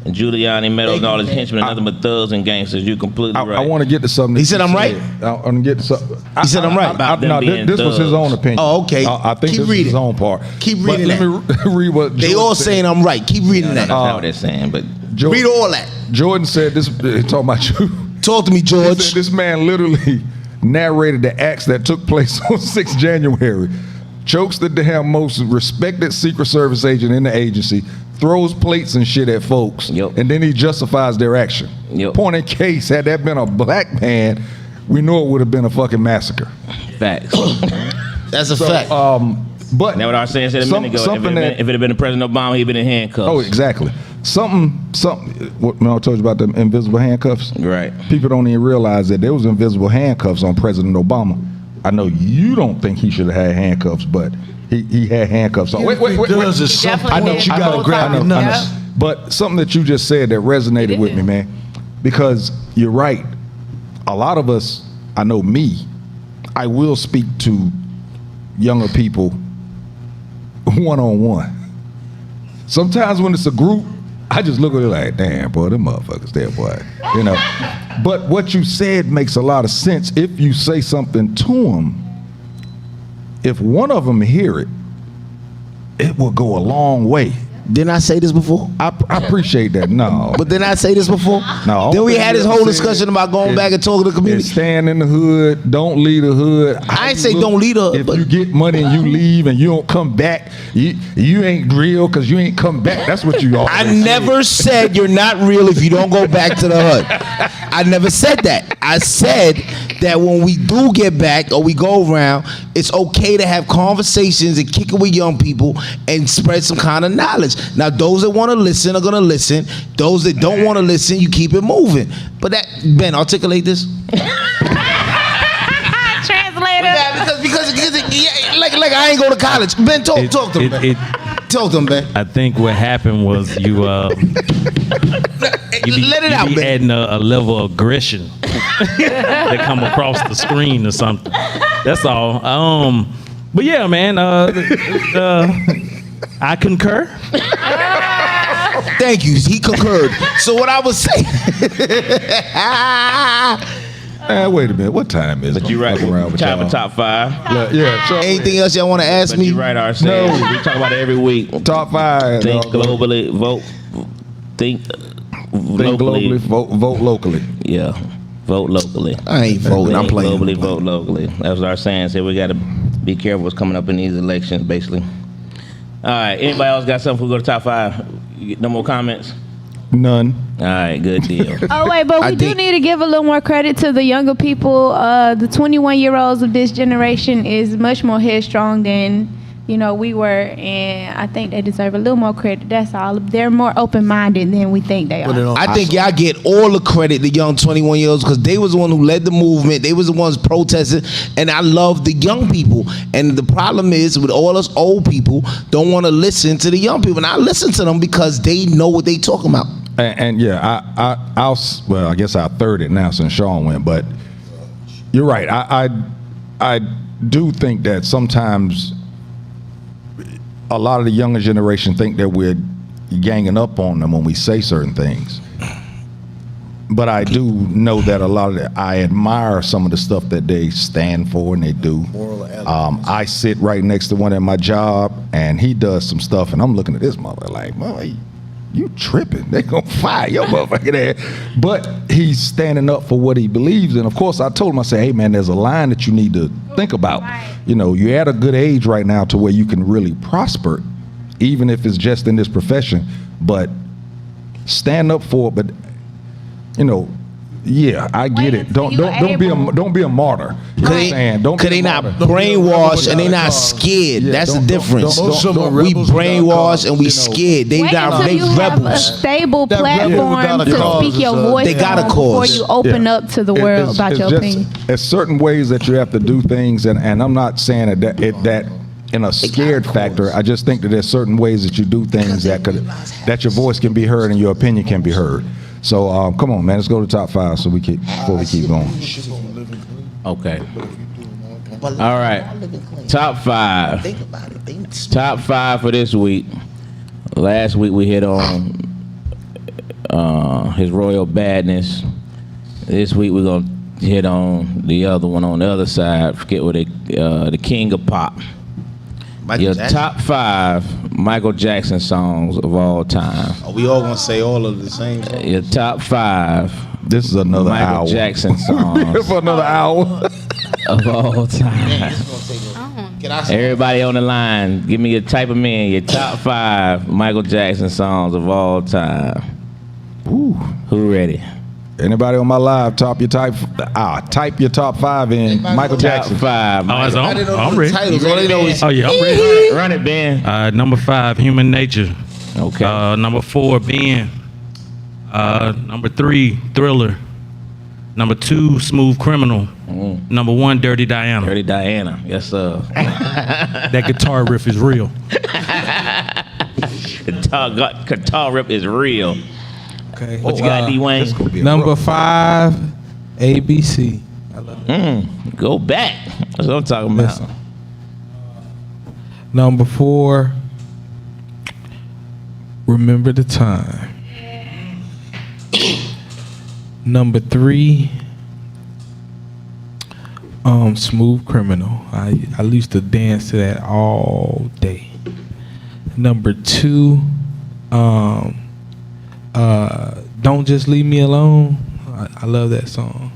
And Giuliani, Meadows, and all his henchmen, nothing but thugs and gangsters. You completely right. I want to get to something. He said I'm right? I want to get to something. He said I'm right. About them No, being this was his thugs. own opinion. Oh, okay. I think Keep this reading. is his own part. Keep But reading let me read what They Jordan all said. saying I'm right. Keep reading That's that. not what they're saying, but Jordan, Read all that. Jordan said this. Talking about you. Talk to me, He George. said this man literally narrated the acts that took place on 6 January. Chokes the damn most respected Secret Service agent in the agency, throws plates and shit at folks, Yep. and then he justifies their action. Yep. Point in case, had that been a black man, we know it would have been a fucking massacre. facts. That's a fact. But Now what I was saying said a minute ago. If it had been President Obama, he'd been in handcuffs. oh, exactly. Something. What I told you about the invisible handcuffs. Right. People don't even realize that there was invisible handcuffs on President Obama. I know you don't think he should have had handcuffs, but he had handcuffs on. Wait. Does is something Definitely that you did. gotta grab your nuts. But something that you just said that resonated with me, man, because you're right. A lot of us, I know me, I will speak to younger people one-on-one. Sometimes when it's a group, I just look at it like, damn, boy, them motherfuckers there, boy. You know. But what you said makes a lot of sense if you say something to them. If one of them hear it, it will go a long way. Didn't I say this before? I appreciate that. No. But didn't I say this before? No. Then we had this whole Said discussion about going back and talking to the community. is Stand in the hood. Don't leave the hood. I ain't say don't leave the hood, If but- you get money and you leave and you don't come back, you ain't real because you ain't come back. That's what you always I say. never said you're not real if you don't go back to the hood. I never said that. I said that when we do get back or we go around, it's okay to have conversations and kick it with young people and spread some kind of knowledge. Now, those that want to listen are going to listen. Those that don't want to listen, you keep it moving. But that, Ben, articulate this. Translator. Because like I ain't go to college. Ben, talk to him, Ben. Talk to him, Ben. I think what happened was you Let it out, you be Ben. adding a level of aggression that come across the screen or something. That's all. But yeah, man. I concur. Thank you. He concurred. So what I was saying. Wait a minute. What time is it? But you're right. Fuck around with Time for y'all. top 5. Yeah. So Anything else y'all want to ask But me? you're right, Arsene. No. We talk about it every week. top 5. Think globally, vote. Think locally. Vote locally. Yeah. Vote locally. I ain't voting. I'm Think playing. globally, vote locally. That's what our saying said. We got to be careful what's coming up in these elections, basically. All right. Anybody else got something? We go to top 5. No more comments? None. All right. Good deal. Oh wait, but I we do think- need to give a little more credit to the younger people. The 21-year-olds of this generation is much more headstrong than we were, and I think they deserve a little more credit. That's all. They're more open-minded than we think they are. I think y'all get all the credit, the young 21-year-olds, because they was the one who led the movement. They was the ones protesting, and I love the young people. And the problem is, with all us old people, don't want to listen to the young people. And I listen to them because they know what they talking about. And yeah, I guess I'll third it now since Sean went, but you're right. I do think that sometimes a lot of the younger generation think that we're ganging up on them when we say certain things. But I do know that I admire some of the stuff that they stand for and they do. I sit right next to one at my job and he does some stuff and I'm looking at this motherfucker like, boy, you tripping. They gonna fire your motherfucking ass. But he's standing up for what he believes in. Of course, I told him, I said, hey man, there's a line that you need to think about. Right. You're at a good age right now to where you can really prosper, even if it's just in this profession. But stand up for it. But yeah, I get it. Don't be a martyr. You know what I'm saying? Don't Cause be they a not martyr. brainwashed and they not scared. Yeah, That's the don't- difference. don't- We brainwashed and we scared. They Wait until they you have a rebels. stable That rebel platform without a to cause speak your is, voice They got a on cause. before you open Yeah. up to the world about your just, opinion. There's certain ways that you have to do things, and I'm not saying that in a scared factor. I just think that there's certain ways that you do things that your voice can be heard and your opinion can be heard. So come on, man, let's go to top 5 before we keep going. Okay. All right. Top 5. Top 5 for this week. Last week we hit on his Royal Badness. This week we're gonna hit on the other one on the other side. Forget what the King of Pop. Michael Your Jackson? top 5 Michael Jackson songs of all time. Are we all gonna say all of the same song? Your top 5 This is another Michael hour. Jackson songs For another hour. of all time. Can I say? Everybody on the line, give me type them in. Your top 5 Michael Jackson songs of all time. Ooh. Who ready? Anybody on my live, type your top 5 in. Michael Top Jackson. 5. Oh, it's on. I didn't know I'm the ready. titles. All they know is Oh yeah, I'm ready. Run it, Ben. Number 5, Human Nature. Okay. Number 4, Ben. Number 3, Thriller. Number 2, Smooth Criminal. Number 1, Dirty Diana. Dirty Diana. Yes, sir. That guitar riff is real. Guitar rip is real. Okay. What you got, D-Wayne? This gonna be a Number rough- 5, ABC. I love it. Go back. That's what I'm talking about. Listen. Number 4, Remember the Time. Number 3, Smooth Criminal. I used to dance to that all day. Number 2, Don't Just Leave Me Alone. I love that song.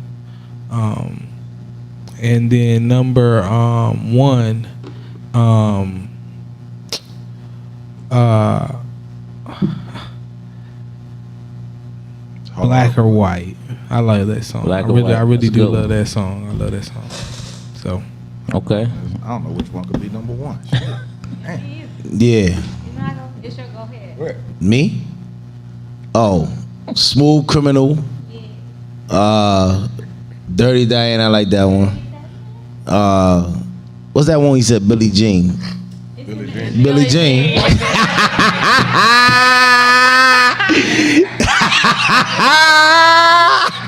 And then number 1, Black or White. I like that song. Black I or really, White. I really That's a do good love one. that song. I love that song. So Okay. I don't know which one could be number 1. yeah. It's your go ahead. Me? Oh, Smooth Criminal. Dirty Diana, I like that one. What's that one you said? Billie Jean. Billie Jean.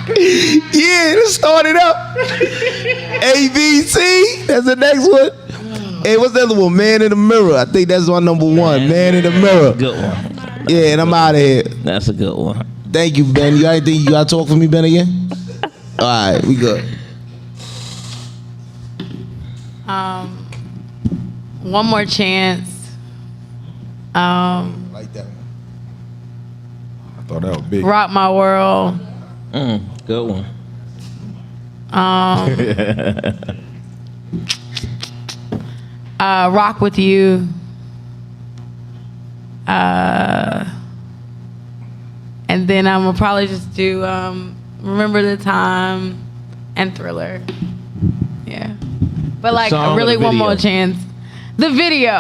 Yeah, let's start it up. ABC. That's the next one. Hey, what's the other one? Man in the Mirror. I think that's my number 1. Man in the Mirror. Good one. Yeah, and I'm out of here. That's a good one. Thank you, Ben. You got anything you gotta talk for me, Ben, again? All right, we good. One More Chance. Like that one. I thought that was big. Rock My World. Good one. Rock With You. And then I'm gonna probably just do Remember the Time and Thriller. Yeah. But like song or really the One More video? Chance. The video.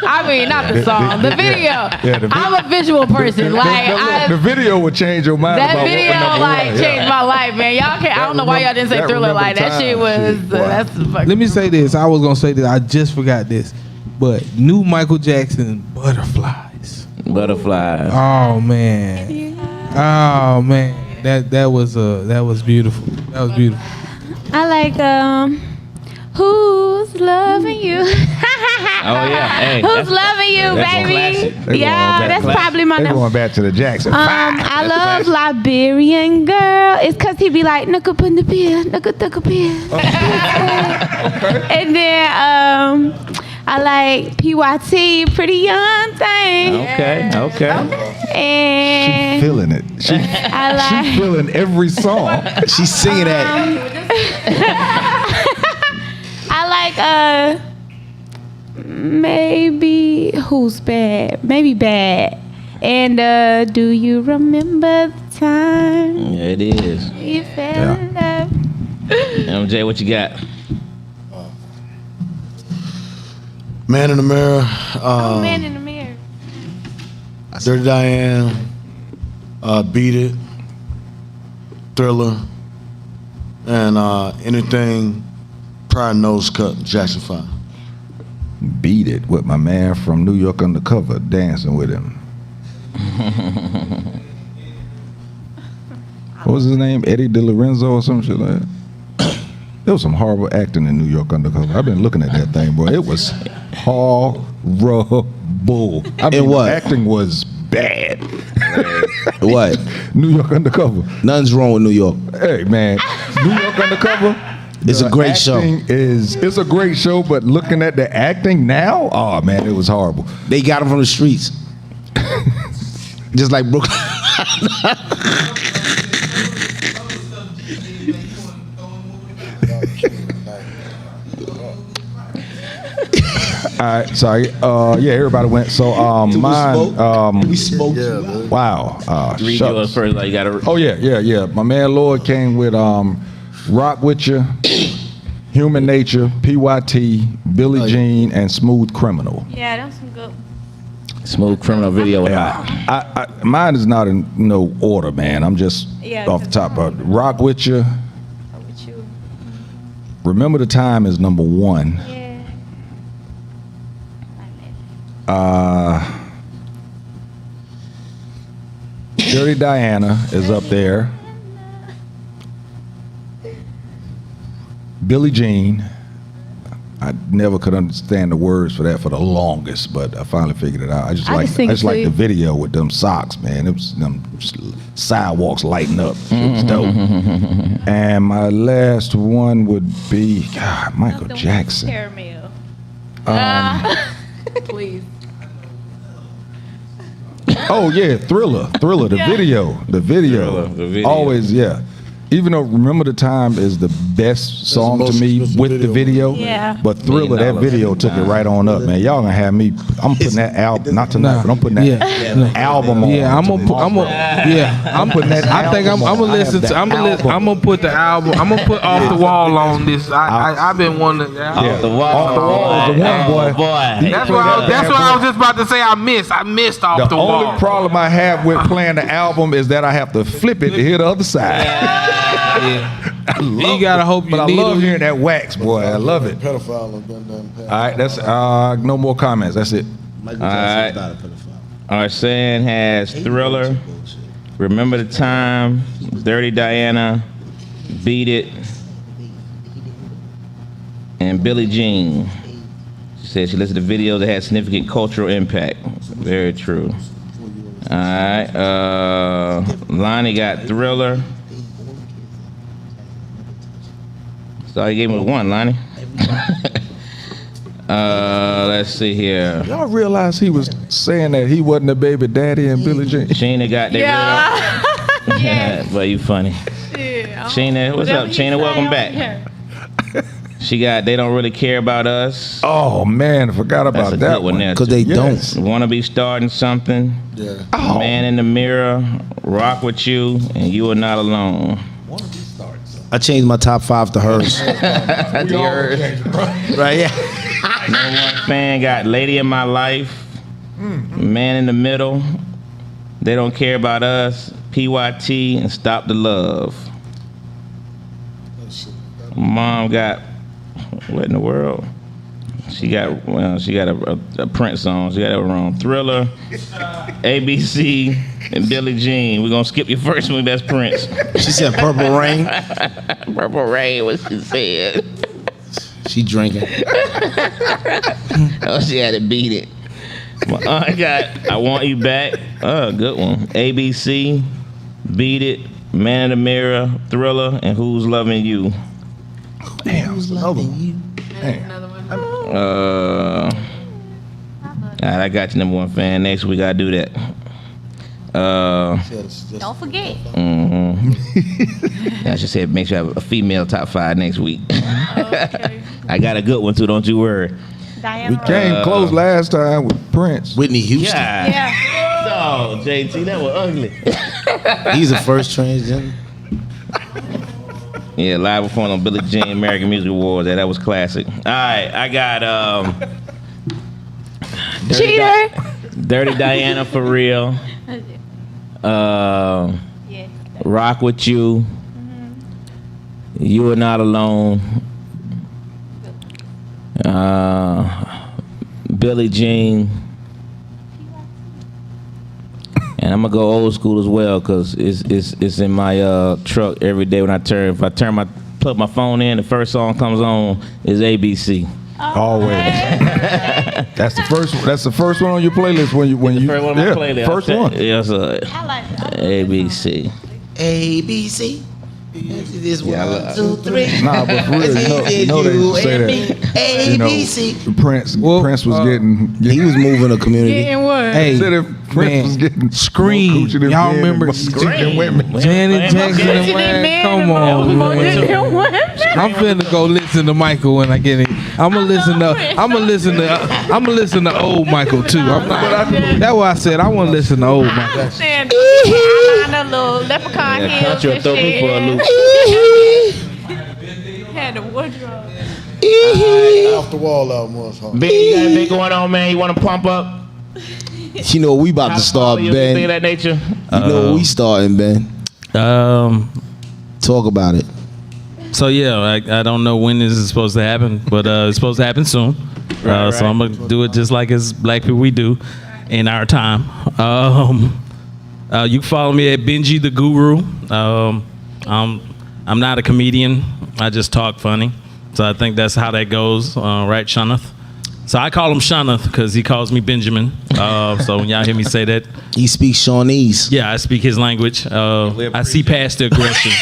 I mean, not the song. The video. Yeah, the I'm a visual person. Like the video would change your mind. that about what video number like 1, changed my life, man. Y'all can't. I don't know why y'all didn't say that Thriller. Remember Like the that shit Time was. shit, boy. That's fucking. let me say this. I was gonna say this. I just forgot this. But new Michael Jackson Butterflies. Butterflies. Oh man. Oh man. That was beautiful. That was beautiful. I like Who's Loving You? Oh yeah. Hey. Who's Loving You, that's a baby? classic. They Yeah, going that's back. probably my They're number. going back to the Jackson. I love Liberian Girl. It's cause he be like nuka pun the pill, nuka tuka pill. And then I like PYT, Pretty Young Thing. Okay. And feeling it. She I like feeling every song. She's singing that. I like maybe Who's Bad? Maybe Bad. And do you remember the time Yeah, it is. you fell in love? MJ, what you got? Man in the Mirror. Man in the Mirror. Dirty Diane. Beat It. Thriller. And anything prior Nose Cut, Jackson 5. Beat It with my man from New York Undercover dancing with him. What was his name? Eddie DeLorenzo or some shit like that? There was some horrible acting in New York Undercover. I've been looking at that thing, boy. It was horrible. I mean, what? acting was bad. What? New York Undercover. Nothing's wrong with New York. Hey man, New York Undercover. It's the a great show. It's a great show, but looking at the acting now, oh man, it was horrible. They got him from the streets. Just like Brooklyn. All right, sorry. Yeah, everybody went. So mine. We smoked. Wow. Read shucks. yours first. Like you gotta. Oh yeah. My man Lloyd came with Rock With You, Human Nature, PYT, Billie Jean, and Smooth Criminal. Yeah, that's some good. Smooth Criminal video. I mine is not in no order, man. I'm just off the top of it. Rock With You. With you. Remember the Time is number 1. Yeah. Dirty Diana is up there. Billie Jean. I never could understand the words for that for the longest, but I finally figured it out. I just like the video with them socks, man. It was them sidewalks lighting up. It was dope. And my last one would be Michael Jackson. Caramel. Please. Oh yeah, Thriller, the video, Thriller, the video. Always, yeah. Even though Remember the Time is the best song to me with the video, Yeah. but Thriller, that video took it right on up, man. Y'all gonna have me. I'm putting that album, not tonight, but I'm putting that album on. Yeah, I'm putting that. I think I'm gonna listen to. I'm gonna put the album. I'm gonna put Off the Wall on this. I've been wanting. Off the wall. The one boy. That's what I was just about to say. I missed Off the Wall. The only problem I have with playing the album is that I have to flip it to hear the other side. You gotta hope you but I need love them. hearing that wax, boy. I love it. Pedophile and done. All right, that's no more comments. That's it. Michael Jackson's not a pedophile. Arsen has Thriller, Remember the Time, Dirty Diana, Beat It, and Billie Jean. She said she listened to videos that had significant cultural impact. Very true. All right, Lonnie got Thriller. So he gave me 1, Lonnie. Let's see here. Y'all realize he was saying that he wasn't a baby daddy in Billie Jean? Sheena got that. Yeah. But you funny. Yeah. Sheena, what's up? Sheena, welcome back. She got They Don't Really Care About Us. Oh man, I forgot about That's a that good one there. Because they don't. Wanna Be Starting Something. Yeah. Oh. Man in the Mirror, Rock With You, and You Are Not Alone. I changed my top 5 to hers. Right, yeah. Number 1 fan got Lady in My Life, Man in the Middle, They Don't Care About Us, PYT, and Stop the Love. Mom got, what in the world? She got a Prince song. She got it wrong. Thriller, ABC, and Billie Jean. We're gonna skip your first one. That's Prince. She said Purple Rain. Purple Rain, what she said. She drinking. Oh, she had to beat it. My aunt got I Want You Back. Oh, good one. ABC, Beat It, Man in the Mirror, Thriller, and Who's Loving You. Damn, Loving you. Another one. All right, I got you, number 1 fan. Next we gotta do that. Don't forget. I just said make sure I have a female top 5 next week. Okay. I got a good one too. Don't you worry. Diana. we came close last time with Prince. Whitney Houston. Yeah. Oh, JT, that was ugly. He's the first transgender. Yeah, live performance on Billie Jean American Music Awards. That was classic. All right, I got Dirty Diana for real. Yeah. Rock With You. You Are Not Alone. Billie Jean. And I'm gonna go old school as well because it's in my truck every day when I plug my phone in. The first song comes on is ABC. Always. That's the first. That's the first one on your playlist when you First one on my playlist. First one. Yes, I like that. ABC. ABC. This Yeah, I 1, 2, 3. Nah, but for real, you know they used to say that. You know, ABC. Prince was getting. He was moving the community. Getting what? Hey, Said if Prince was getting Scream. more coochie than Y'all men remember and Scream? women. Janet Jackson and Wayne. Come on, man. I'm finna go listen to Michael when I get it. I'm gonna listen to old Michael too. I'm not. That's why I said I want to listen to old Michael. Eyeliner, little leprechaun Yeah, heels country will and throw me for a shit. loop. Had the wardrobe. Off the wall album was hard. Big, you got anything going on, man? You want to pump up? You know we about to start, Thing of Ben. that nature. You know we starting, Ben. Talk about it. So yeah, I don't know when this is supposed to happen, but it's supposed to happen soon. So I'm gonna do it just like as black people we do in our time. You can follow me at Benji the Guru. I'm not a comedian. I just talk funny. So I think that's how that goes, right, Shunneth? So I call him Shunneth because he calls me Benjamin. So when y'all hear me say that, He speaks Shawnese. yeah, I speak his language. I see past the aggression,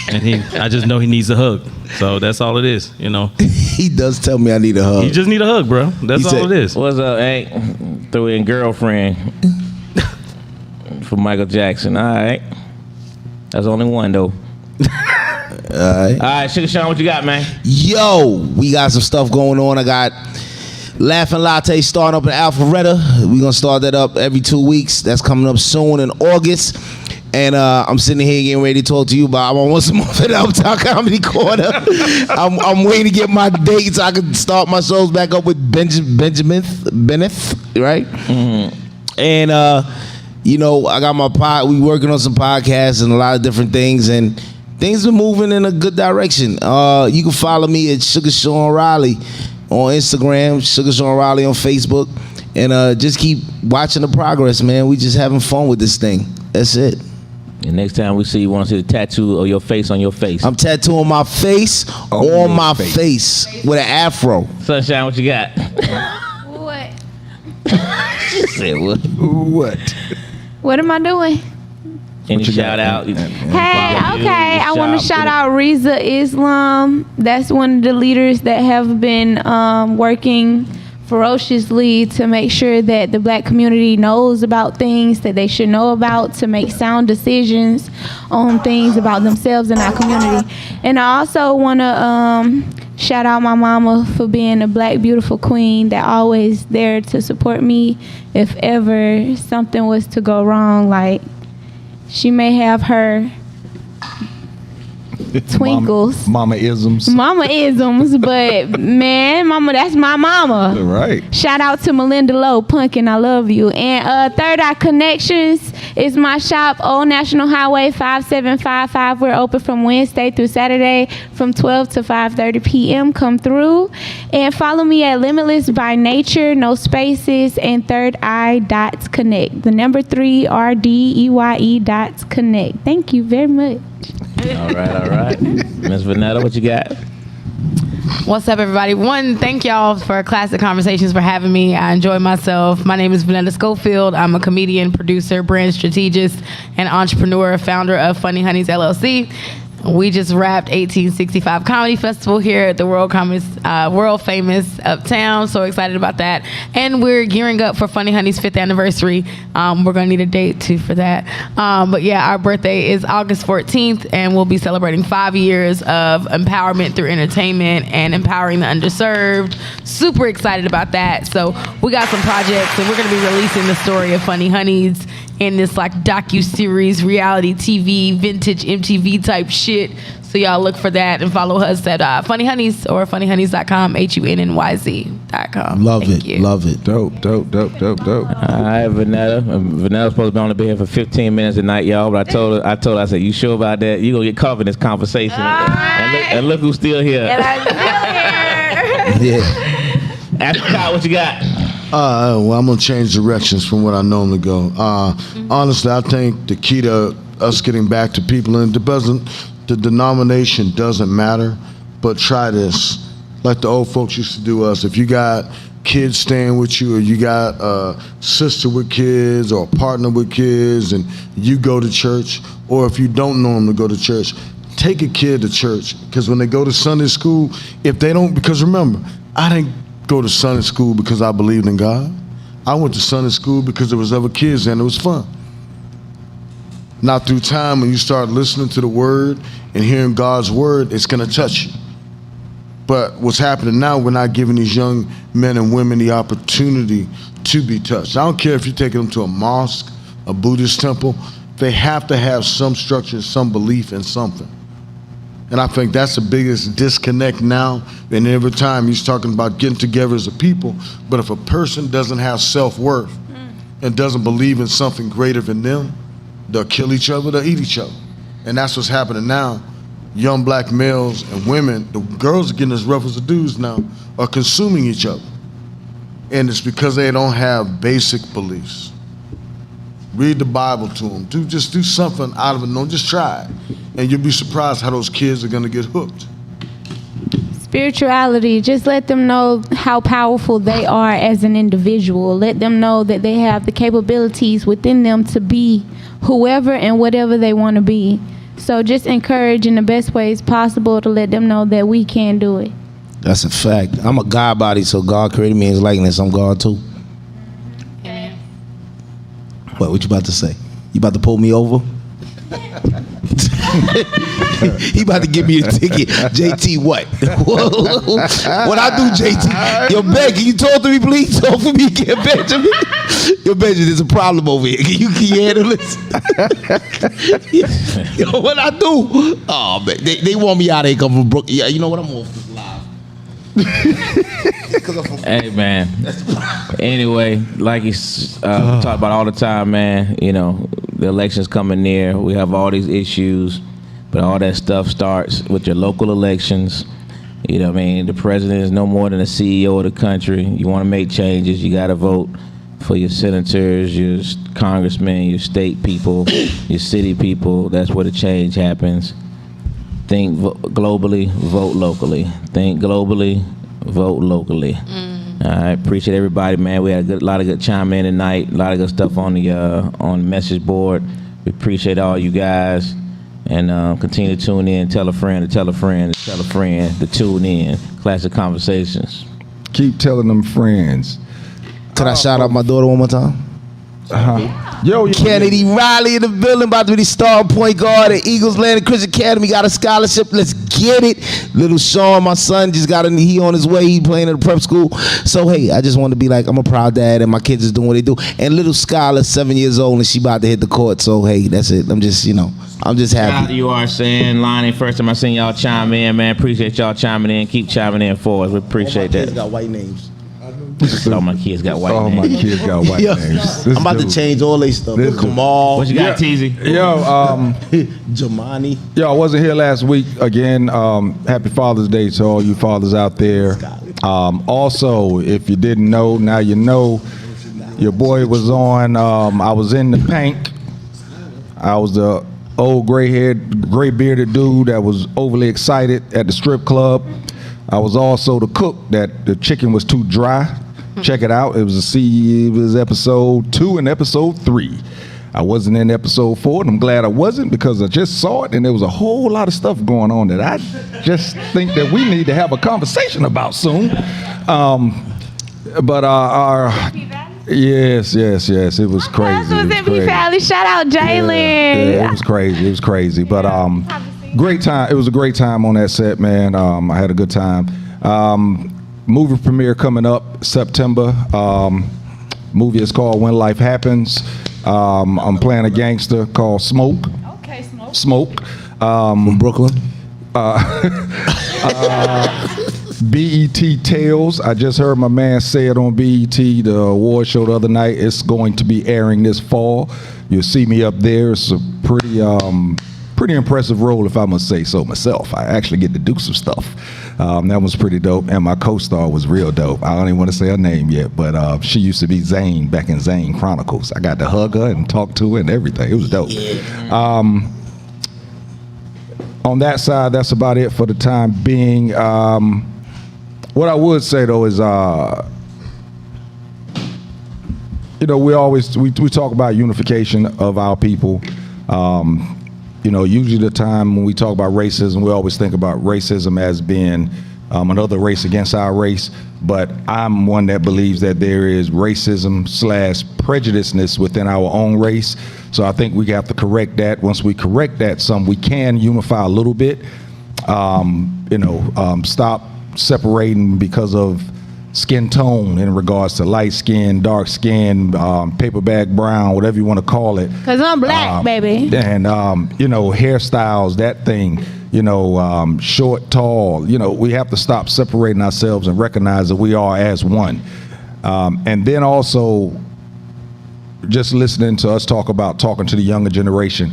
and I just know he needs a hug. So that's all it is, you know. He does tell me I need a hug. You just need a hug, bro. That's He all said- it is. What's up, Hank? Threw in girlfriend for Michael Jackson. All right. That's only one, though. All right, Sugar Sean, what you got, man? Yo, we got some stuff going on. I got Laughing Latte starting up in Alpharetta. We're gonna start that up every 2 weeks. That's coming up soon in August. And I'm sitting here getting ready to talk to you about I'm on once a month at Uptown Comedy Corner. I'm waiting to get my dates. I can start my shows back up with Benjamin Bennett, right? Mm-hmm. And you know, I got my we working on some podcasts and a lot of different things, and things are moving in a good direction. You can follow me at Sugar Sean Riley on Instagram, Sugar Sean Riley on Facebook, and just keep watching the progress, man. We just having fun with this thing. That's it. And next time we see you, want to see the tattoo of your face on your face. I'm tattooing my face on my face with an afro. Sunshine, what you got? What? She said what? What? What am I doing? Any shout out? Hey, okay. I want to shout out Riza Islam. That's one of the leaders that have been working ferociously to make sure that the black community knows about things that they should know about to make sound decisions on things about themselves and our community. And I also want to shout out my mama for being a black beautiful queen that always there to support me if ever something was to go wrong. Like, she may have her twinkles. Mama isms. Mama isms, but man, mama, that's my mama. Right. Shout out to Melinda Lowe, Punkin, I love you. And Third Eye Connections is my shop, Old National Highway 5755. We're open from Wednesday through Saturday from 12 to 5:30 p.m. Come through. And follow me at Limitless by Nature, no spaces, and Third Eye Dots Connect. The number 3 RDEYE Dots Connect. Thank you very much. All right. Miss Vanetta, what you got? What's up, everybody? One, thank y'all for Classic Konversations for having me. I enjoy myself. My name is Vanetta Schofield. I'm a comedian, producer, brand strategist, and entrepreneur, founder of Funny Honeys LLC. We just wrapped 1865 Comedy Festival here at the world famous Uptown. So excited about that. And we're gearing up for Funny Honey's 5th anniversary. We're going to need a date too for that. But yeah, our birthday is August 14th, and we'll be celebrating 5 years of empowerment through entertainment and empowering the underserved. Super excited about that. So we got some projects, and we're going to be releasing the story of Funny Honeys in this like docu-series, reality TV, vintage MTV type shit. So y'all look for that and follow us at Funny Honeys or funnyhoneys.com, HUNNYZ.com. Love Thank it. you. Love it. Dope. All right, Vanetta. Vanetta's supposed to only be here for 15 minutes tonight, y'all. But I told her, I said, you sure about that? You gonna get caught up in this conversation. And look who's still here. And I'm still here. Yeah. Africa, what you got? Well, I'm gonna change directions from what I normally go. Honestly, I think the key to us getting back to people, and the denomination doesn't matter, but try this. like the old folks used to do us. If you got kids staying with you, or you got a sister with kids or a partner with kids, and you go to church, or if you don't know them to go to church, take a kid to church. Because when they go to Sunday school, if they don't, because remember, I didn't go to Sunday school because I believed in God. I went to Sunday school because there was other kids and it was fun. Now through time, when you start listening to the word and hearing God's word, it's gonna touch you. But what's happening now, we're not giving these young men and women the opportunity to be touched. I don't care if you're taking them to a mosque, a Buddhist temple, they have to have some structure, some belief in something. And I think that's the biggest disconnect now. And every time he's talking about getting together as a people, but if a person doesn't have self-worth and doesn't believe in something greater than them, they'll kill each other, they'll eat each other. And that's what's happening now. Young black males and women, the girls are getting as rough as the dudes now, are consuming each other. And it's because they don't have basic beliefs. Read the Bible to them. Just do something out of it. Don't just try it. And you'll be surprised how those kids are gonna get hooked. Spirituality, just let them know how powerful they are as an individual. Let them know that they have the capabilities within them to be whoever and whatever they want to be. So just encourage in the best ways possible to let them know that we can do it. That's a fact. I'm a God body, so God created me in his likeness. I'm God too. Amen. What you about to say? You about to pull me over? He about to give me a ticket. JT, what? What I do, JT? Yo, Ben, can you talk to me, please? Talk for me again, Benjamin. Yo, Benjamin, there's a problem over here. Can you handle this? Yo, what I do? Oh, man, they want me out of here come from Brooklyn. Yeah, you know what? I'm off this live. Hey, man. Anyway, like you talk about all the time, man, you know, the election's coming near. We have all these issues, but all that stuff starts with your local elections. You know what I mean? The president is no more than the CEO of the country. You want to make changes, you got to vote for your senators, your congressmen, your state people, your city people. That's where the change happens. Think globally, vote locally. Think globally, vote locally. I appreciate everybody, man. We had a lot of good chime in tonight. A lot of good stuff on the message board. We appreciate all you guys, and continue to tune in. Tell a friend to tell a friend to tell a friend to tune in. Classic Conversations. Keep telling them friends. Could I shout out my daughter one more time? Yo, Kennedy Riley in the building, about to be the star point guard at Eagles Landing Christian Academy. Got a scholarship. Let's get it. Little Sean, my son, just got he on his way. He playing at a prep school. So hey, I just want to be like, I'm a proud dad, and my kids is doing what they do. And little Skylar, 7 years old, and she about to hit the court. So hey, that's it. I'm just happy. You are saying, Lonnie, first time I seen y'all chime in, man. Appreciate y'all chiming in. Keep chiming in for us. We appreciate that. Kids got white names. All my kids got white all names. my kids got white names. I'm about to change all they stuff. Kamal. What you got, Teasy? Yo, Jamani. Yo, I wasn't here last week. Again, happy Father's Day to all you fathers out there. Also, if you didn't know, now you know. Your boy was on. I was in the Pank. I was the old gray bearded dude that was overly excited at the strip club. I was also the cook that the chicken was too dry. Check it out. It was episode 2 and episode 3. I wasn't in episode 4, and I'm glad I wasn't, because I just saw it, and there was a whole lot of stuff going on that I just think that we need to have a conversation about soon. Yes, it was crazy. That's what's in Valley. Shout out Jalen. Yeah, it was crazy. But great time. It was a great time on that set, man. I had a good time. Movie premiere coming up September. Movie is called When Life Happens. I'm playing a gangster called Smoke. Okay, Smoke. Smoke. From Brooklyn. BET Tales. I just heard my man say it on BET, the award show the other night. It's going to be airing this fall. You'll see me up there. It's a pretty impressive role, if I must say so myself. I actually get to do some stuff. That was pretty dope, and my co-star was real dope. I don't even want to say her name yet, but she used to be Zane back in Zane Chronicles. I got to hug her and talk to her and everything. It was dope. On that side, that's about it for the time being. What I would say though is, we talk about unification of our people. Usually the time when we talk about racism, we always think about racism as being another race against our race. But I'm one that believes that there is racism / prejudiceness within our own race. So I think we have to correct that. Once we correct that we can unify a little bit. Stop separating because of skin tone in regards to light skin, dark skin, paper bag brown, whatever you want to call it. Cause I'm black, baby. And hairstyles, that thing, short, tall. We have to stop separating ourselves and recognize that we are as one. And then also, just listening to us talking to the younger generation.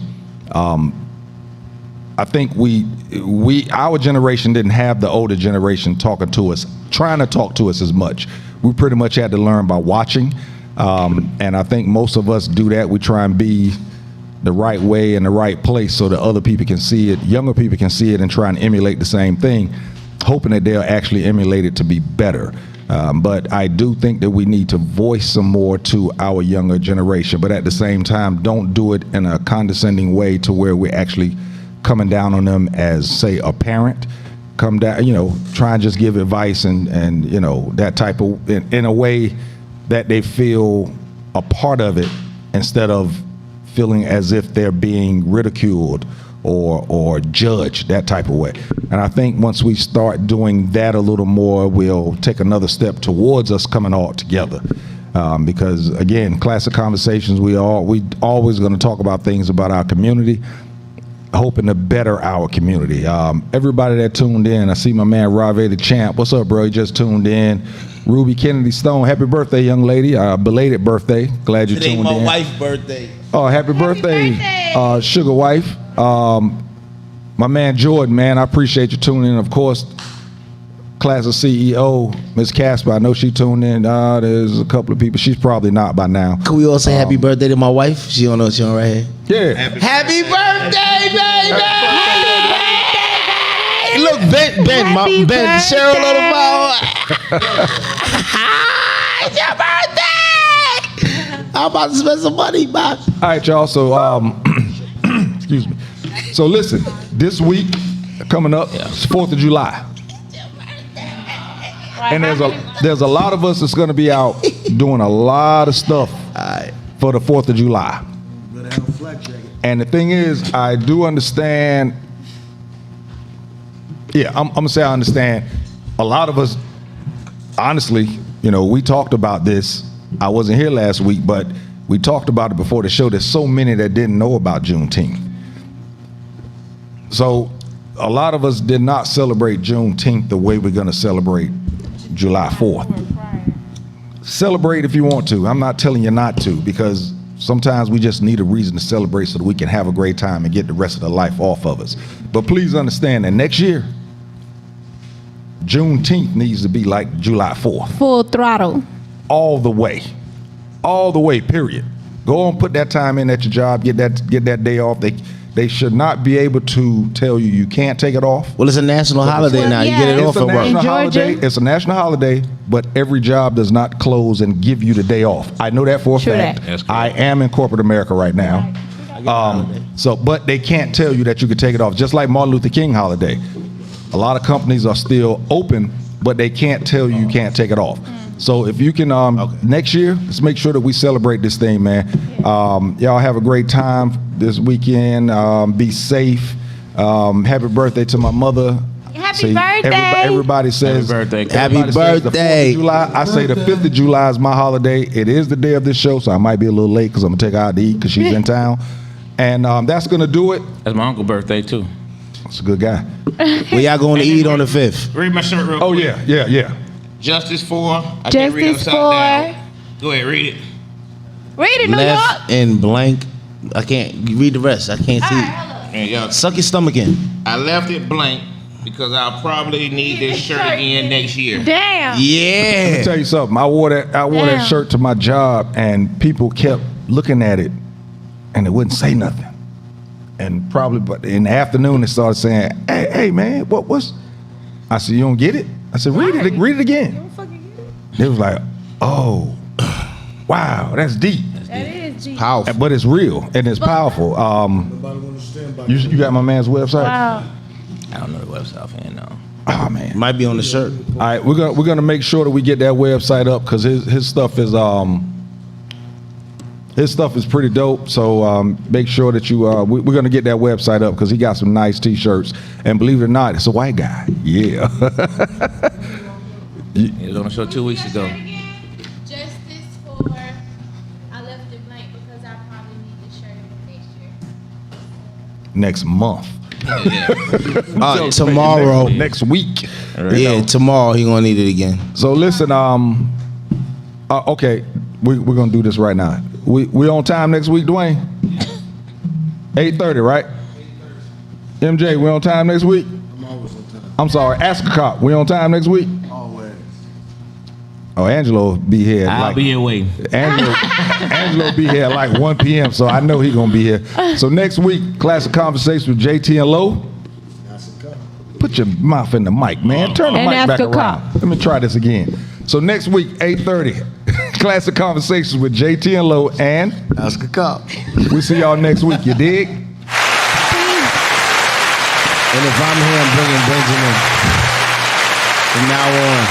I think our generation didn't have the older generation trying to talk to us as much. We pretty much had to learn by watching. And I think most of us do that. We try and be the right way in the right place so that other people can see it, younger people can see it and try and emulate the same thing, hoping that they'll actually emulate it to be better. But I do think that we need to voice some more to our younger generation, but at the same time, don't do it in a condescending way to where we're actually coming down on them as, say, a parent. Come down, try and just give advice and that type of, in a way that they feel a part of it instead of feeling as if they're being ridiculed or judged, that type of way. And I think once we start doing that a little more, we'll take another step towards us coming all together. Because again, Klassic Konversations, we always going to talk about things about our community, hoping to better our community. Everybody that tuned in, I see my man Rave the Champ. What's up, bro? You just tuned in. Ruby Kennedy Stone, happy birthday, young lady. Belated birthday. Glad you tuned in. Today my wife's birthday. Oh, happy birthday, sugar wife. My man Jordan, man, I appreciate you tuning in. Of course, Klassic CEO, Miss Casper, I know she tuned in. There's a couple of people. She's probably not by now. Can we all say happy birthday to my wife? She on right here. Yeah. Happy birthday, baby! Hey, look, Ben, Cheryl on the phone. It's your birthday! I'm about to spend some money, man. All right, y'all. So, excuse me. So listen, this week coming up, it's 4th of July. And there's a lot of us that's going to be out doing a lot of stuff for the 4th of July. And the thing is, I do understand. Yeah, I'm going to say I understand. A lot of us, honestly, we talked about this. I wasn't here last week, but we talked about it before the show. There's so many that didn't know about Juneteenth. So a lot of us did not celebrate Juneteenth the way we're going to celebrate July 4th. Celebrate if you want to. I'm not telling you not to, because sometimes we just need a reason to celebrate so that we can have a great time and get the rest of the life off of us. But please understand that next year, Juneteenth needs to be like July 4th. Full throttle. All the way. All the way, period. Go on, put that time in at your job, get that day off. They should not be able to tell you can't take it off. Well, it's a national holiday now. You get it off at work. It's a national holiday, but every job does not close and give you the day off. I know that for a fact. I am in corporate America right now. But they can't tell you that you could take it off. Just like Martin Luther King holiday. A lot of companies are still open, but they can't tell you can't take it off. So if you can, next year, let's make sure that we celebrate this thing, man. Y'all have a great time this weekend. Be safe. Happy birthday to my mother. Happy birthday. Everybody says Happy birthday. The 4th of July. I say the 5th of July is my holiday. It is the day of this show, so I might be a little late because I'm going to take her out to eat because she's in town. And that's going to do it. That's my uncle's birthday, too. That's a good guy. Where y'all going to eat on the 5th? Read my shirt real quick. Oh, yeah. Justice for. I can't Justice read upside for. down. Go ahead, read it. Read it, New Left York. and blank. I can't read the rest. I can't see. And y'all, Suck your stomach in. I left it blank because I'll probably need this shirt again next year. Damn. Let me Yeah. tell you something. I wore that shirt to my job, and people kept looking at it, and it wouldn't say nothing. And probably, but in the afternoon, they started saying, "Hey, man, what's?" I said, "You don't get it?" I said, read it again. They was like, oh, wow, that's deep. That is deep. Powerful. But it's real and it's powerful. You got my man's website? Wow. I don't know the website offhand, no. Oh man, Might be on the shirt. all right, we're gonna make sure that we get that website up because his stuff is pretty dope. So make sure that you we're gonna get that website up because he got some nice T-shirts. And believe it or not, it's a white guy. Yeah. He was on the show 2 weeks ago. Justice for, I left it blank because I probably need the shirt next year. Next month. Tomorrow. Next week. Yeah, tomorrow he gonna need it again. So listen, okay, we're gonna do this right now. We on time next week, Dwayne? 8:30, right? MJ, we on time next week? I'm always on time. I'm sorry, ask a cop. We on time next week? Always. Oh, Angelo be here. I'll be here waiting. Angelo be here at like 1 p.m. So I know he gonna be here. So next week, Classic Conversations with Jae Tea and Lo. Put your mouth in the mic, man. Turn the And mic ask back a around. cop. Let me try this again. So next week, 8:30, Classic Conversations with Jae Tea and Lo, and Ask a cop. we see y'all next week. You dig? And if I'm here, I'm bringing Benjamin from now on.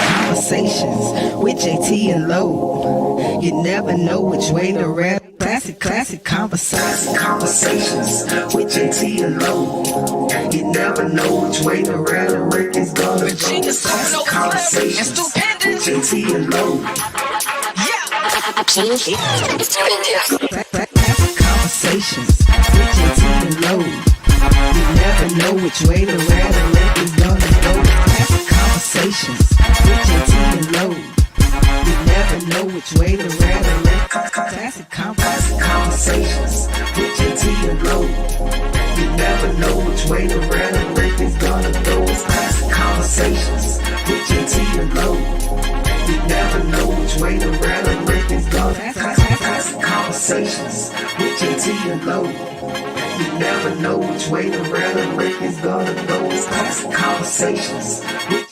Conversations with Jae Tea and Lo. You never know which way to rap. Classic conversations with Jae Tea and Lo. You never know which way to rap. The record's gonna go. Classic conversations with Jae Tea and Lo. Classic conversations with Jae Tea and Lo. You never know which way to rap. The record's gonna go. Classic conversations with Jae Tea and Lo. You never know which way to rap. Classic conversations with Jae Tea and Lo. You never know which way to rap. The record's gonna go. It's classic conversations with Jae Tea and Lo. You never know which way to rap. The record's gonna go. Classic conversations with Jae Tea and Lo. You never know which way to rap. The record's gonna go. It's classic conversations with